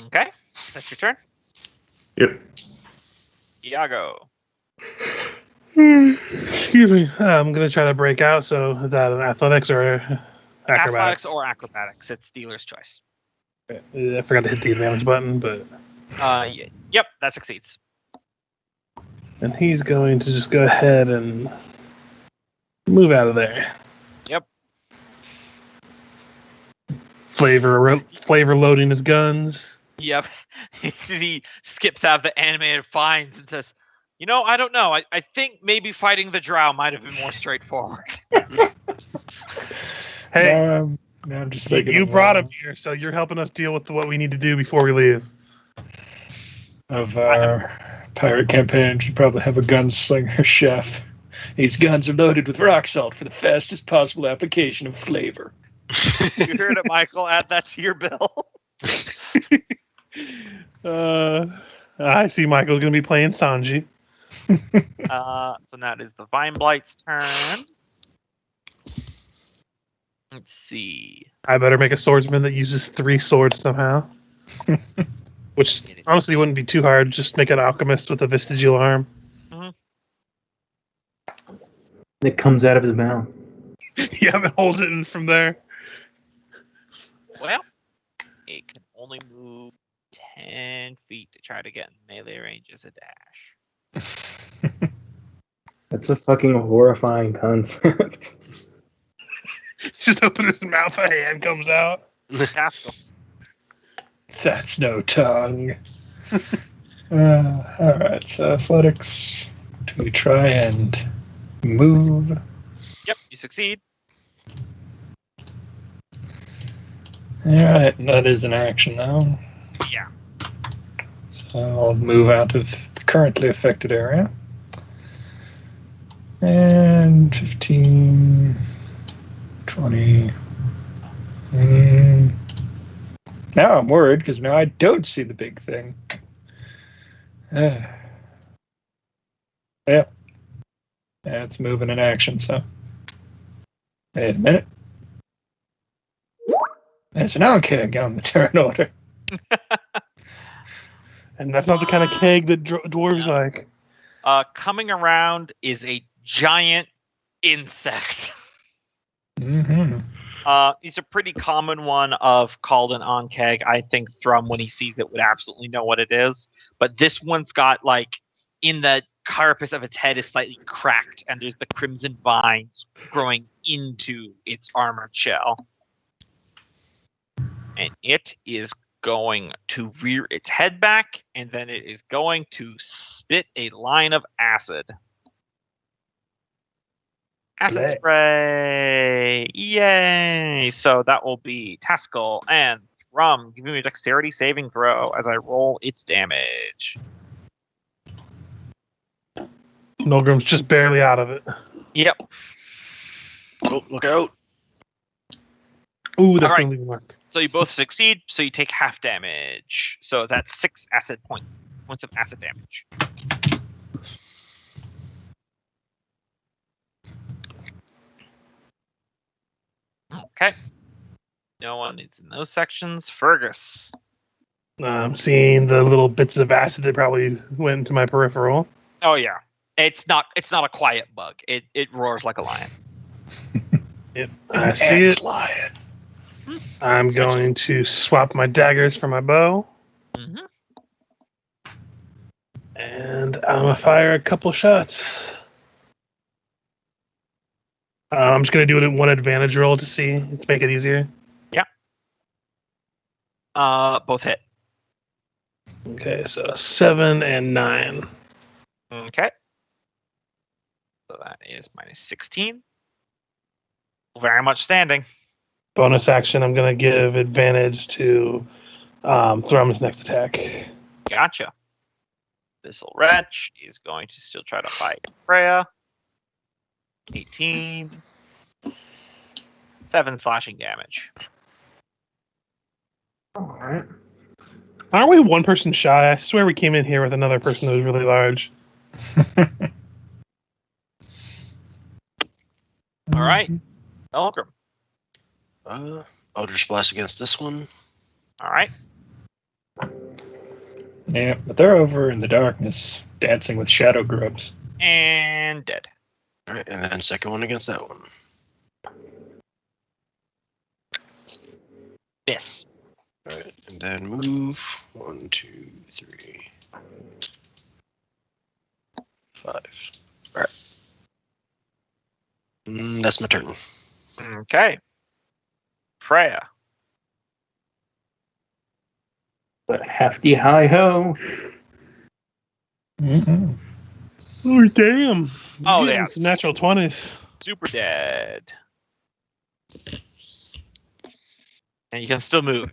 Okay, that's your turn.
Yep.
Iago.
Excuse me. I'm gonna try to break out. So is that an athletics or acrobatics?
Athletics or acrobatics. It's dealer's choice.
I forgot to hit the advantage button, but
Yep, that succeeds.
and he's going to just go ahead and move out of there.
Yep.
Flavor loading his guns.
Yep. He skips out the animated finds and says, "You know, I don't know. I think maybe fighting the drow might have been more straightforward."
Hey,
Now I'm just thinking.
you
of,
brought him here, so you're helping us deal with what we need to do before we leave.
Of our pirate campaign, should probably have a gunslinger chef. These guns are loaded with rock salt for the fastest possible application of flavor.
You heard it, Michael. Add that to your bill.
I see Michael's going to be playing Sanji.
So now it is the Vine Blight's turn. Let's see.
I better make a swordsman that uses 3 swords somehow. Which honestly wouldn't be too hard. Just make an alchemist with a vestigial arm.
It comes out of his mouth.
Yeah, and holds it in from there.
Well, it can only move 10 feet to try to get in melee range as a dash.
That's a fucking horrifying concept.
Just open his mouth, a hand comes out.
Taskle.
That's no tongue. Alright, so athletics. Do we try and move?
Yep, you succeed.
Alright, that is an action though.
Yeah.
So I'll move out of the currently affected area. And 15, 20. Now I'm worried because now I don't see the big thing. Yeah. It's moving in action, so. Wait a minute. There's an keg on the turn order.
And that's not the kind of keg that dwarves like.
Coming around is a giant insect.
Mm-hmm.
He's a pretty common one called an onkeg. I think Thrum, when he sees it, would absolutely know what it is. But this one's got, like, in the carapace of its head is slightly cracked, and there's the crimson vines growing into its armored shell. And it is going to rear its head back, and then it is going to spit a line of acid. Acid
Yay.
spray! Yay! So that will be Taskell and Thrum. Give me a dexterity saving throw as I roll its damage.
Nolgrim's just barely out of it.
Yep.
Oh, look out.
Ooh, that's
All
going to leave a mark.
So you both succeed, so you take half damage. So that's 6 acid points of acid damage. Okay. No one is in those sections. Fergus.
I'm seeing the little bits of acid that probably went into my peripheral.
Oh yeah. It's not a quiet bug. It roars like a lion.
Yep, I see it.
Lion.
I'm going to swap my daggers for my bow.
Mm-hmm.
And I'm going to fire a couple shots. I'm just going to do it in one advantage roll to see. Let's make it easier.
Both hit.
Okay, so 7 and 9.
Okay. So that is minus 16. Very much standing.
Bonus action, I'm going to give advantage to Thrum's next attack.
Gotcha. This'll wretch is going to still try to fight Freya. 18. 7 slashing damage.
Alright.
Aren't we one person shy? I swear we came in here with another person that was really large.
All right. Elgrim.
Eldritch Blast against this one.
All right.
Yeah, but they're over in the darkness, dancing with shadow grubs.
And dead.
All right, and then second one against that one.
Miss.
All right, and then move 1, 2, 3, 5. All right. That's my turn.
Okay. Freya.
But hefty hi ho.
Mm-mm.
Oh, damn.
Oh,
Getting
yeah.
some natural 20s.
Super dead. And you can still move.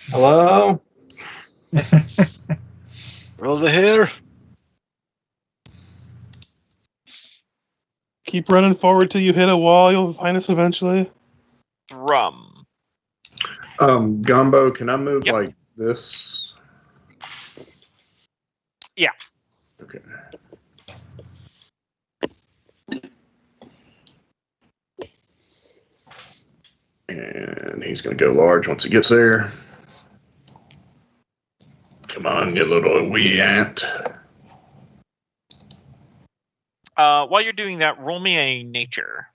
Hello?
Roll the hair.
Keep running forward till you hit a wall. You'll find us eventually.
Thrum.
Gumbo, can I move
Yep.
like this?
Yeah.
Okay. And he's going to go large once he gets there. Come on, you little wee ant.
While you're doing that, roll me a nature.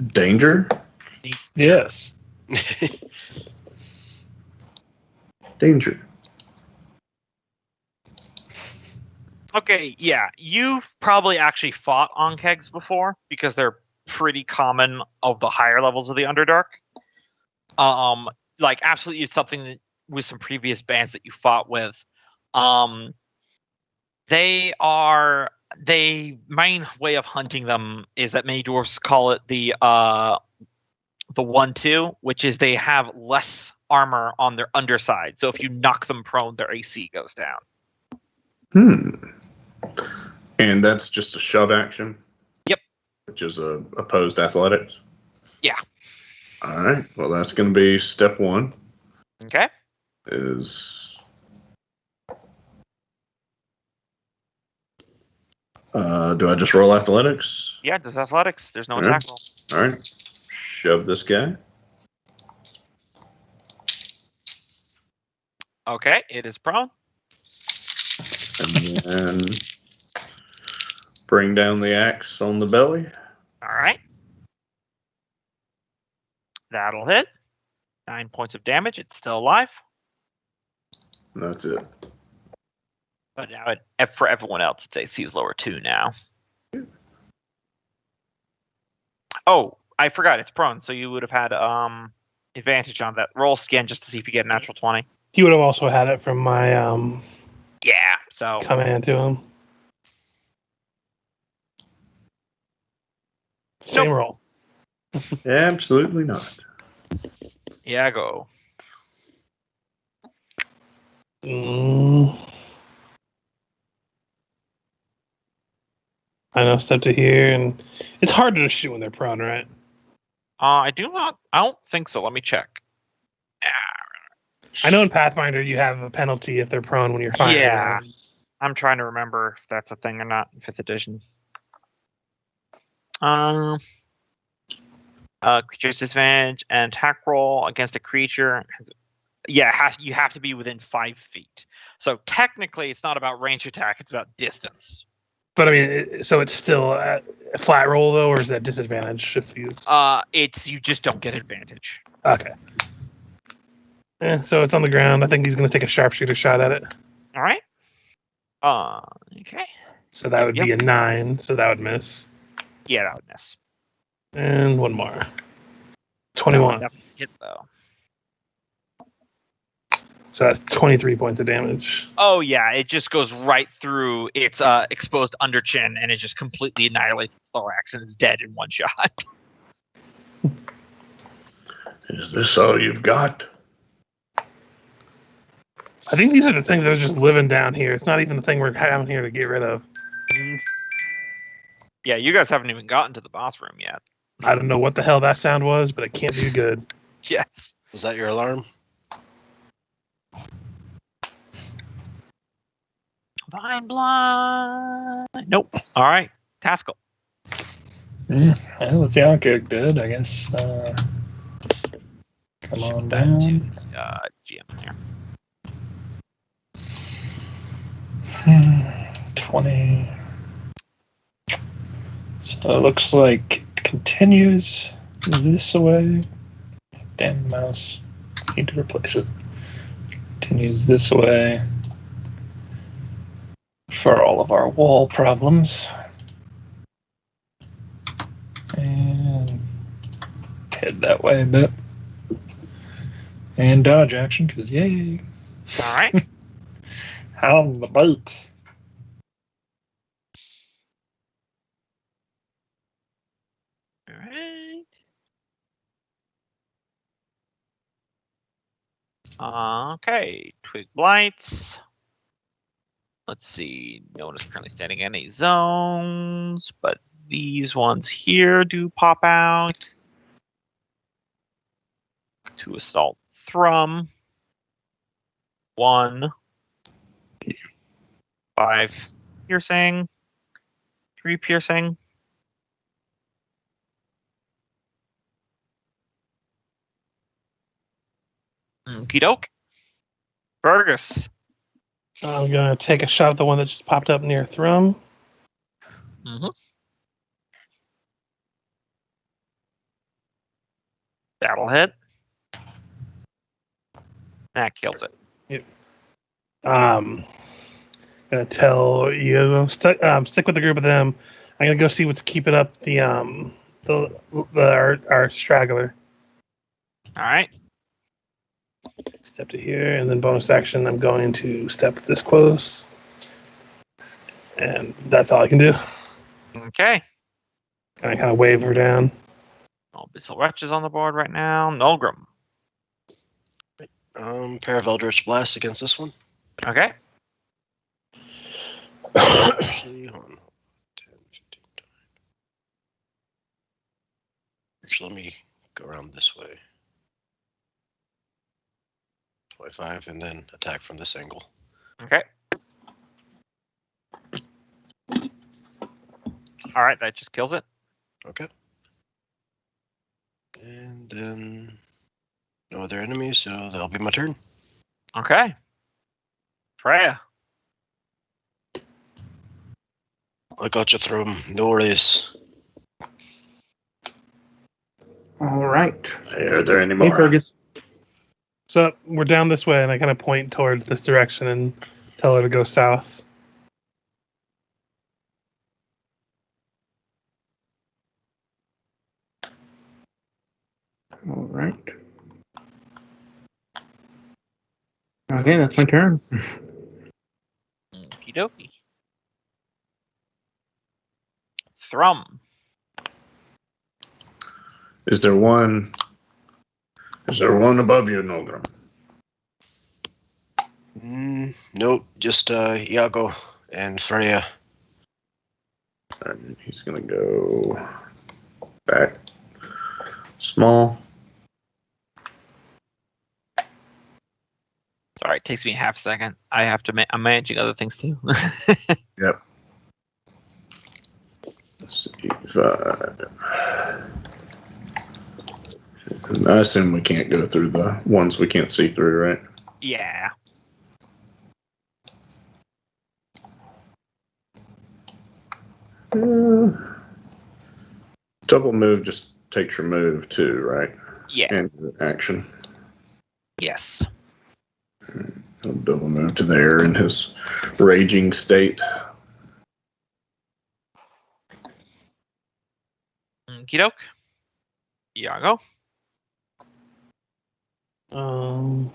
Danger?
Yes.
Danger.
Okay, yeah. You've probably actually fought on kegs before because they're pretty common of the higher levels of the Underdark. Like absolutely something that with some previous bands that you fought with. The main way of hunting them is that many dwarves call it the 1-2, which is they have less armor on their underside. So if you knock them prone, their AC goes down.
And that's just a shove action?
Yep.
Which is opposed athletics?
Yeah.
All right. Well, that's going to be step 1.
Okay.
Is do I just roll athletics?
Yeah, it's athletics. There's no
All right.
attack roll.
All right. Shove this guy.
Okay, it is prone.
And then bring down the axe on the belly.
All right. That'll hit. 9 points of damage. It's still alive.
And that's it.
But now for everyone else, its AC is lower 2 now. Oh, I forgot. It's prone, so you would have had advantage on that. Roll skin just to see if you get a natural 20.
He would have also had it from my
Yeah, so
command to him. Same roll.
Absolutely not.
yeah, go.
I know, step to here, and it's harder to shoot when they're prone, right?
I don't think so. Let me check.
I know in Pathfinder you have a penalty if they're prone when you're firing.
Yeah.
them.
I'm trying to remember if that's a thing or not in 5th edition. Creature's disadvantage and attack roll against a creature. Yeah, you have to be within 5 feet. So technically, it's not about range attack; it's about distance.
But I mean, so it's still a flat roll though, or is that disadvantage if you?
It's you just don't get advantage.
Okay. Yeah, so it's on the ground. I think he's going to take a sharpshooter shot at it.
All right. Okay.
So that would be a 9. So that would miss.
Yeah, that would miss.
And one more. 21.
That's a hit though.
So that's 23 points of damage.
Oh yeah, it just goes right through its exposed underchin, and it just completely annihilates its thorax, and it's dead in one shot.
Is this all you've got?
I think these are the things that are just living down here. It's not even the thing we're having here to get rid of.
Yeah, you guys haven't even gotten to the boss room yet.
I don't know what the hell that sound was, but it can't be good.
Yes.
Was that your alarm?
Blind. Nope. All right. Taskell.
Well, with the Yonkig dead, I guess. Come on down.
GM there.
20. So it looks like it continues this way. Damn mouse. Need to replace it. Continues this way for all of our wall problems. And head that way a bit. And dodge action, because yay.
All right.
On the bait.
All right. Okay. Twig blights. Let's see. No one is currently standing in any zones, but these ones here do pop out. To assault Thrum. 1. 5 piercing. 3 piercing. Okie doke. Burgess.
I'm going to take a shot at the one that just popped up near Thrum.
Mm-hmm. That'll hit. That kills it.
Gonna tell you stick with the group of them. I'm gonna go see what's keeping up our straggler.
All right.
Step to here, and then bonus action. I'm going to step this close, and that's all I can do.
Okay.
I kind of wave her down.
Abyssal Wretch is on the board right now. Nolgrim.
Pair of Eldritch Blasts against this one.
Okay.
Actually, hold on. 10, 15, 20. Actually, let me go around this way. 25, and then attack from this angle.
Okay. All right, that just kills it.
Okay. And then no other enemies, so that'll be my turn.
Okay. Freya.
I got you through 'em. No worries.
All right.
Are there any
Hey,
more?
Fergus.
So we're down this way, and I kind of point towards this direction and tell her to go south.
All right. Okay, that's my turn.
Okie dokie. Thrum.
Is there one above you, Nolgrim?
Nope, just Iago and Freya.
And he's gonna go back Small.
Sorry, it takes me half a second. I have to. I'm managing other things too.
Yep. Let's see, 5. And I assume we can't go through the ones we can't see through, right?
Yeah.
Double move just takes your move too, right?
Yeah.
And action.
Yes.
He'll double move to there in his raging state.
Okie doke. Iago.
And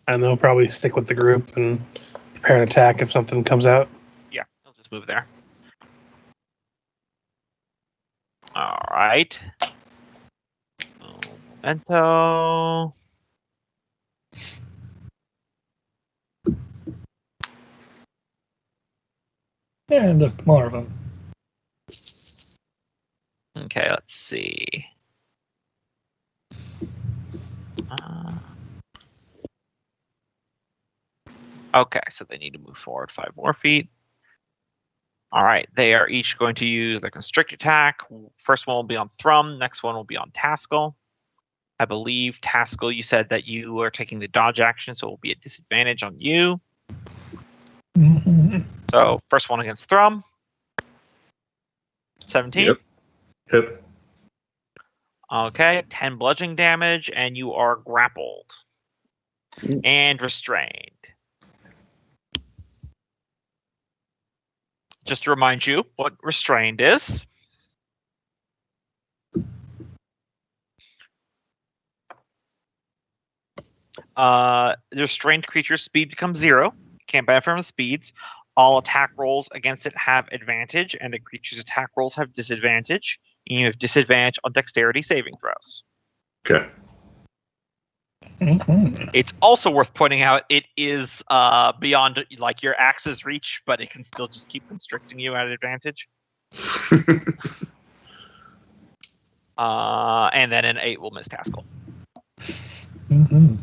they'll probably stick with the group and prepare an attack if something comes out.
Yeah, he'll just move there. All right. Memento.
And look, more of them.
Okay, let's see. Okay, so they need to move forward 5 more feet. All right, they are each going to use their constrict attack. First one will be on Thrum. Next one will be on Taskell. I believe, Taskell, you said that you are taking the dodge action, so it will be a disadvantage on you.
Mm-hmm.
So, first one against Thrum. 17.
Yep. Hip.
Okay, 10 bludgeoning damage, and you are grappled. And restrained. Just to remind you what restrained is. The restrained creature's speed becomes 0. Can't benefit from speeds. All attack rolls against it have advantage, and the creature's attack rolls have disadvantage. And you have disadvantage on dexterity saving throws.
Okay.
Mm-hmm.
It's also worth pointing out it is beyond like your axe's reach, but it can still just keep constricting you at advantage. And then an 8 will miss Taskell.
Mm-hmm.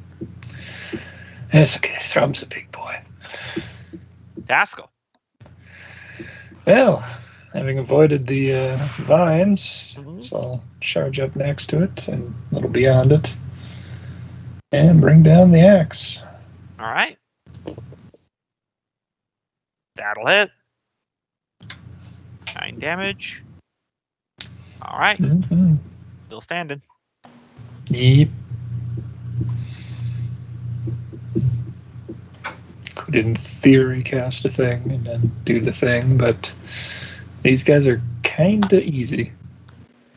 That's okay. Thrum's a big boy.
Taskell.
Well, having avoided the vines,
Mhm.
so I'll charge up next to it and a little beyond it and bring down the axe.
All right. That'll hit. 9 damage. All right.
Mm-hmm.
Still standing.
Yep. Could in theory cast a thing and then do the thing, but these guys are kinda easy.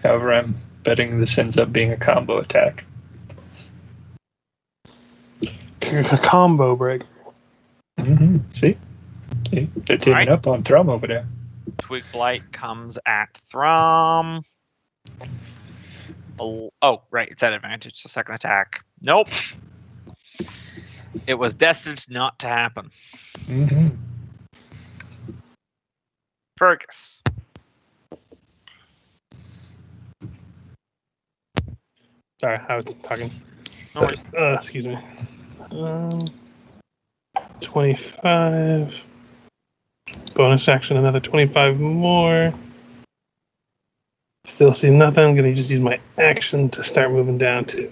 However, I'm betting this ends up being a combo attack.
A combo break.
Mm-hmm. See? They're teaming
Alright.
up on Thrum over there.
Twig Blight comes at Thrum. Oh, right. It's at advantage. So second attack. Nope. It was destined not to happen.
Mm-hmm.
Fergus.
Sorry, I was talking.
No worries.
Excuse me. 25. Bonus action, another 25 more. Still see nothing. I'm going to just use my action to start moving down too.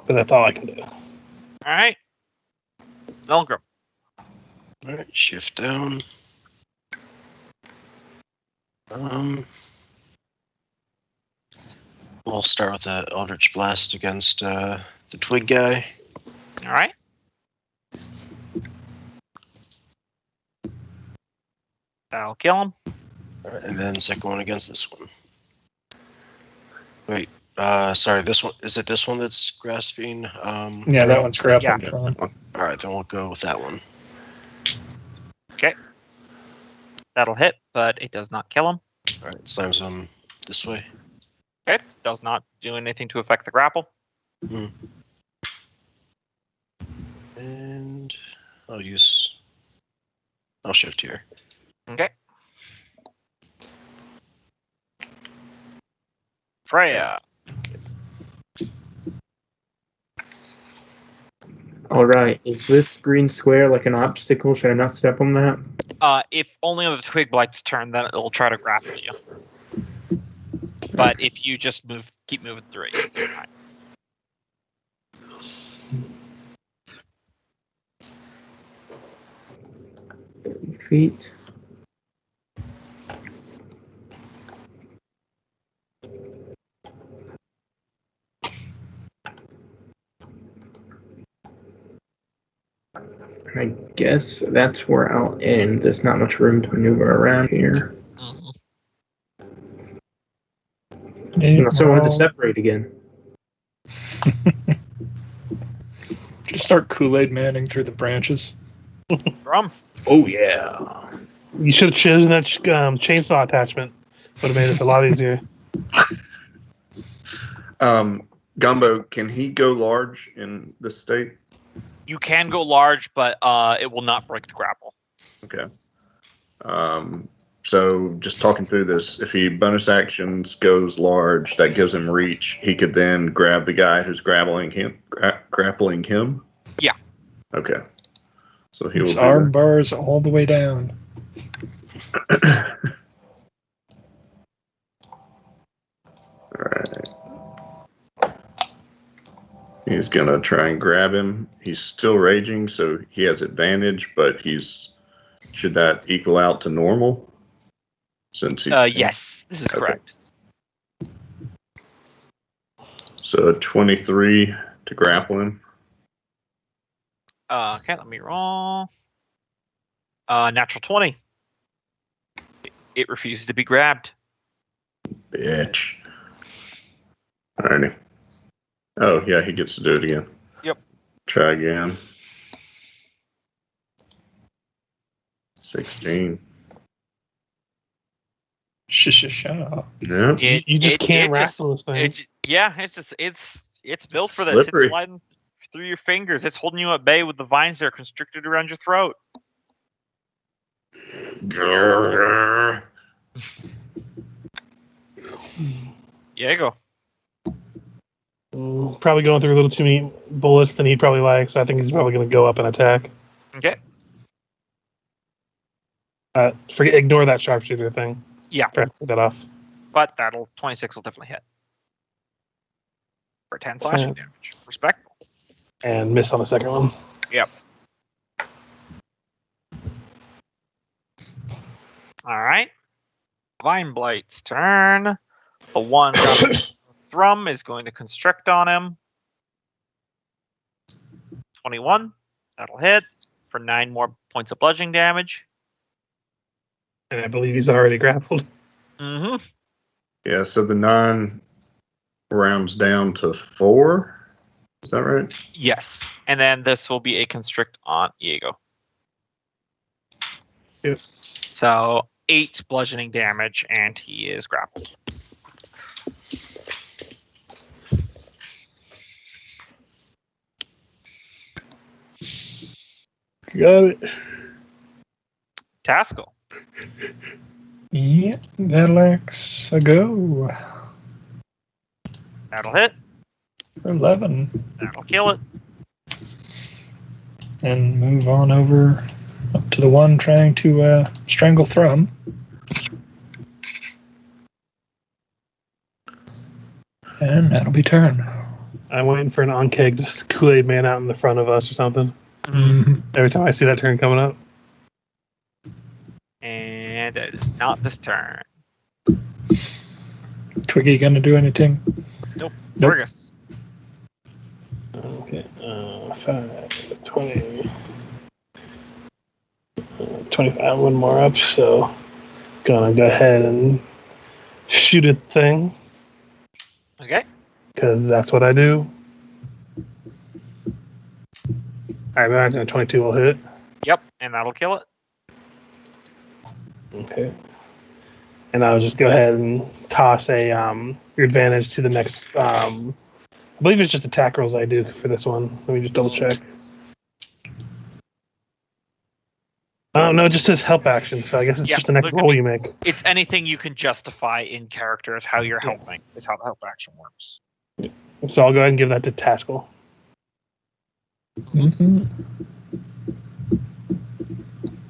But that's all I can do.
All right. Milgram.
All right, shift down. We'll start with the Eldritch Blast against the Twig guy.
All right. That'll kill him.
All right, and then second one against this one. Wait, sorry, this one, is it this one that's grasping?
Yeah, that one's grappling.
Yeah.
Thrum.
All right, then we'll go with that one.
That'll hit, but it does not kill him.
All right, slams him this way.
Okay. Does not do anything to affect the grapple.
And I'll shift here.
Okay. Freya.
All right. Is this green square like an obstacle? Should I not step on that?
If only on the twig blight's turn, then it'll try to grapple you. But if you just keep moving through it, you'll be fine.
30 feet. I guess that's where I'll end. There's not much room to maneuver around here.
Mhm.
Unless I wanted to separate again.
Just start Kool-Aid Manning through the branches.
Drum.
Oh, yeah.
You should have chosen that chainsaw attachment. Would have made it a lot easier.
Gumbo, can he go large in this state?
You can go large, but it will not break the grapple.
Okay. So just talking through this, if he bonus actions goes large, that gives him reach. He could then grab the guy who's grappling him.
Yeah.
Okay. So he will
His
do
arm
that.
bars all the way down.
All right. He's gonna try and grab him. He's still raging, so he has advantage. But should that equal out to normal? Since he's
Yes, this is
Okay.
correct.
So 23 to grapple him.
Okay, let me roll. Natural 20. It refuses to be grabbed.
Bitch. Alrighty. Oh, yeah, he gets to do it again.
Yep.
Try again. 16.
Sha.
Yeah.
You just can't wrestle this thing.
It's built for this.
Slippery.
It's sliding through your fingers. It's holding you at bay with the vines that are constricted around your throat. Diego.
Probably going through a little too many bullets than he'd probably like, so I think he's probably going to go up and attack.
Okay.
Ignore that sharpshooter thing.
Yeah.
Take that off.
But 26 will definitely hit. For 10 slashing damage. Respectful.
And miss on the second one.
Yep. Alright. Vine Blight's turn. The one got Thrum is going to constrict on him. 21. That'll hit for 9 more points of bludgeoning damage.
And I believe he's already grappled.
Mm-hmm.
Yeah, so the 9 rounds down to 4. Is that right?
Yes. And then this will be a constrict on Diego.
Yep.
So 8 bludgeoning damage, and he is grappled.
Got it.
Taskell.
Yeah, Battleaxe a go.
That'll hit.
11.
That'll kill it.
And move on over up to the one trying to strangle Thrum. And that'll be turn.
I'm waiting for an on-kegged Kool-Aid man out in the front of us or something.
Mm-hmm.
Every time I see that turn coming up.
And it is not this turn.
Twiggy gonna do anything?
Nope.
Nope.
Burgess.
Okay. 5, 20. 25, one more up, so gonna go ahead and shoot a thing,
Okay.
because that's what I do. I imagine a 22 will hit.
Yep. And that'll kill it.
Okay. And I'll just go ahead and toss a your advantage to the next. I believe it's just attack rolls I do for this one. Let me just double check. Oh no, it just says help action, so I guess it's
Yeah,
just the next
so it could
roll
be-
you make.
It's anything you can justify in character as how you're helping, is how the help action works.
So I'll go ahead and give that to Taskell.
Mm-hmm.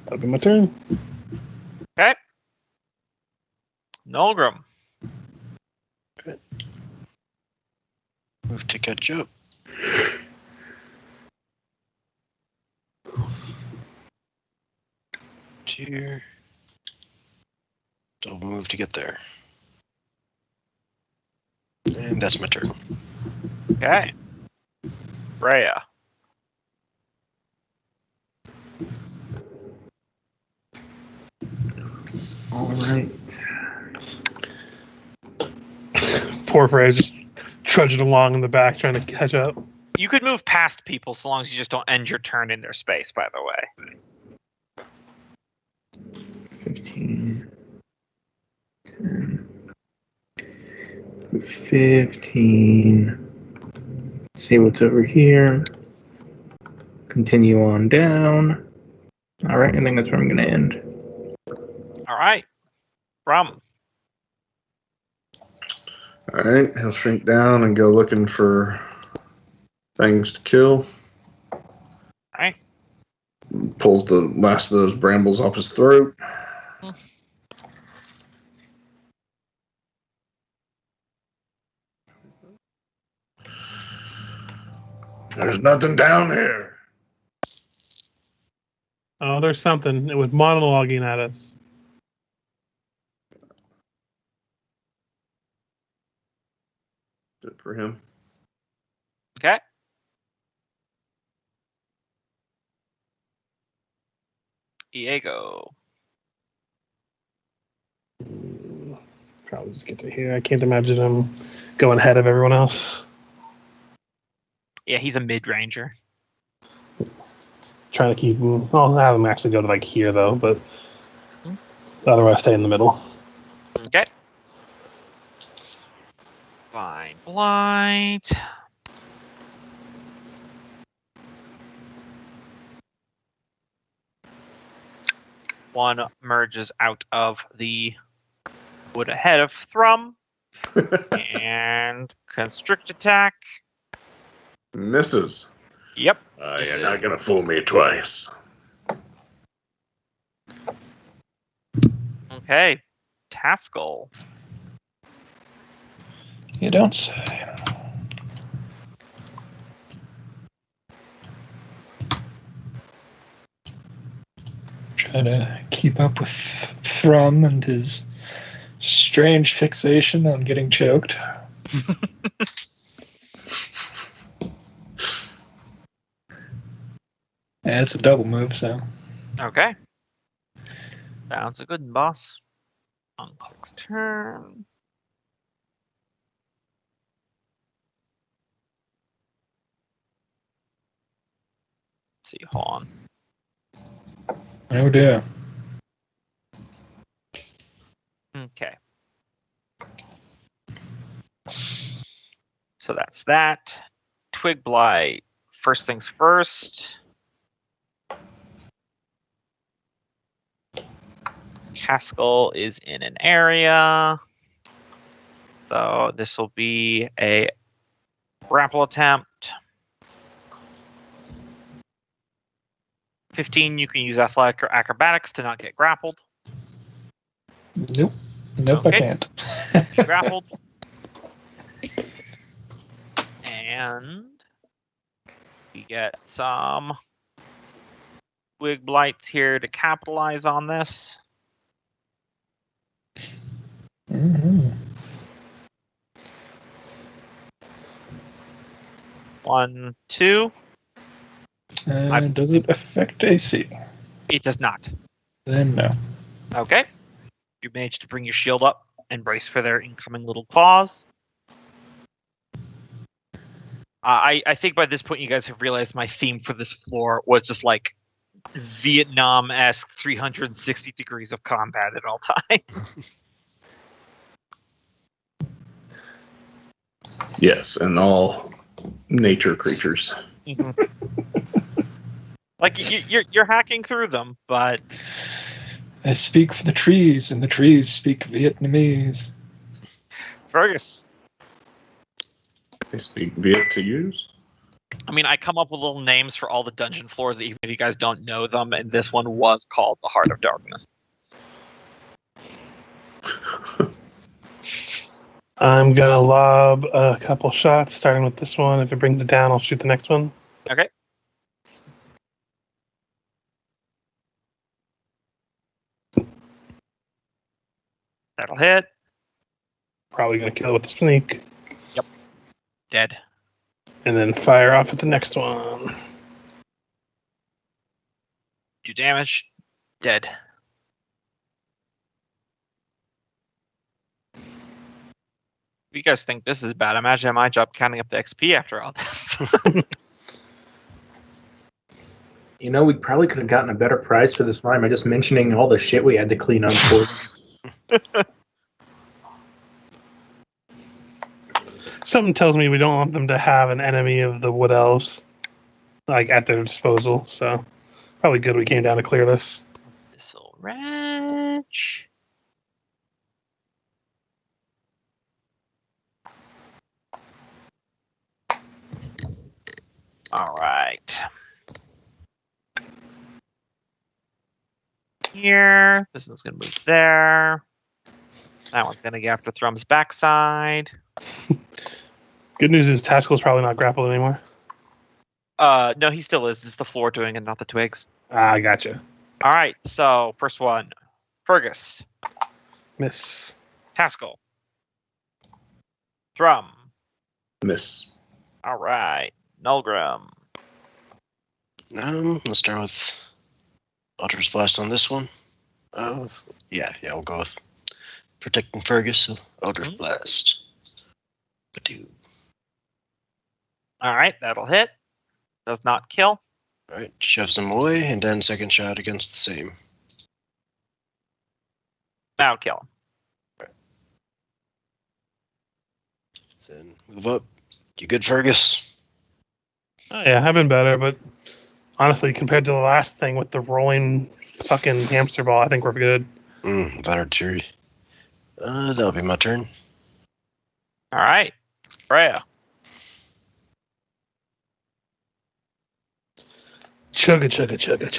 That'll be my turn.
Okay. Nolgrim.
Move to catch up. Here. Double move to get there. And that's my turn.
Okay. Freya.
All right.
Poor Freya just trudging along in the back trying to catch up.
You could move past people so long as you just don't end your turn in their space, by the way.
15. 10. 15. See what's over here. Continue on down. All right, I think that's where I'm going to end.
All right. Rum.
All right, he'll shrink down and go looking for things to kill.
All right.
Pulls the last of those brambles off his throat. There's nothing down here.
Oh, there's something. It was monologuing at us.
Good for him.
Okay. Diego.
Probably just get to here. I can't imagine him going ahead of everyone else.
Yeah, he's a mid-ranger.
Trying to keep him. I'll have him actually go to like here though, but otherwise stay in the middle.
Okay. Fine. Blight. One merges out of the wood ahead of Thrum. And constrict attack.
Misses.
Yep.
You're not gonna fool me twice.
Okay. Taskell.
You don't say. Try to keep up with Thrum and his strange fixation on getting choked. Yeah, it's a double move, so.
Okay. Sounds a good one, boss. On Click's turn. Let's see, hold on.
Oh dear.
Okay. So that's that. Twig Blight. First things first. Haskell is in an area. So this will be a grapple attempt. 15, you can use athletic or acrobatics to not get grappled.
Nope. Nope,
Okay.
I can't.
Grappled. And we get some Twig Blights here to capitalize on this.
Mm-hmm.
1, 2.
Does it affect AC?
It does not.
Then no.
Okay. You managed to bring your shield up and brace for their incoming little claws. I think by this point you guys have realized my theme for this floor was just like Vietnam-esque 360 degrees of combat at all times.
Yes, and all nature creatures.
Mhm. Like you're hacking through them, but
I speak for the trees, and the trees speak Vietnamese.
Fergus.
They speak Viet to use.
I mean, I come up with little names for all the dungeon floors, even if you guys don't know them, and this one was called the Heart of Darkness.
I'm gonna lob a couple shots, starting with this one. If it brings it down, I'll shoot the next one.
Okay. That'll hit.
Probably gonna kill it with the sneak,
Dead.
and then fire off at the next one.
Do damage. Dead. If you guys think this is bad, imagine my job counting up the XP after all this.
You know, we probably could have gotten a better price for this farm by just mentioning all the shit we had to clean up for.
Something tells me we don't want them to have an enemy of the Wood Elves, like, at their disposal. So, probably good we came down to clear this.
This'll wrench. All right. Here. This one's going to move there. That one's going to get after Thrum's backside.
Good news is Taskel's probably not grappled anymore.
No, he still is. It's the floor doing it, not the twigs.
I gotcha.
All right, so first one. Fergus.
Miss.
Taskell. Thrum.
Miss.
All right. Nulgrim.
Let's start with Eldritch Blast on this one. Yeah, we'll go with protecting Fergus, so Eldritch Blast. Badoo.
All right, that'll hit. Does not kill.
Alright, shoves him away, and then second shot against the same.
Now kill him.
Then move up. You good, Fergus?
Oh, yeah, I've been better, but honestly, compared to the last thing with the rolling fucking hamster ball, I think we're good.
Better tree. That'll be my turn.
All right. Freya.
Chugga, chugga, chugga,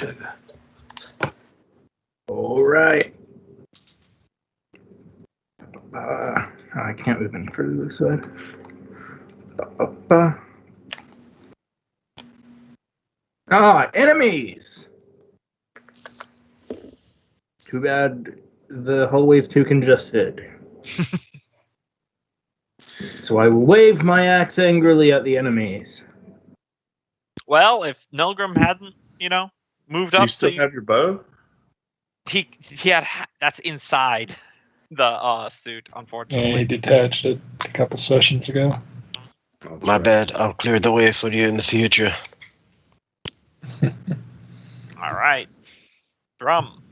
chugga.
All right. I can't move any further this side. Enemies! Too bad the hallway's too congested. So I will wave my axe angrily at the enemies.
Well, if Nulgrim hadn't, moved
Do
up,
you still have your bow?
he had that's inside the suit,
Yeah,
unfortunately.
he detached it a couple sessions ago.
My bad. I'll clear the way for you in the future.
All right. Thrum.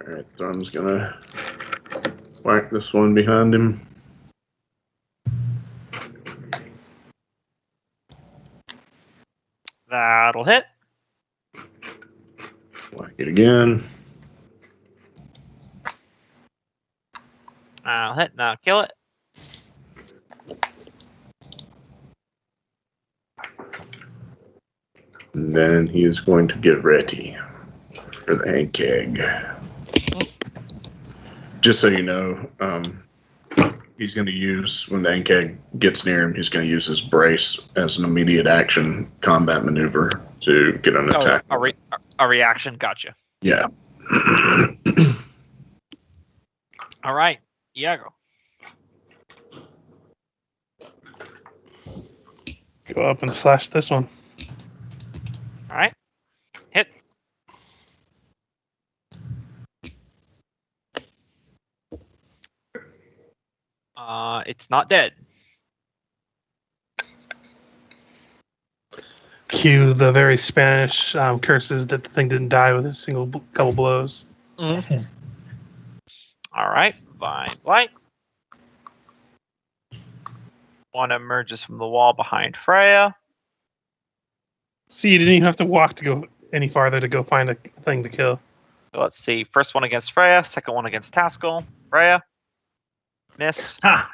Alright, Thrum's gonna whack this one behind him.
That'll hit.
Whack it again.
I'll hit. Now kill it.
And then he is going to get ready for the hand keg. Just so you know, he's going to use, when the hand keg gets near him, he's going to use his brace as an immediate action combat maneuver to get an attack.
A reaction. Gotcha.
Yeah.
All right. Iago.
Go up and slash this one.
All right. Hit. It's not dead.
Cue the very Spanish curses that the thing didn't die with a couple blows.
Mm-hmm. All right. Vine blank. One emerges from the wall behind Freya.
So you didn't even have to walk to go any farther to go find a thing to kill.
So let's see. First one against Freya. Second one against Taskell. Freya. Miss.
Ha!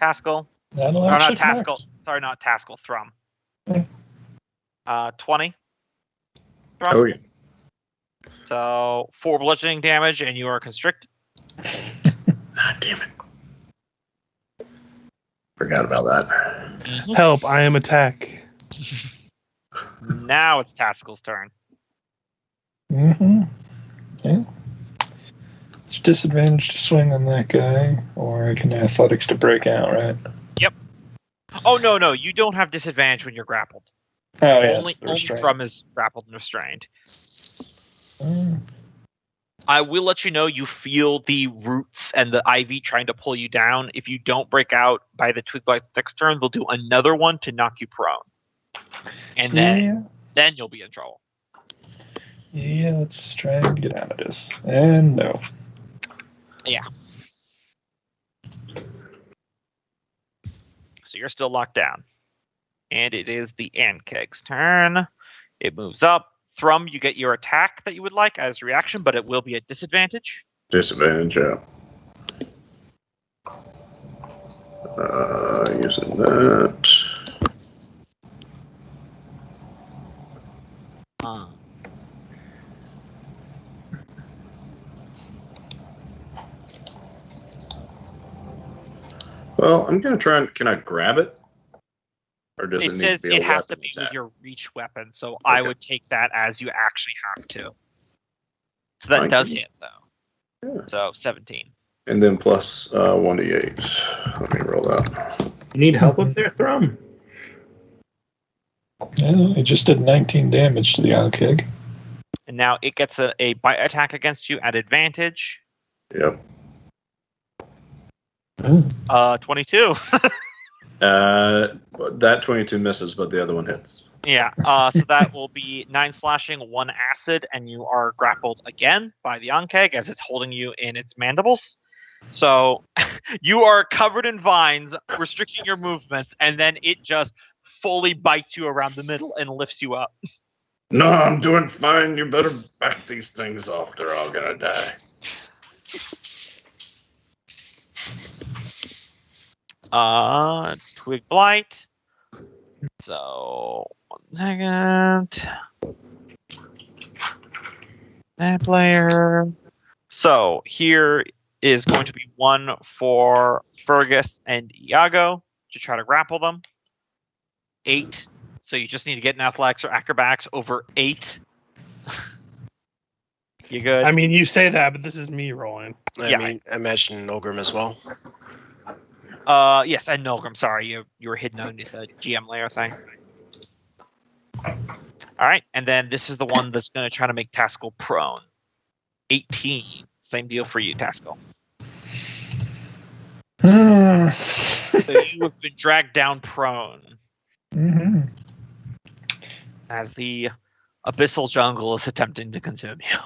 Taskell.
That'll
Oh, not
actually
Taskell.
connect.
Sorry, not Taskell. Thrum.
Okay.
20. Thrum.
Oh, yeah.
So 4 bludgeoning damage, and you are constricted.
Ah, damn it. Forgot about that.
Help! I am attack.
Now it's Taskell's turn.
Mm-hmm. Yeah. It's disadvantage to swing on that guy, or I can athletics to break out, right?
Oh no, you don't have disadvantage when you're grappled.
Oh yeah,
only
it's the restraint.
Thrum is grappled and restrained.
Mm.
I will let you know you feel the roots and the ivy trying to pull you down. If you don't break out by the Twig Blight next turn, they'll do another one to knock you prone. And then you'll be in trouble.
Yeah, let's try and get out of this. And no.
Yeah. So you're still locked down. And it is the Ankeg's turn. It moves up. Thrum, you get your attack that you would like as reaction, but it will be at disadvantage.
Disadvantage, yeah. Using that. Well, I'm gonna try and can I grab it? Or does it, need
says
to be a
it has to
weapon
be
attack?
with your reach weapon, so I
Okay.
would take that as you actually have to. So that
I
does
can-
hit though.
Yeah.
So 17.
And then plus 1d8. Let me roll that.
You need help up there, Thrum?
Yeah, it just did 19 damage to the Alkeg.
And now it gets a bite attack against you at advantage.
Yep.
22.
That 22 misses, but the other one hits.
Yeah. So that will be 9 slashing, 1 acid, and you are grappled again by the Ankeg as it's holding you in its mandibles. So you are covered in vines, restricting your movements, and then it just fully bites you around the middle and lifts you up.
No, I'm doing fine. You better back these things off. They're all gonna die.
Twig Blight. So 1 second. That player. So here is going to be one for Fergus and Iago to try to grapple them. 8. So you just need to get an athletics or acrobatics over 8. You good?
I mean, you say that, but this is me rolling.
Yeah.
I mean, imagine Nogrim as well.
Yes, and Nilgrim, sorry, you were hidden underneath the GM layer thing. Alright, and then this is the one that's going to try to make Taskell prone. 18. Same deal for you, Taskell. So you have been dragged down prone
Mm-hmm.
as the abyssal jungle is attempting to consume you.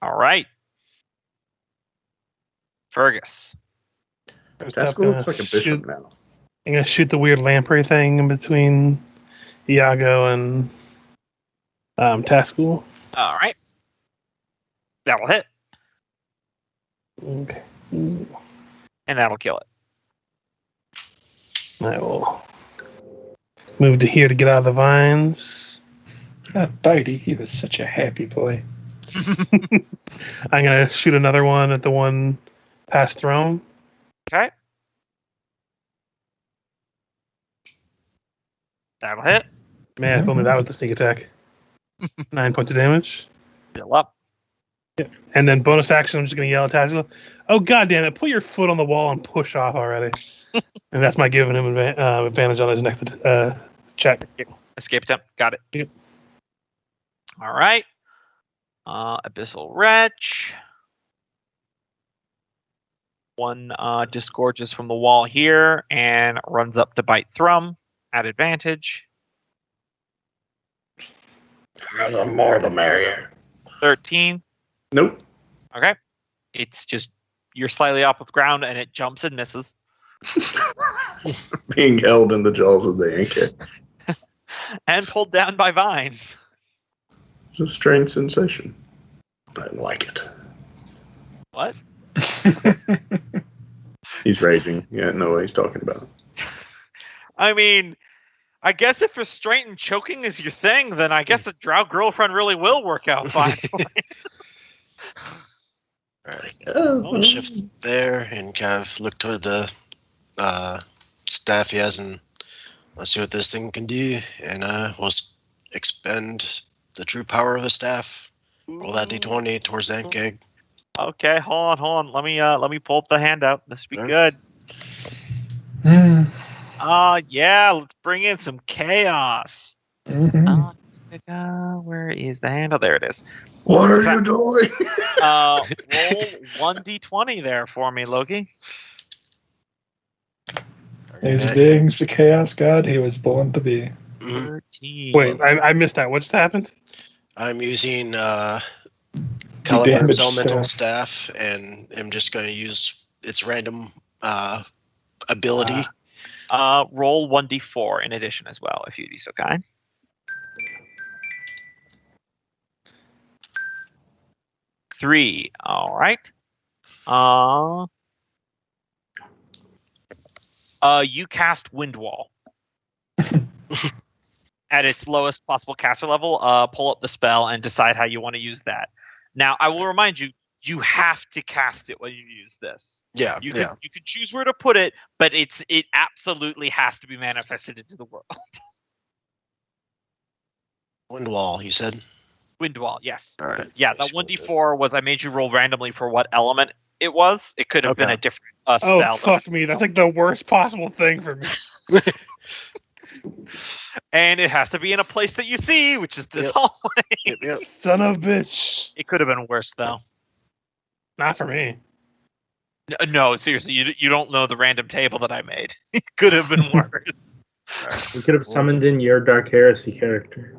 Alright. Fergus.
Taskell looks like a bishop now.
I'm gonna shoot the weird lamprey thing in between Iago and Taskell.
Alright. That'll hit,
Okay.
and that'll kill it.
I will move to here to get out of the vines.
Bitey, he was such a happy boy.
I'm gonna shoot another one at the one past Throne.
Okay. That'll hit.
Man, if only that was the sneak attack. 9 points of damage.
Still up.
And then bonus action, I'm just gonna yell at Taskell, "Oh god damn it! Put your foot on the wall and push off already." And that's my giving him advantage on his next check.
Escape attempt. Got it.
Yep.
All right. Abyssal Wretch. One disgorges from the wall here and runs up to bite Thrum at advantage.
The more the merrier.
13.
Nope.
Okay. It's just you're slightly off with ground and it jumps and misses.
Being held in the jaws of the Yankee.
And pulled down by vines.
It's a strange sensation. I like it.
What?
He's raging. Yeah, know what he's talking about.
I mean, I guess if restraint and choking is your thing, then I guess a drow girlfriend really will work out fine.
Alright.
Oh,
We'll shift there and kind of look toward the staff he has, and let's see what this thing can do. And we'll expend the true power of the staff. Roll that d20 towards that gig.
Okay, hold on. Let me pull up the handout. This should be
Alright.
good. Yeah, let's bring in some chaos. Where is the handle? There it is.
What are you doing?
Roll 1d20 there for me, Loki.
He's being the chaos god he was born to be.
13.
Wait, I missed that. What just happened?
I'm using
damage
Calibur's elemental staff, and I'm just going to use its random ability.
Roll 1d4 in addition as well, if you'd be so kind. Three. All right. You cast Wind Wall. At its lowest possible caster level, pull up the spell and decide how you want to use that. Now, I will remind you, you have to cast it when you use this.
Yeah,
You
yeah.
could choose where to put it, but it absolutely has to be manifested into the world.
Wind wall, you said?
Wind Wall, yes.
All right.
Yeah, that 1d4 was I made you roll randomly for what element it was. It could have been
Okay.
a different spell.
Oh, fuck me. That's like the worst possible thing for me.
And it has to be in a place that you see, which is this
Yep.
hallway.
Yep.
Son of a bitch.
It could have been worse, though.
Not for me.
No, seriously, you don't know the random table that I made. It could have been worse.
You could have summoned in your Dark Heresy character.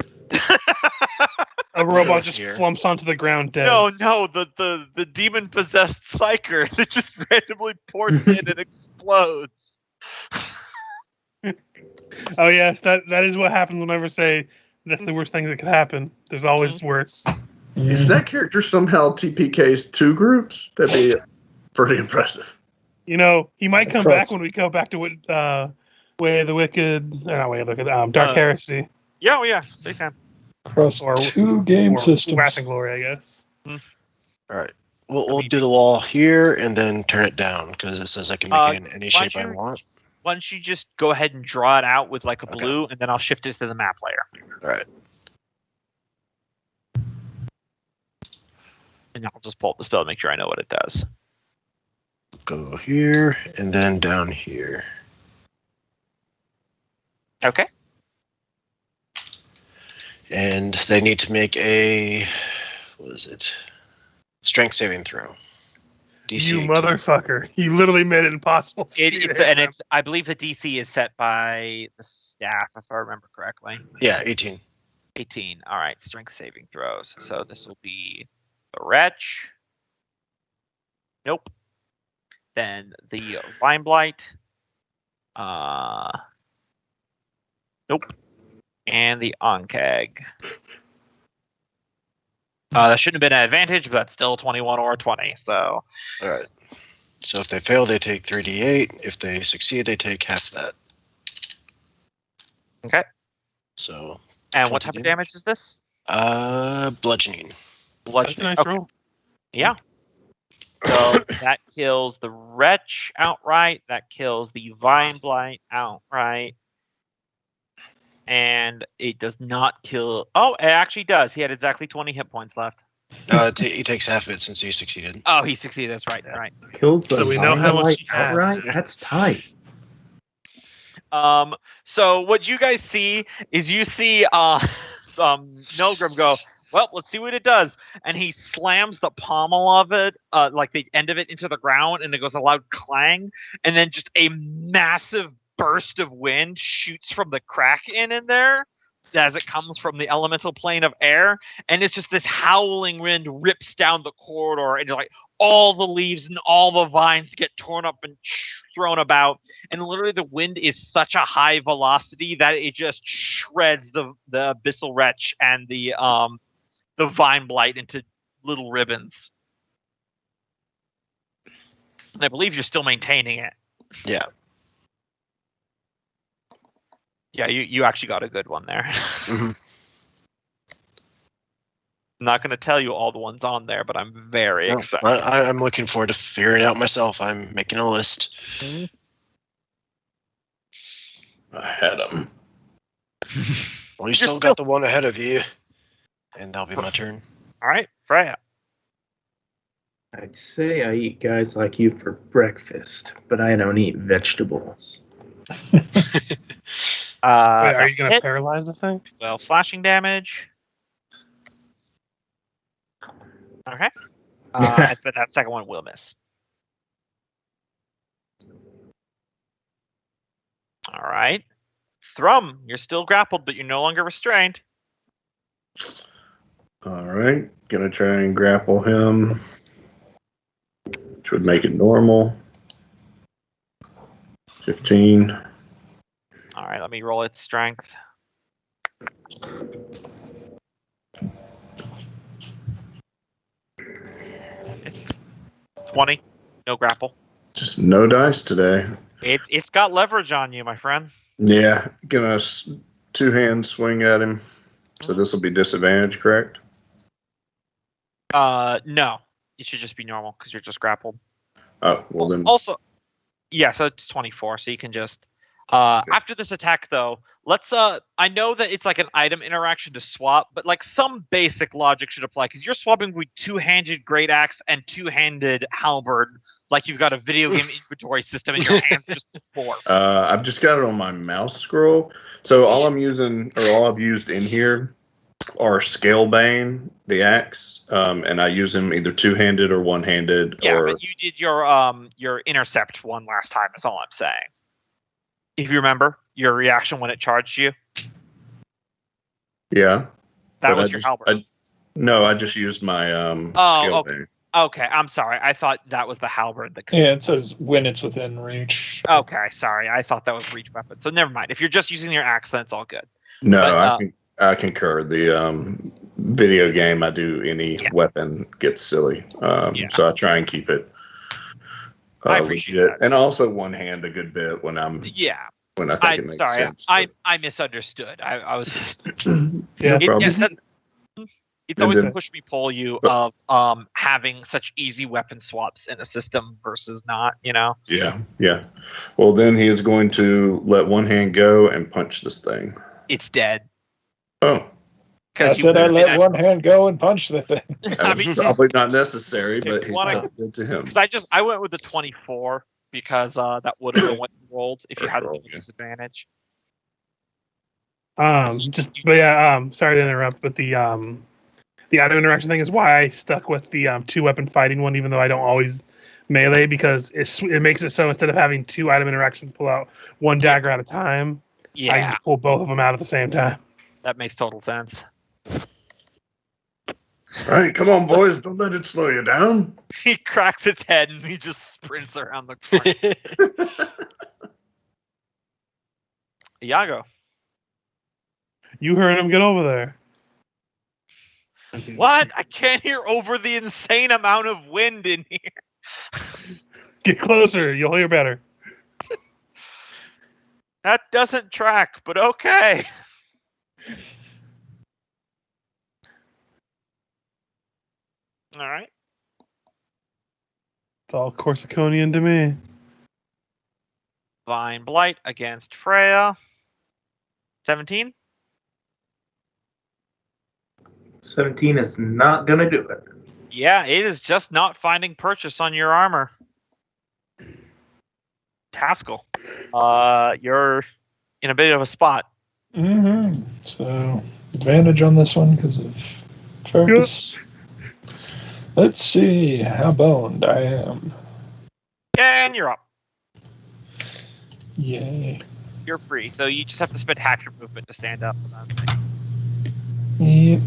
A robot just
Here.
flumps onto the ground dead.
No, the demon possessed psyker that just randomly pours in and explodes.
Oh yes, that is what happens whenever I say that's the worst thing that could happen. There's always worse.
If that character somehow TPKs two groups, that'd be pretty impressive.
You know, he might come
Across-
back when we go back to Way of the Wicked. Not Way of the Wicked. Dark Heresy
Yeah, well, yeah, big time.
Across
Or-
two game
or
systems.
Wrath and Glory, I guess.
All right. We'll do the wall here and then turn it down because it says I can make it in any
why
shape I
don't you-
want.
Why don't you just go ahead and draw it out with like a
Okay.
blue, and then I'll shift it to the map layer.
All right.
And I'll just pull up the spell to make sure I know what it does.
Go here and then down here.
Okay.
And they need to make a, what is it? Strength saving throw. DC
You
18.
motherfucker! You literally made it impossible. for me to hit them.
I believe the DC is set by the staff, if I remember correctly.
Yeah, 18.
18. All right, strength saving throws. So this will be the wretch. Nope. Then the vine blight. Nope. And the onkeg. That shouldn't have been an advantage, but that's still 21 or 20. So
All right. So if they fail, they take 3d8. If they succeed, they take half that.
Okay.
So,
and what
20
type of damage is this?
bludgeoning.
That's a
Bludgeoning.
nice
Okay.
roll.
Yeah. So that kills the wretch outright. That kills the vine blight outright. And it does not kill. Oh, it actually does. He had exactly 20 hit points left.
He takes half of it since he succeeded.
Oh, he succeeded. That's right. Right.
Kills the
So we know how much
light
he has.
outright? That's tight.
So what you guys see is you see Nilgrim go, well, let's see what it does. And he slams the pommel of it, like the end of it, into the ground, and it goes a loud clang, and then just a massive burst of wind shoots from the crack in there, as it comes from the elemental plane of air, and it's just this howling wind rips down the corridor, and like all the leaves and all the vines get torn up and thrown about, and literally the wind is such a high velocity that it just shreds the abyssal wretch and the vine blight into little ribbons. And I believe you're still maintaining it.
Yeah.
Yeah, you actually got a good one there.
Mm-hmm.
I'm not going to tell you all the ones on there, but I'm very excited.
I'm looking forward to figuring it out myself. I'm making a list.
I had him.
Well, you still got the one ahead of you, and that'll be my turn.
All right, Freya.
I'd say I eat guys like you for breakfast, but I don't eat vegetables.
Wait, are you going to
hit,
paralyze the thing?
12 slashing damage. Okay. But that second one will miss. All right. Thrum, you're still grappled, but you're no longer restrained.
All right, gonna try and grapple him, which would make it normal. 15.
All right, let me roll its strength. It's 20. No grapple.
Just no dice today.
It's got leverage on you, my friend.
Yeah, gonna two-hand swing at him. So this will be disadvantage, correct?
No. It should just be normal because you're just grappled.
Oh, well then.
Also, yeah, so it's 24, so you can just after this attack though, let's I know that it's like an item interaction to swap, but like some basic logic should apply because you're swapping with two-handed great axe and two-handed halberd like you've got a video game inventory system and your hands just four.
I've just got it on my mouse scroll. So all I'm using, or all I've used in here, are Scalebane, the axe, and I use them either two-handed or one-handed.
Yeah,
or...
but you did your intercept one last time. Is all I'm saying. If you remember your reaction when it charged you.
Yeah.
That was your halberd.
No, I just used my Scalebane.
Okay, I'm sorry. I thought that was the halberd.
Yeah, it says when it's within reach.
Okay, sorry. I thought that was reach weapon. So never mind. If you're just using your axe, then it's all good.
No,
But,
I concur. The video game, I do any weapon gets silly. So I try and keep it
I appreciate
legit.
that.
And also one hand a good bit when I'm when I think it makes sense.
I misunderstood. I was
No problem.
It's always a push me pull you of having such easy weapon swaps in a system versus not, you know?
Yeah. Well, then he is going to let one hand go and punch this thing.
It's dead.
Oh.
I said I let one hand go and punch the thing.
That was probably not necessary, but he took it to him.
I went with the 24 because that would have been what you rolled if you had a disadvantage.
Sorry to interrupt, but the item interaction thing is why I stuck with the two weapon fighting one, even though I don't always melee, because it makes it so instead of having two item interactions, pull out one dagger at a time.
Yeah,
I can just pull both of them out at the same time.
That makes total sense.
All right, come on, boys! Don't let it slow you down.
He cracks its head and he just sprints around the corner. Iago.
You heard him. Get over there.
What? I can't hear over the insane amount of wind in here.
Get closer. You'll hear better.
That doesn't track, but okay. All right.
It's all Corsiconian to me.
Vine Blight against Freya. 17.
17 is not going to do it.
Yeah, it is just not finding purchase on your armor. Taskell, you're in a bit of a spot.
Mm-hmm. So, advantage on this one because of focus. Let's see how boned I am.
And you're up.
Yay.
you're free. So you just have to spend half your movement to stand up.
Yep.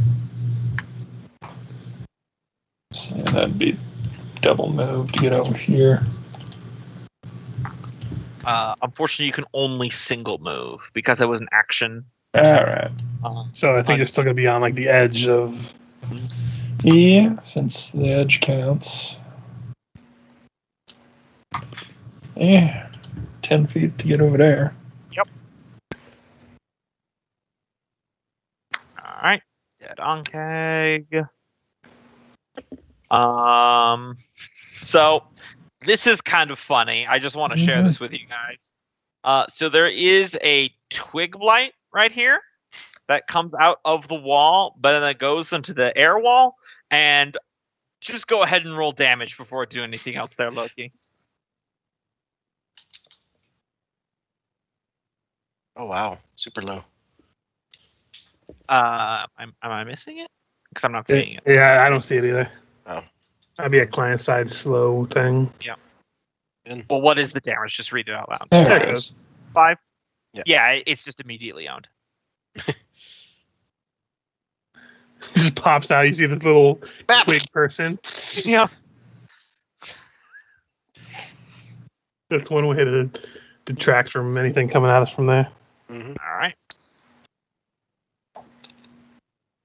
So that'd be double move to get over here.
Unfortunately, you can only single move because it was an action.
All right.
So I think you're still going to be on like the edge of.
Yeah, since the edge counts. Yeah, 10 feet to get over there.
Yep. All right. Dead on keg. So this is kind of funny. I just want to share this with you guys. So there is a twig blight right here that comes out of the wall, but then it goes into the air wall. And just go ahead and roll damage before I do anything else there, Loki.
Oh wow, super low.
Am I missing it? Because I'm not seeing it.
Yeah, I don't see it either.
Oh.
That'd be a client side slow thing.
Well, what is the damage? Just read it out loud.
There
There
it
it
goes.
goes.
5?
Yeah.
Yeah, it's just immediately owned.
Just pops out. You see this little twig person.
Yeah.
That's one way to detract from anything coming at us from there.
Mm-hmm.
All right.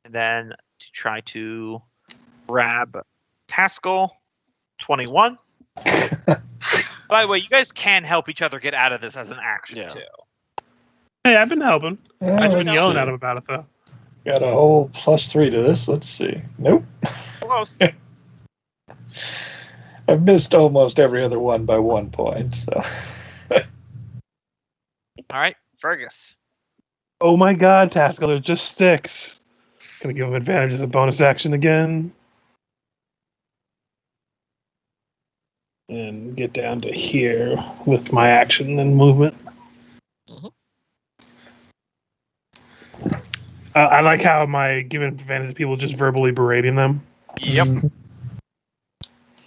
And then to try to grab Pascal, 21. By the way, you guys can help each other get out of this as an action,
Yeah.
too.
Hey, I've been helping. I've been
Let's
yelling
see.
at him about it though.
Got a whole +3 to this. Let's see. Nope.
Close.
I've missed almost every other one by 1 point. So.
All right, Fergus.
Oh my God, Taskell, there's just sticks. Gonna give him advantage as a bonus action again. And get down to here with my action and movement.
Mhm.
I like how my giving advantage to people just verbally berating them.
Yep.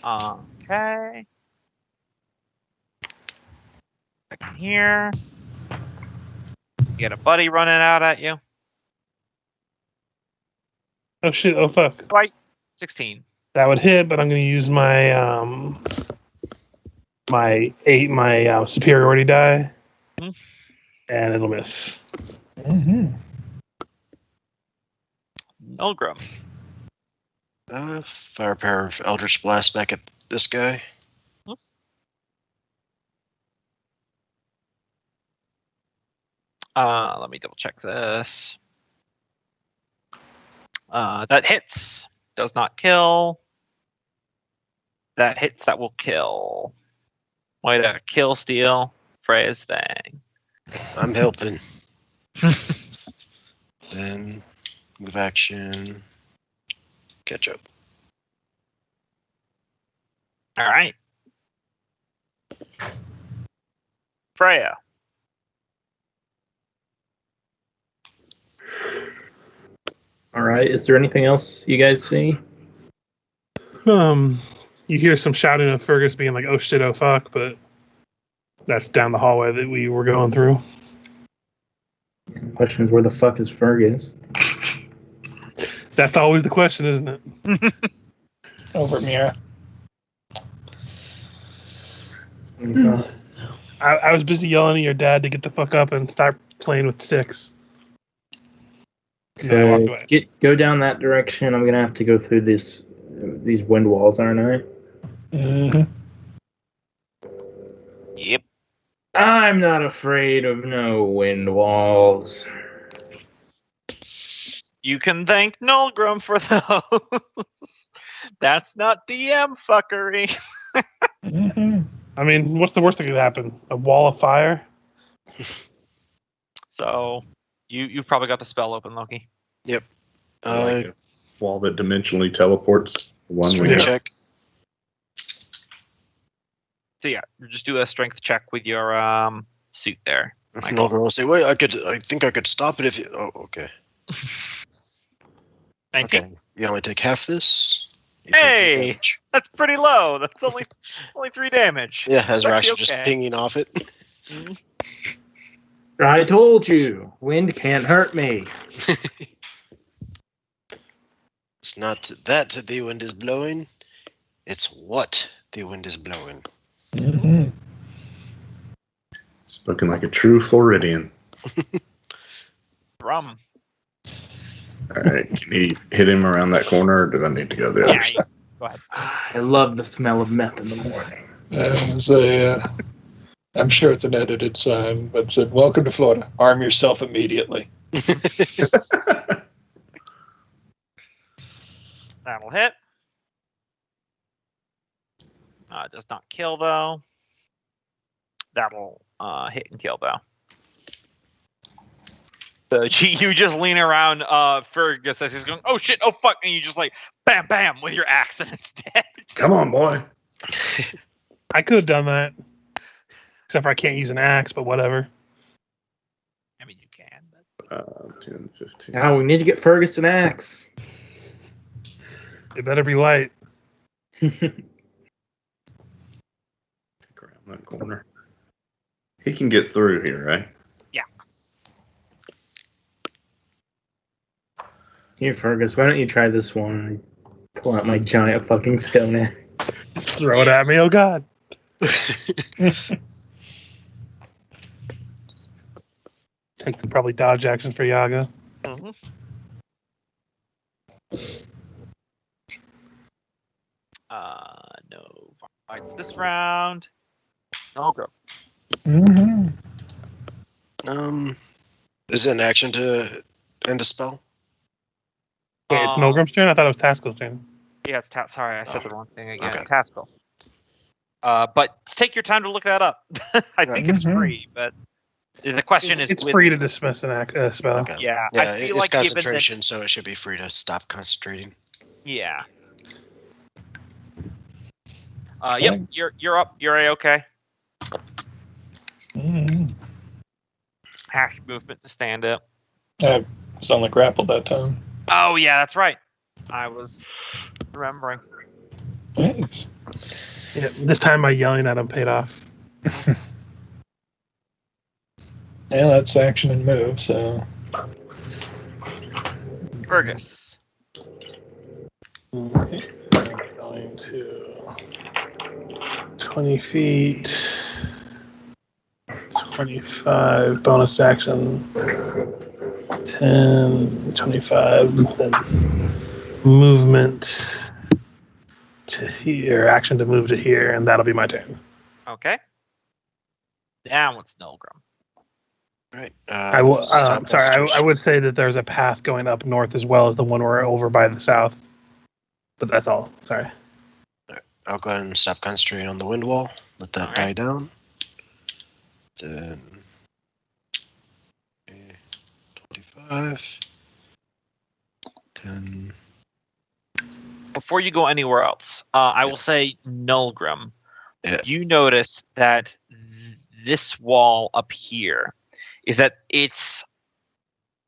Okay. Back in here. Get a buddy running out at you.
Oh shit! Oh fuck!
Fight. 16.
That would hit, but I'm gonna use my my superiority die,
Mhm.
and it'll miss.
Mhm.
Nulgrim.
Fire a pair of Eldritch Blast back at this guy.
Let me double check this. That hits. Does not kill. That hits. That will kill. Way to kill, steal. Freya's thing.
I'm helping. Then move action. Catch up.
All right. Freya.
All right. Is there anything else you guys see?
You hear some shouting of Fergus being like, "Oh shit! Oh fuck!" But that's down the hallway that we were going through.
The question is, where the fuck is Fergus?
That's always the question, isn't it?
Over Mira.
I was busy yelling at your dad to get the fuck up and start playing with sticks. And then I walked
So
away.
go down that direction. I'm gonna have to go through these wind walls, aren't I?
Mhm.
Yep.
I'm not afraid of no wind walls.
You can thank Nulgrim for those. That's not DM fuckery.
Mhm.
I mean, what's the worst that could happen? A wall of fire?
So you've probably got the spell open, Loki.
Yep.
Like a wall that dimensionally teleports. One
Strength
way.
check.
So yeah, just do a strength check with your suit there.
If
Michael.
Nulgrim will say, "Wait, I think I could stop it if you." Oh, okay.
19.
Okay. You only take half this. You take
Hey!
3 damage.
That's pretty low. That's only 3 damage.
Yeah, as
That's
Rash
actually
just
okay.
pinging off it.
I told you, wind can't hurt me.
It's not that the wind is blowing, it's what the wind is blowing.
Mm-hmm.
Spoken like a true Floridian.
Rum.
All right, can he hit him around that corner, or do I need to go the
Yeah,
other
you-
side?
go ahead.
I love the smell of meth in the morning.
As a, I'm sure it's an edited sign, but said, "Welcome to Florida. Arm yourself immediately."
That'll hit. Does not kill though. That'll hit and kill though. So you just lean around Fergus as he's going, oh shit, oh fuck, and you just like bam bam with your axe and it's dead.
Come on, boy.
I could have done that. Except for I can't use an axe, but whatever.
I mean you can, but
10, 15.
Now we need to get Fergus an axe.
It better be light.
Pick around that corner. He can get through here, right?
Here, Fergus, why don't you try this one? Pull out my giant fucking stone axe.
Just throw it at me, oh god. Take the probably dodge action for Yaga.
mm-hmm. No fights this round. Okay.
Mm-hmm.
Is it an action to end a spell?
Wait, it's Milgrim's turn? I thought it was Taskel's turn.
Yeah, it's sorry, I said the wrong thing again.
Okay.
Taskell. But take your time to look that up. I think it's
Mhm.
free, but the question is,
It's
with-
free to dismiss an spell.
Okay.
Yeah,
Yeah,
I feel
it's
like given that,
concentration, so it should be free to stop concentrating.
yeah. Yep, you're up. You're a-okay.
Mm-hmm.
Hash movement to stand up.
I was only grappled that time.
Oh yeah, that's right. I was remembering.
Thanks.
Yeah, this time my yelling at him paid off.
Yeah, that's action and move, so.
Fergus.
Okay. I'm going to 20 feet. 25 bonus action. 10, 25, then movement to here, action to move to here, and that'll be my turn.
Okay. Now it's Nilgrim.
Right.
I would say that there's a path going up north as well as the one we're over by the south. But that's all. Sorry.
I'll go ahead and stop concentrating on the wind wall. Let that
Alright.
die down. Then 25. 10.
Before you go anywhere else, I will say Nilgrim.
Yeah.
You notice that this wall up here is that it's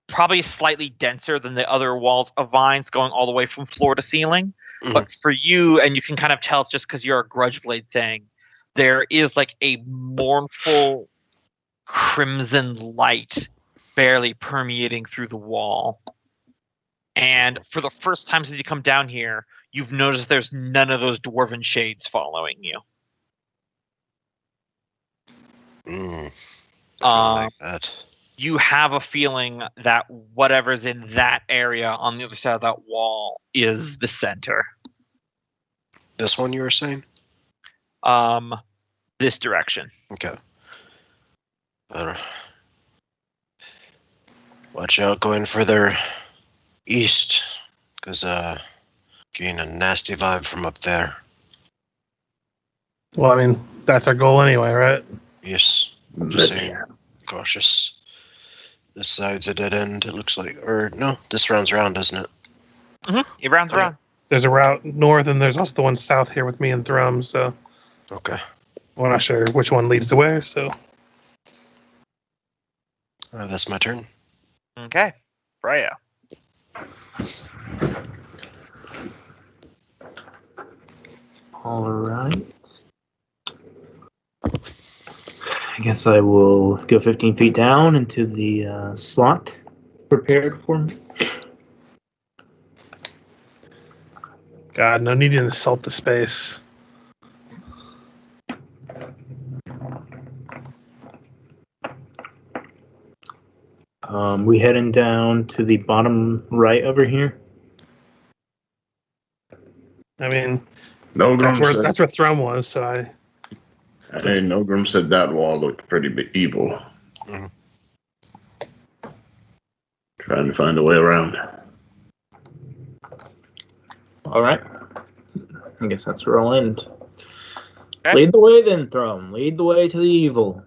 probably slightly denser than the other walls of vines going all the way from floor to ceiling.
Mhm.
But for you, and you can kind of tell it's just because you're a grudge blade thing, there is like a mournful crimson light barely permeating through the wall. And for the first time since you come down here, you've noticed there's none of those dwarven shades following you.
I like that.
You have a feeling that whatever's in that area on the other side of that wall is the center.
This one you were saying?
This direction.
Okay. Better. Watch out going further east, because getting a nasty vibe from up there.
Well, I mean, that's our goal anyway, right?
Yes. I'm just saying, cautious. This side's a dead end, it looks like. Or, no, this round's round, doesn't it?
It rounds
Okay.
around.
There's a route north, and there's also the one south here with me and Thrum, so
Okay.
we're not sure which one leads to where, so.
That's my turn.
Okay. Freya.
All right.
I guess I will go 15 feet down into the slot prepared for me.
God, no need to insult the space.
We heading down to the bottom right over here.
I mean,
Nogrum said,
that's where Thrum was, so I.
hey, Nogrum said that wall looked pretty evil.
Mhm.
Trying to find a way around.
All right. I guess that's where I'll end.
Okay.
Lead the way then, Thrum. Lead the way to the evil.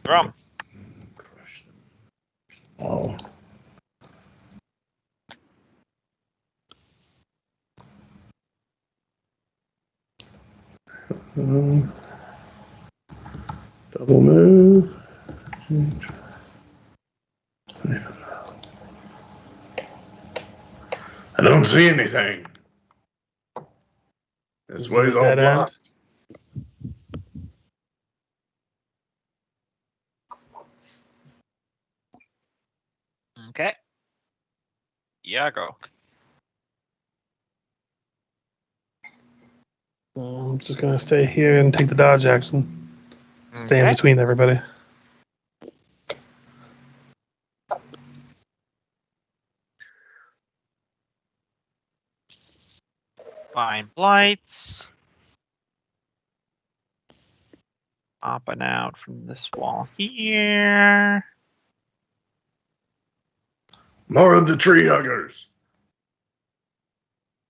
Thrum.
Oh. Double move. I don't see anything. This way's all
Dead end.
blocked.
Okay. Iago.
I'm just gonna stay here and take the dodge action. Stay in
Okay.
between everybody.
Fine blights. Popping out from this wall here.
More of the tree huggers.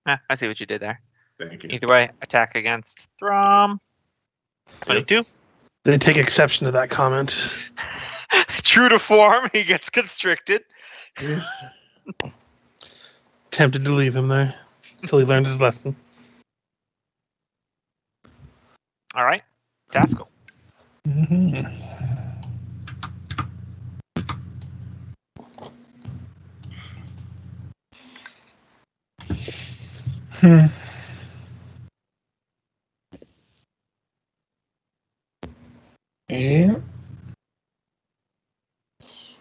I see what you did there.
Thank you.
Either way, attack against Thrum. 22.
They take exception to that comment.
True to form, he gets constricted.
Yes.
Tempted to leave him there until he learned his lesson.
All right. Taskell.
Mm-hmm. Yeah.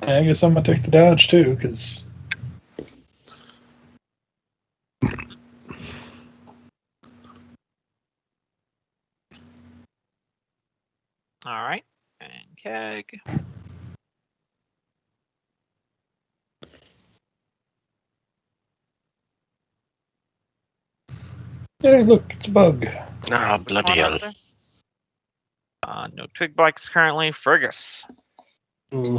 I guess I'm gonna take the dodge too, because
All right. And Keg.
hey, look, it's a bug.
Ah, bloody hell.
No twig bikes currently. Fergus.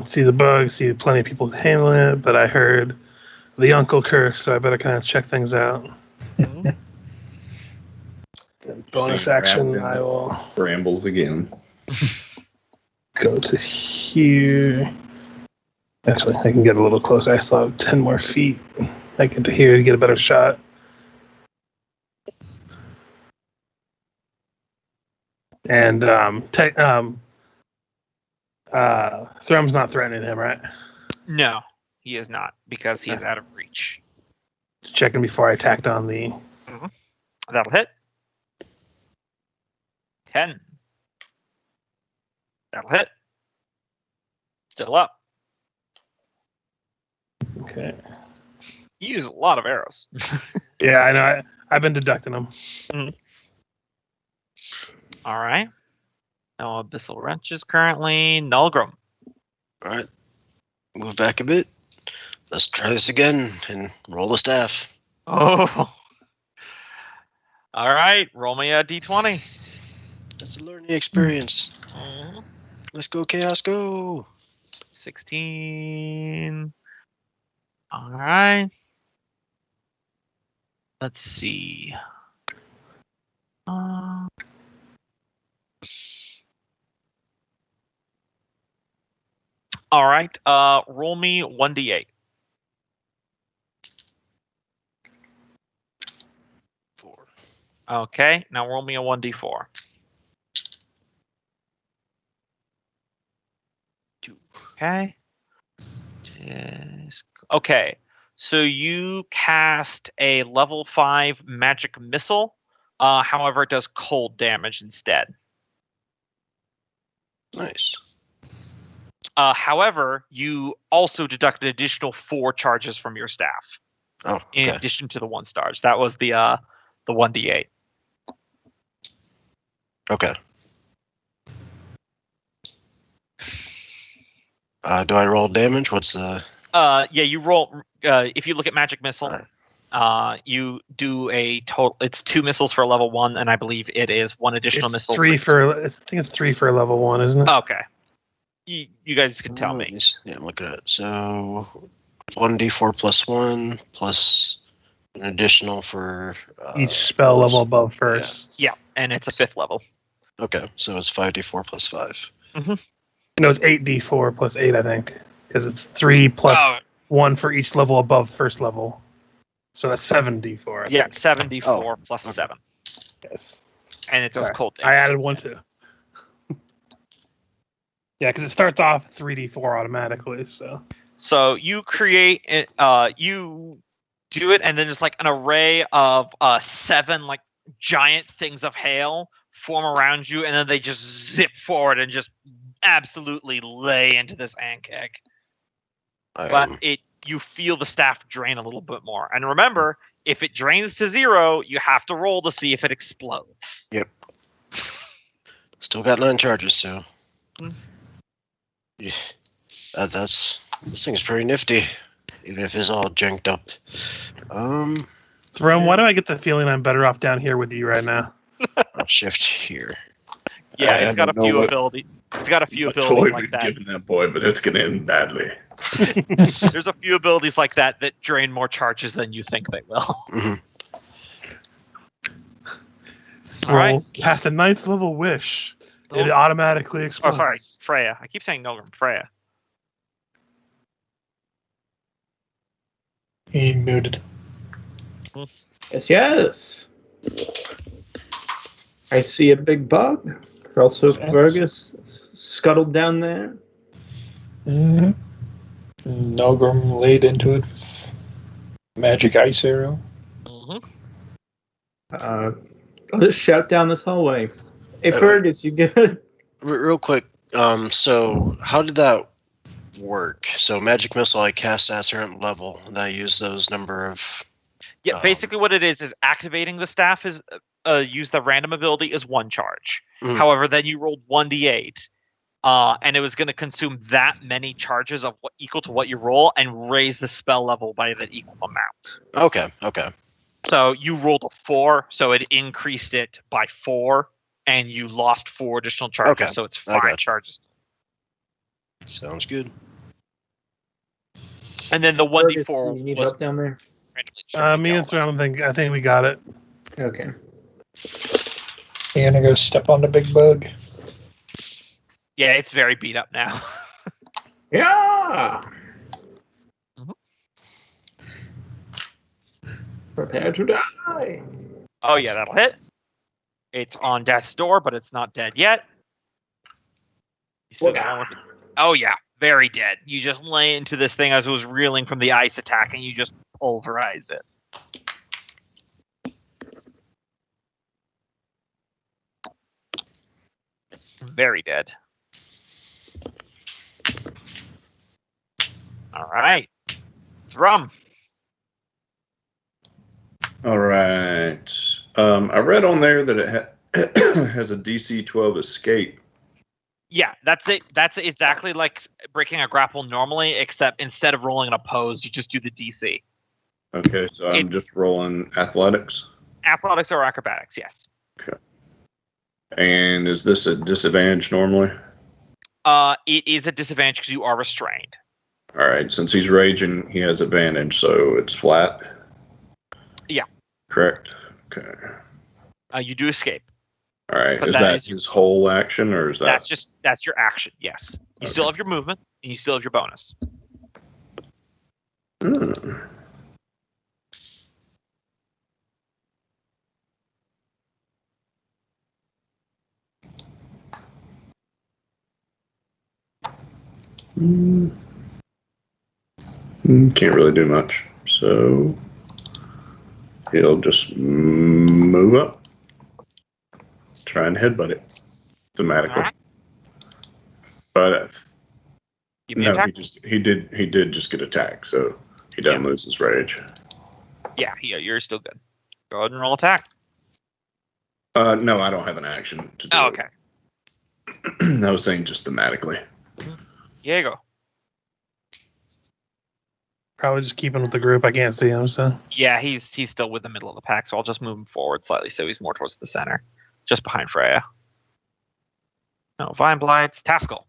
See the bug, see plenty of people handling it, but I heard the uncle curse, so I better kind of check things out. Bonus
Seeing
action,
rabbit in
I
the
will
brambles again.
go to here. Actually, I can get a little closer. I still have 10 more feet. I get to here to get a better shot. And Thrum's not threatening him, right?
No, he is not, because he is out of reach.
Just checking before I attacked on the.
That'll hit. 10. That'll hit. Still up.
Okay.
You use a lot of arrows.
Yeah, I know. I've been deducting them.
All right. No abyssal wrenches currently. Nulgrim.
Alright. Move back a bit. Let's try this again and roll the staff.
Oh. All right. Roll me a d20.
That's a learning experience. Let's go, Chaos, go!
16. All right. Let's see. All right. Roll me 1d8.
4.
Okay. Now roll me a 1d4.
2.
Okay. Okay. So you cast a level 5 magic missile. However, it does cold damage instead.
Nice.
However, you also deduct an additional 4 charges from your staff
Oh,
in
okay.
addition to the 1 stars. That was the 1d8.
Okay. Do I roll damage? What's the...
Yeah, you roll. If you look at magic missile, you do a total. It's 2 missiles for a level 1, and I believe it is 1 additional
It's
missile.
3 for. I think it's 3 for a level 1, isn't it?
Okay, you guys can tell me.
Yeah, I'm looking at it. So 1d4 plus 1 plus an additional for...
Each spell level above first.
Yeah, and it's a 5th level.
Okay, so it's 5d4 plus 5.
No, it's 8d4 plus 8, I think, because it's 3 plus 1 for each level above first level. So that's 7d4.
Yeah, 7d4 plus 7.
Yes.
And it does
Sorry.
cold damage.
I added 1 too. Yeah, because it starts off 3d4 automatically.
So you create it. You do it, and then it's like an array of 7 like giant things of hail form around you, and then they just zip forward and just absolutely lay into this ant egg. But you feel the staff drain a little bit more. And remember, if it drains to 0, you have to roll to see if it explodes.
Yep. Still got 9 charges, so... Yeah. This thing's pretty nifty, even if it's all janked up.
Throne, why do I get the feeling I'm better off down here with you right now?
I'll shift here.
Yeah,
I
it's got a
don't know
few
what-
abilities. It's got a few
What toy
abilities like
we've
that.
given that boy, but it's gonna end badly.
There's a few abilities like that that drain more charges than you think they will.
Mhm.
All right.
Roll, cast a 9th level wish. It automatically
Oh,
explodes.
sorry, Freya. I keep saying Nogrim. Freya.
He muted.
Yes. I see a big bug. Also, Fergus scuttled down there.
Mm-hmm. Nogrim laid into it with magic ice arrow.
I'll just shout down this hallway. Hey, Fergus, you good?
Real quick, so how did that work? So magic missile I cast at a certain level, and I use those number of...
Yeah, basically what it is activating the staff is use the random ability is 1 charge. However, then you rolled 1d8, and it was going to consume that many charges of what equal to what you roll and raise the spell level by the equal amount.
Okay.
So you rolled a 4, so it increased it by 4, and you lost 4 additional charges, so it's 5 charges.
Sounds good.
And then the
Fergus,
1d4
you need
was
help down there?
randomly
Me and Throne, I think we got it.
Okay.
You gonna go step on the big bug?
Yeah, it's very beat up now.
Yeah!
Mhm.
Prepare to die.
Oh yeah, that'll hit. It's on death's door, but it's not dead yet. You still got one with it. Oh yeah, very dead. You just lay into this thing as it was reeling from the ice attack, and you just pulverize it. Very dead. All right, Thrum.
All right. I read on there that it has a DC 12 escape.
Yeah, that's it. That's exactly like breaking a grapple normally, except instead of rolling an opposed, you just do the DC.
Okay, so I'm just rolling athletics.
Athletics or acrobatics, yes.
Okay. And is this a disadvantage normally?
It is a disadvantage because you are restrained.
All right, since he's raging, he has advantage, so it's flat.
Yeah.
Correct. Okay.
You do escape.
All right.
But
Is
that
that
is your-
his whole action, or is that?
That's your action. Yes, you still have your movement and you still have your bonus.
Can't really do much, so he'll just move up, try and headbutt it thematically.
Alright.
But
Give me an
No,
attack.
he did just get attacked, so he doesn't lose his rage.
Yeah, you're still good. Go ahead and roll attack.
No, I don't have an action to do.
Oh, okay.
It. I was saying just thematically.
Diego.
Probably just keeping with the group. I can't see him, so.
Yeah, he's still with the middle of the pack, so I'll just move him forward slightly so he's more towards the center, just behind Freya. No, Vine Blights, Taskell.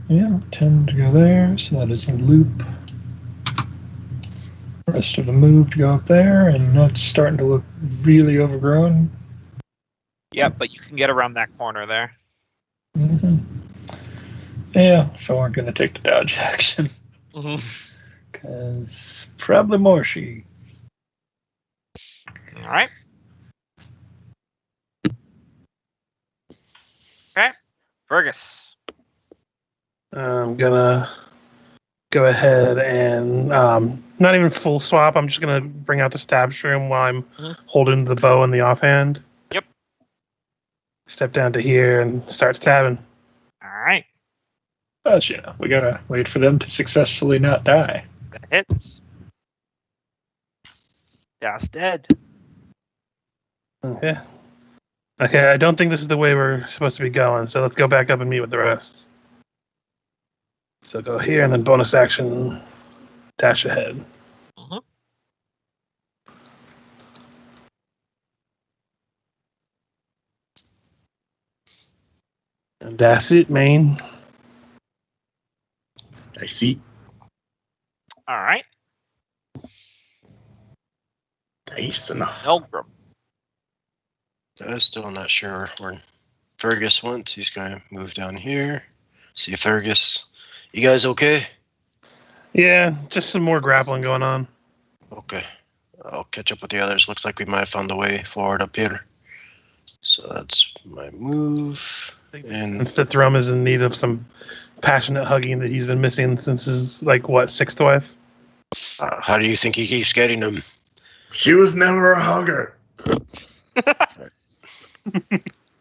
Yeah, 10 to go there, so that is a loop. Rest of the move to go up there, and that's starting to look really overgrown.
Yep, but you can get around that corner there.
Yeah, if I weren't going to take the dodge action. Because probably more she.
All right. Okay. Fergus.
I'm gonna go ahead and not even full swap. I'm just gonna bring out the stab shroom while I'm holding the bow in the offhand.
Yep.
Step down to here and start stabbing.
All right.
But, we gotta wait for them to successfully not die.
That hits. That's dead.
Okay. Okay, I don't think this is the way we're supposed to be going, so let's go back up and meet with the rest. So go here and then bonus action, dash ahead. And that's it, man.
I see.
All right.
Nice enough.
Elgrim.
I'm still not sure where Fergus went. He's going to move down here. See Fergus. You guys okay?
Yeah, just some more grappling going on.
Okay. I'll catch up with the others. Looks like we might have found the way forward up here. So that's my move. And
Since the Thrum is in need of some passionate hugging that he's been missing since his, sixth wife?
how do you think he keeps getting them?
She was never a hugger.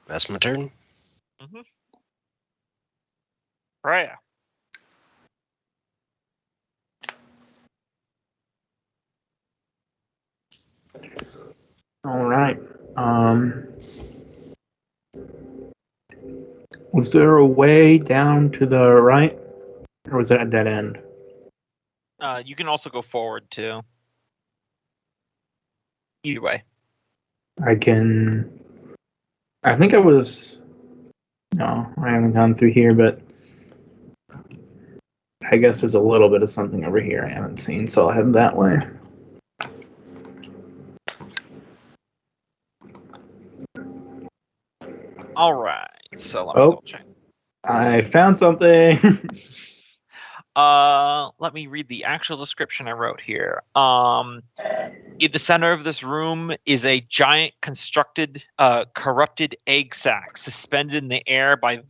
That's my turn.
Freya.
All right. Was there a way down to the right, or was it a dead end?
You can also go forward too. Either way.
I think I was. No, I haven't gone through here, but I guess there's a little bit of something over here I haven't seen, so I'll head that way.
All right. So let me double check.
I found something.
Let me read the actual description I wrote here. In the center of this room is a giant corrupted egg sac suspended in the air by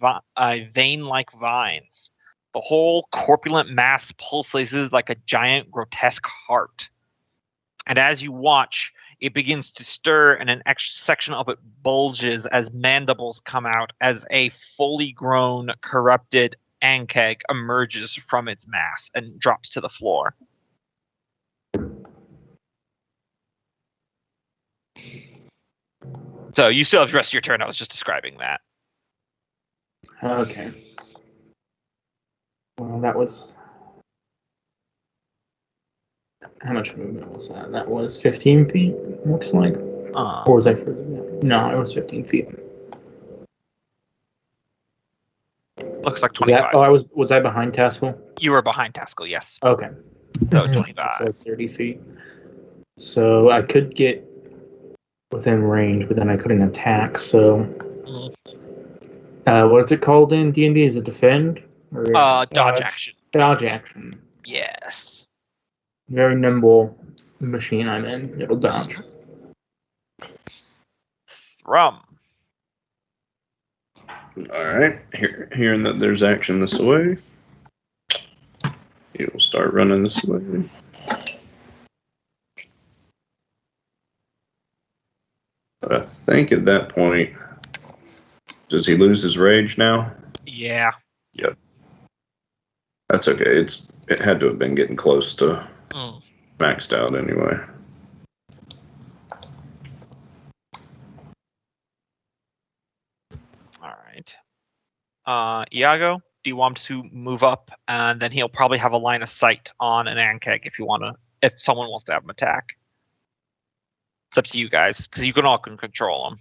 vein-like vines. The whole corpulent mass pulsates like a giant, grotesque heart. And as you watch, it begins to stir and an section of it bulges as mandibles come out as a fully grown, corrupted Ankeg emerges from its mass and drops to the floor. So you still have the rest of your turn. I was just describing that.
Okay. Well, that was... How much movement was that? That was 15 feet, looks like. Or was I further down? No, it was 15 feet.
Looks like 25.
Was I behind Taskell?
You were behind Taskell, yes.
Okay.
So 25.
So 30 feet. So I could get within range, but then I couldn't attack, so... what's it called in D&D? Is it defend? Or
Dodge action.
Dodge action.
Yes.
Very nimble machine I'm in. It'll dodge.
Rum.
All right. Hearing that there's action this way, he will start running this way. But I think at that point, Does he lose his rage now?
Yeah.
That's okay. It had to have been getting close to maxed out anyway.
All right. Iago, do you want to move up, and then he'll probably have a line of sight on an Ankeg if someone wants to have him attack. It's up to you guys, because you can all control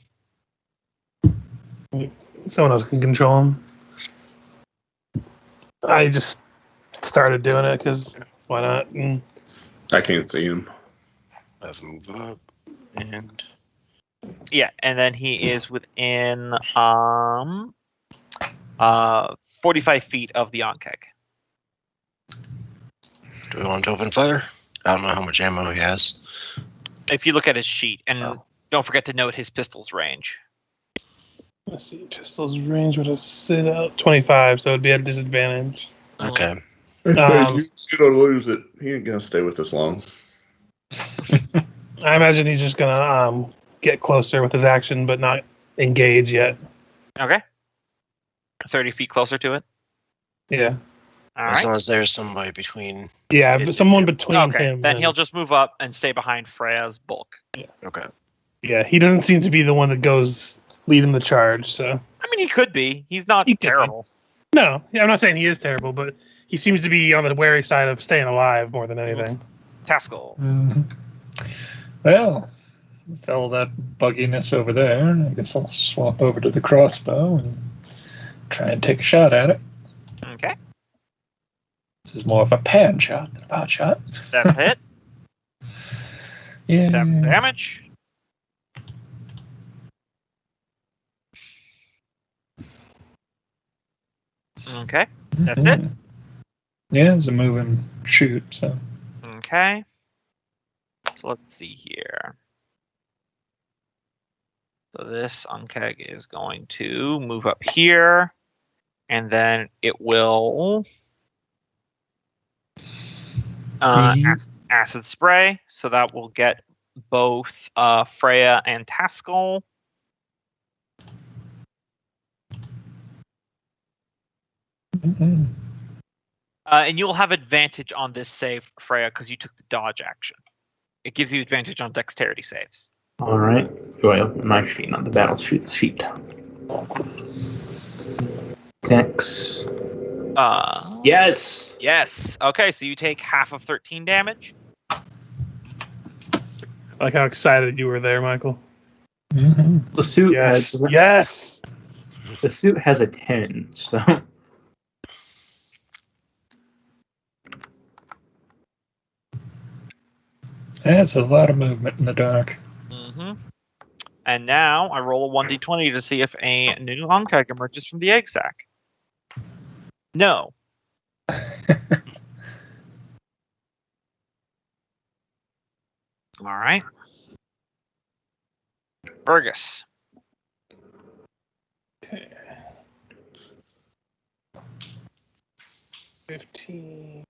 him.
Someone else can control him. I just started doing it because why not? And
I can't see him.
Have him move up. And
Yeah, and then he is within 45 feet of the Ankeg.
do we want to open fire? I don't know how much ammo he has.
If you look at his sheet, and don't forget to note his pistol's range.
let's see, pistol's range would have sit out 25, so it'd be at a disadvantage.
Okay.
You don't lose it. He ain't gonna stay with us long.
I imagine he's just gonna get closer with his action, but not engage yet.
Okay. 30 feet closer to it.
Yeah.
All
As
right.
long as there's somebody between.
Yeah,
It-
but someone between
Okay.
him.
Then
and-
he'll just move up and stay behind Freya's bulk.
Okay.
Yeah, he doesn't seem to be the one that goes leading the charge. So
I mean, he could be. He's not
He could be.
terrible.
no, yeah, I'm not saying he is terrible, but he seems to be on the wary side of staying alive more than anything.
Taskell.
Mhm. Well, with all that bugginess over there, I guess I'll swap over to the crossbow and try and take a shot at it.
Okay.
This is more of a pan shot than a pot shot.
That's a hit.
Yeah.
7 damage. Okay. That's it?
Mhm. Yeah, it's a move and shoot, so.
Okay. So let's see here. So this Unkeg is going to move up here, and then it will acid spray. So that will get both Freya and Taskell.
Mhm.
And you'll have advantage on this save, Freya, because you took the dodge action. It gives you advantage on dexterity saves.
All right. Do I open my sheet, not the battle sheet? Dex. Yes.
Yes. Okay, so you take half of 13 damage.
I like how excited you were there, Michael.
Mhm.
The suit
Yes.
has
Yes.
the suit has a 10, so
That's a lot of movement in the dark.
Mm-hmm. And now I roll a 1d20 to see if a new Unkeg emerges from the egg sac. No. All right. Fergus.
Okay. 15.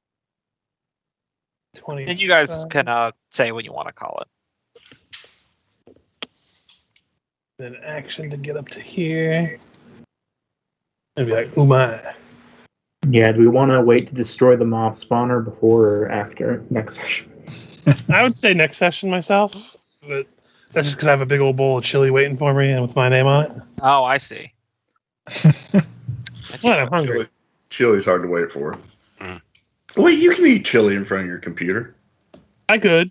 20.
And you guys can say what you want to call it.
Then action to get up to here. And be like, oh my.
yeah. Do we want to wait to destroy the mob spawner before or after next session?
I would say next session myself, but that's just because I have a big old bowl of chili waiting for me and with my name on it.
Oh, I see.
What? I'm hungry.
Chili's hard to wait for.
Mm.
Wait, you can eat chili in front of your computer.
I could,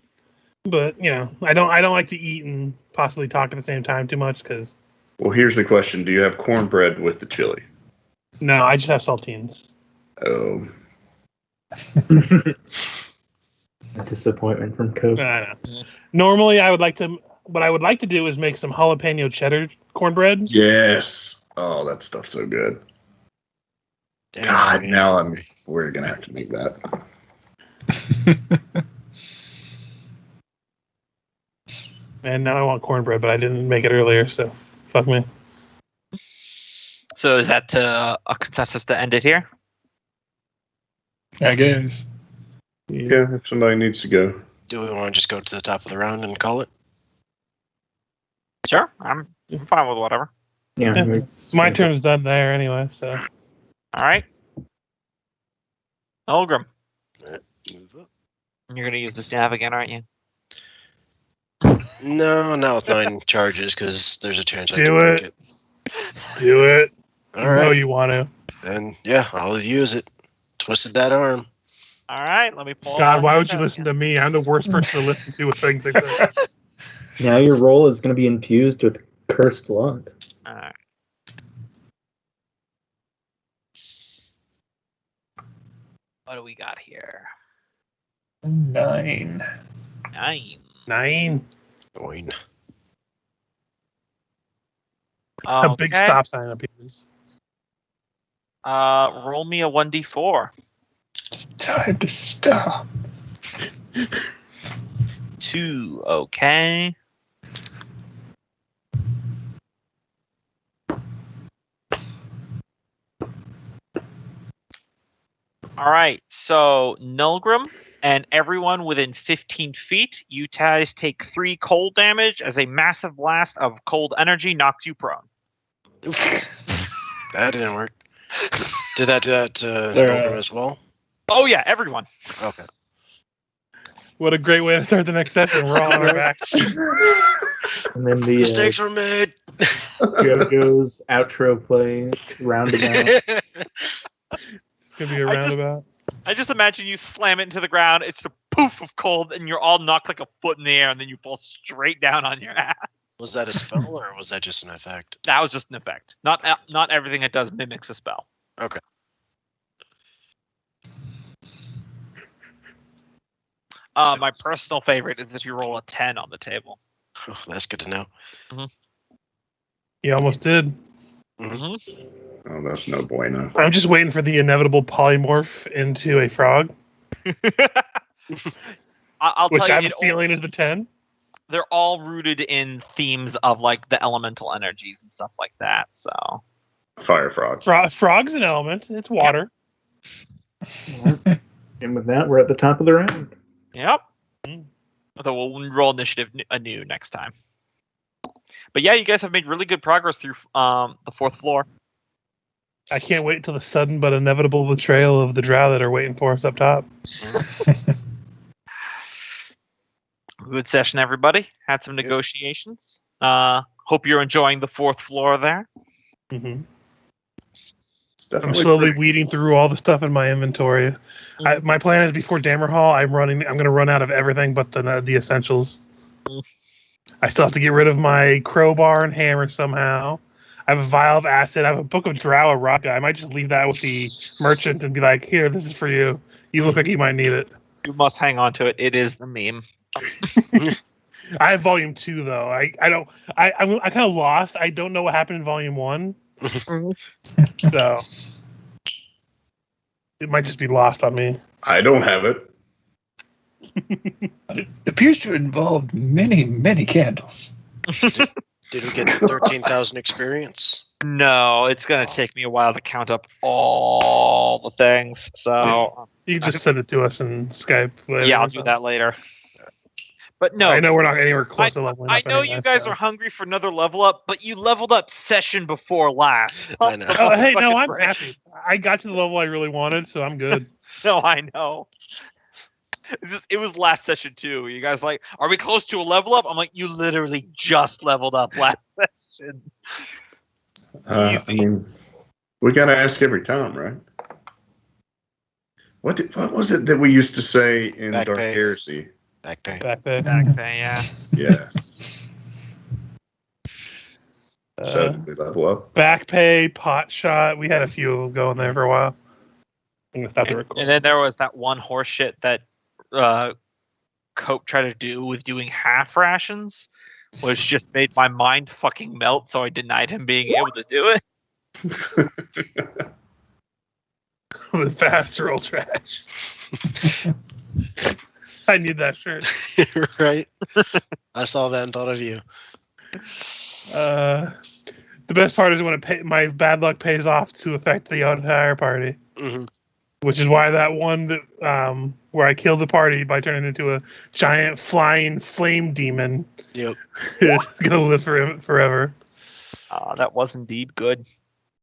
but you know, I don't like to eat and possibly talk at the same time too much because
Well, here's the question: do you have cornbread with the chili?
no, I just have saltines.
Oh,
A disappointment from Coke.
I know. Normally, I would like to. What I would like to do is make some jalapeno cheddar cornbread.
yes. Oh, that stuff's so good.
Damn,
God,
man.
now we're gonna have to make that.
And now I want cornbread, but I didn't make it earlier, so fuck me.
So is that a consensus to end it here?
I guess.
Yeah, if somebody needs to go.
Do we want to just go to the top of the round and call it?
Sure. I'm fine with whatever.
Yeah.
Yeah. My turn's done there anyway, so.
All right. Olgrim,
Move up.
you're going to use this nav again, aren't you?
No, not with 9 charges, because there's a chance I
Do
can break
it.
it.
Do it.
All
You know
right,
you want to.
then yeah, I'll use it. Twisted that arm.
All right, let me pull.
God, why would you listen to me? I'm the worst person to listen to with things like this.
Now your roll is going to be infused with cursed luck.
All right. What do we got here?
9.
9.
9.
Going.
A big
Okay.
stop sign appears.
Roll me a 1d4.
It's time to stop.
2. Okay. All right. So Nulgrim and everyone within 15 feet, you guys take 3 cold damage as a massive blast of cold energy knocks you prone.
That didn't work. Did that do that to
There,
Nulgrim as well?
Oh yeah, everyone.
Okay.
What a great way to start the next session. We're all on our backs.
And then the
Mistakes were made.
JoJo's outro play roundabout.
It's gonna be a roundabout.
I just imagine you slam it into the ground. It's a poof of cold, and you're all knocked like a foot in the air, and then you fall straight down on your ass.
Was that a spell or was that just an effect?
That was just an effect. Not everything it does mimics a spell.
Okay.
My personal favorite is if you roll a 10 on the table.
Oh, that's good to know.
You almost did.
Mm-hmm.
Oh, that's no bueno.
I'm just waiting for the inevitable polymorph into a frog,
I'll
which
tell
I
you,
have a feeling is the 10.
they're all rooted in themes of like the elemental energies and stuff like that. So
Fire frog.
Frog's an element. It's water.
And with that, we're at the top of the round.
yep. Although we'll roll initiative anew next time. But yeah, you guys have made really good progress through the 4th floor.
I can't wait till the sudden but inevitable betrayal of the drow that are waiting for us up top.
Good session, everybody. Had some negotiations. Hope you're enjoying the 4th floor there.
Mm-hmm.
It's
I'm
definitely
slowly
pretty-
weeding through all the stuff in my inventory. My plan is before Dammerhall, I'm going to run out of everything but the essentials. I still have to get rid of my crowbar and hammer somehow. I have a vial of acid. I have a book of drow erotica. I might just leave that with the merchant and be like, "Here, this is for you. You look like you might need it."
You must hang on to it. It is the meme.
I have volume 2 though. I kind of lost. I don't know what happened in volume 1, so it might just be lost on me.
I don't have it.
It appears to involve many, many candles.
Did we get 13,000 experience?
No, it's gonna take me a while to count up all the things. So
You can just send it to us in Skype. Later.
yeah, I'll do that later. But no,
I know we're not anywhere close to leveling up.
I know
anyway,
you guys
so.
are hungry for another level up, but you leveled up session before last.
I know.
Oh, hey, no,
Fucking
I'm
break.
happy. I got to the level I really wanted, so I'm good.
No, I know. It was last session too. You guys like, are we close to a level up? I'm like, you literally just leveled up last session.
I mean, we gotta ask every time, right? What was it that we used to say in
Back
Dark
pay.
Heresy?
Back pay.
Back there.
Back then, yeah.
Yes. So did we level up?
Back pay, pot shot. We had a few going there for a while. I'm gonna stop the recording.
And then there was that one horse shit that Cope tried to do with doing half rations, which just made my mind fucking melt, so I denied him being able to do it.
The fast roll trash. I need that shirt.
Right? I saw that and thought of you.
The best part is when my bad luck pays off to affect the entire party.
Hmm.
Which is why that one that where I killed the party by turning into a giant flying flame demon
Yep.
is gonna live forever.
That was indeed good.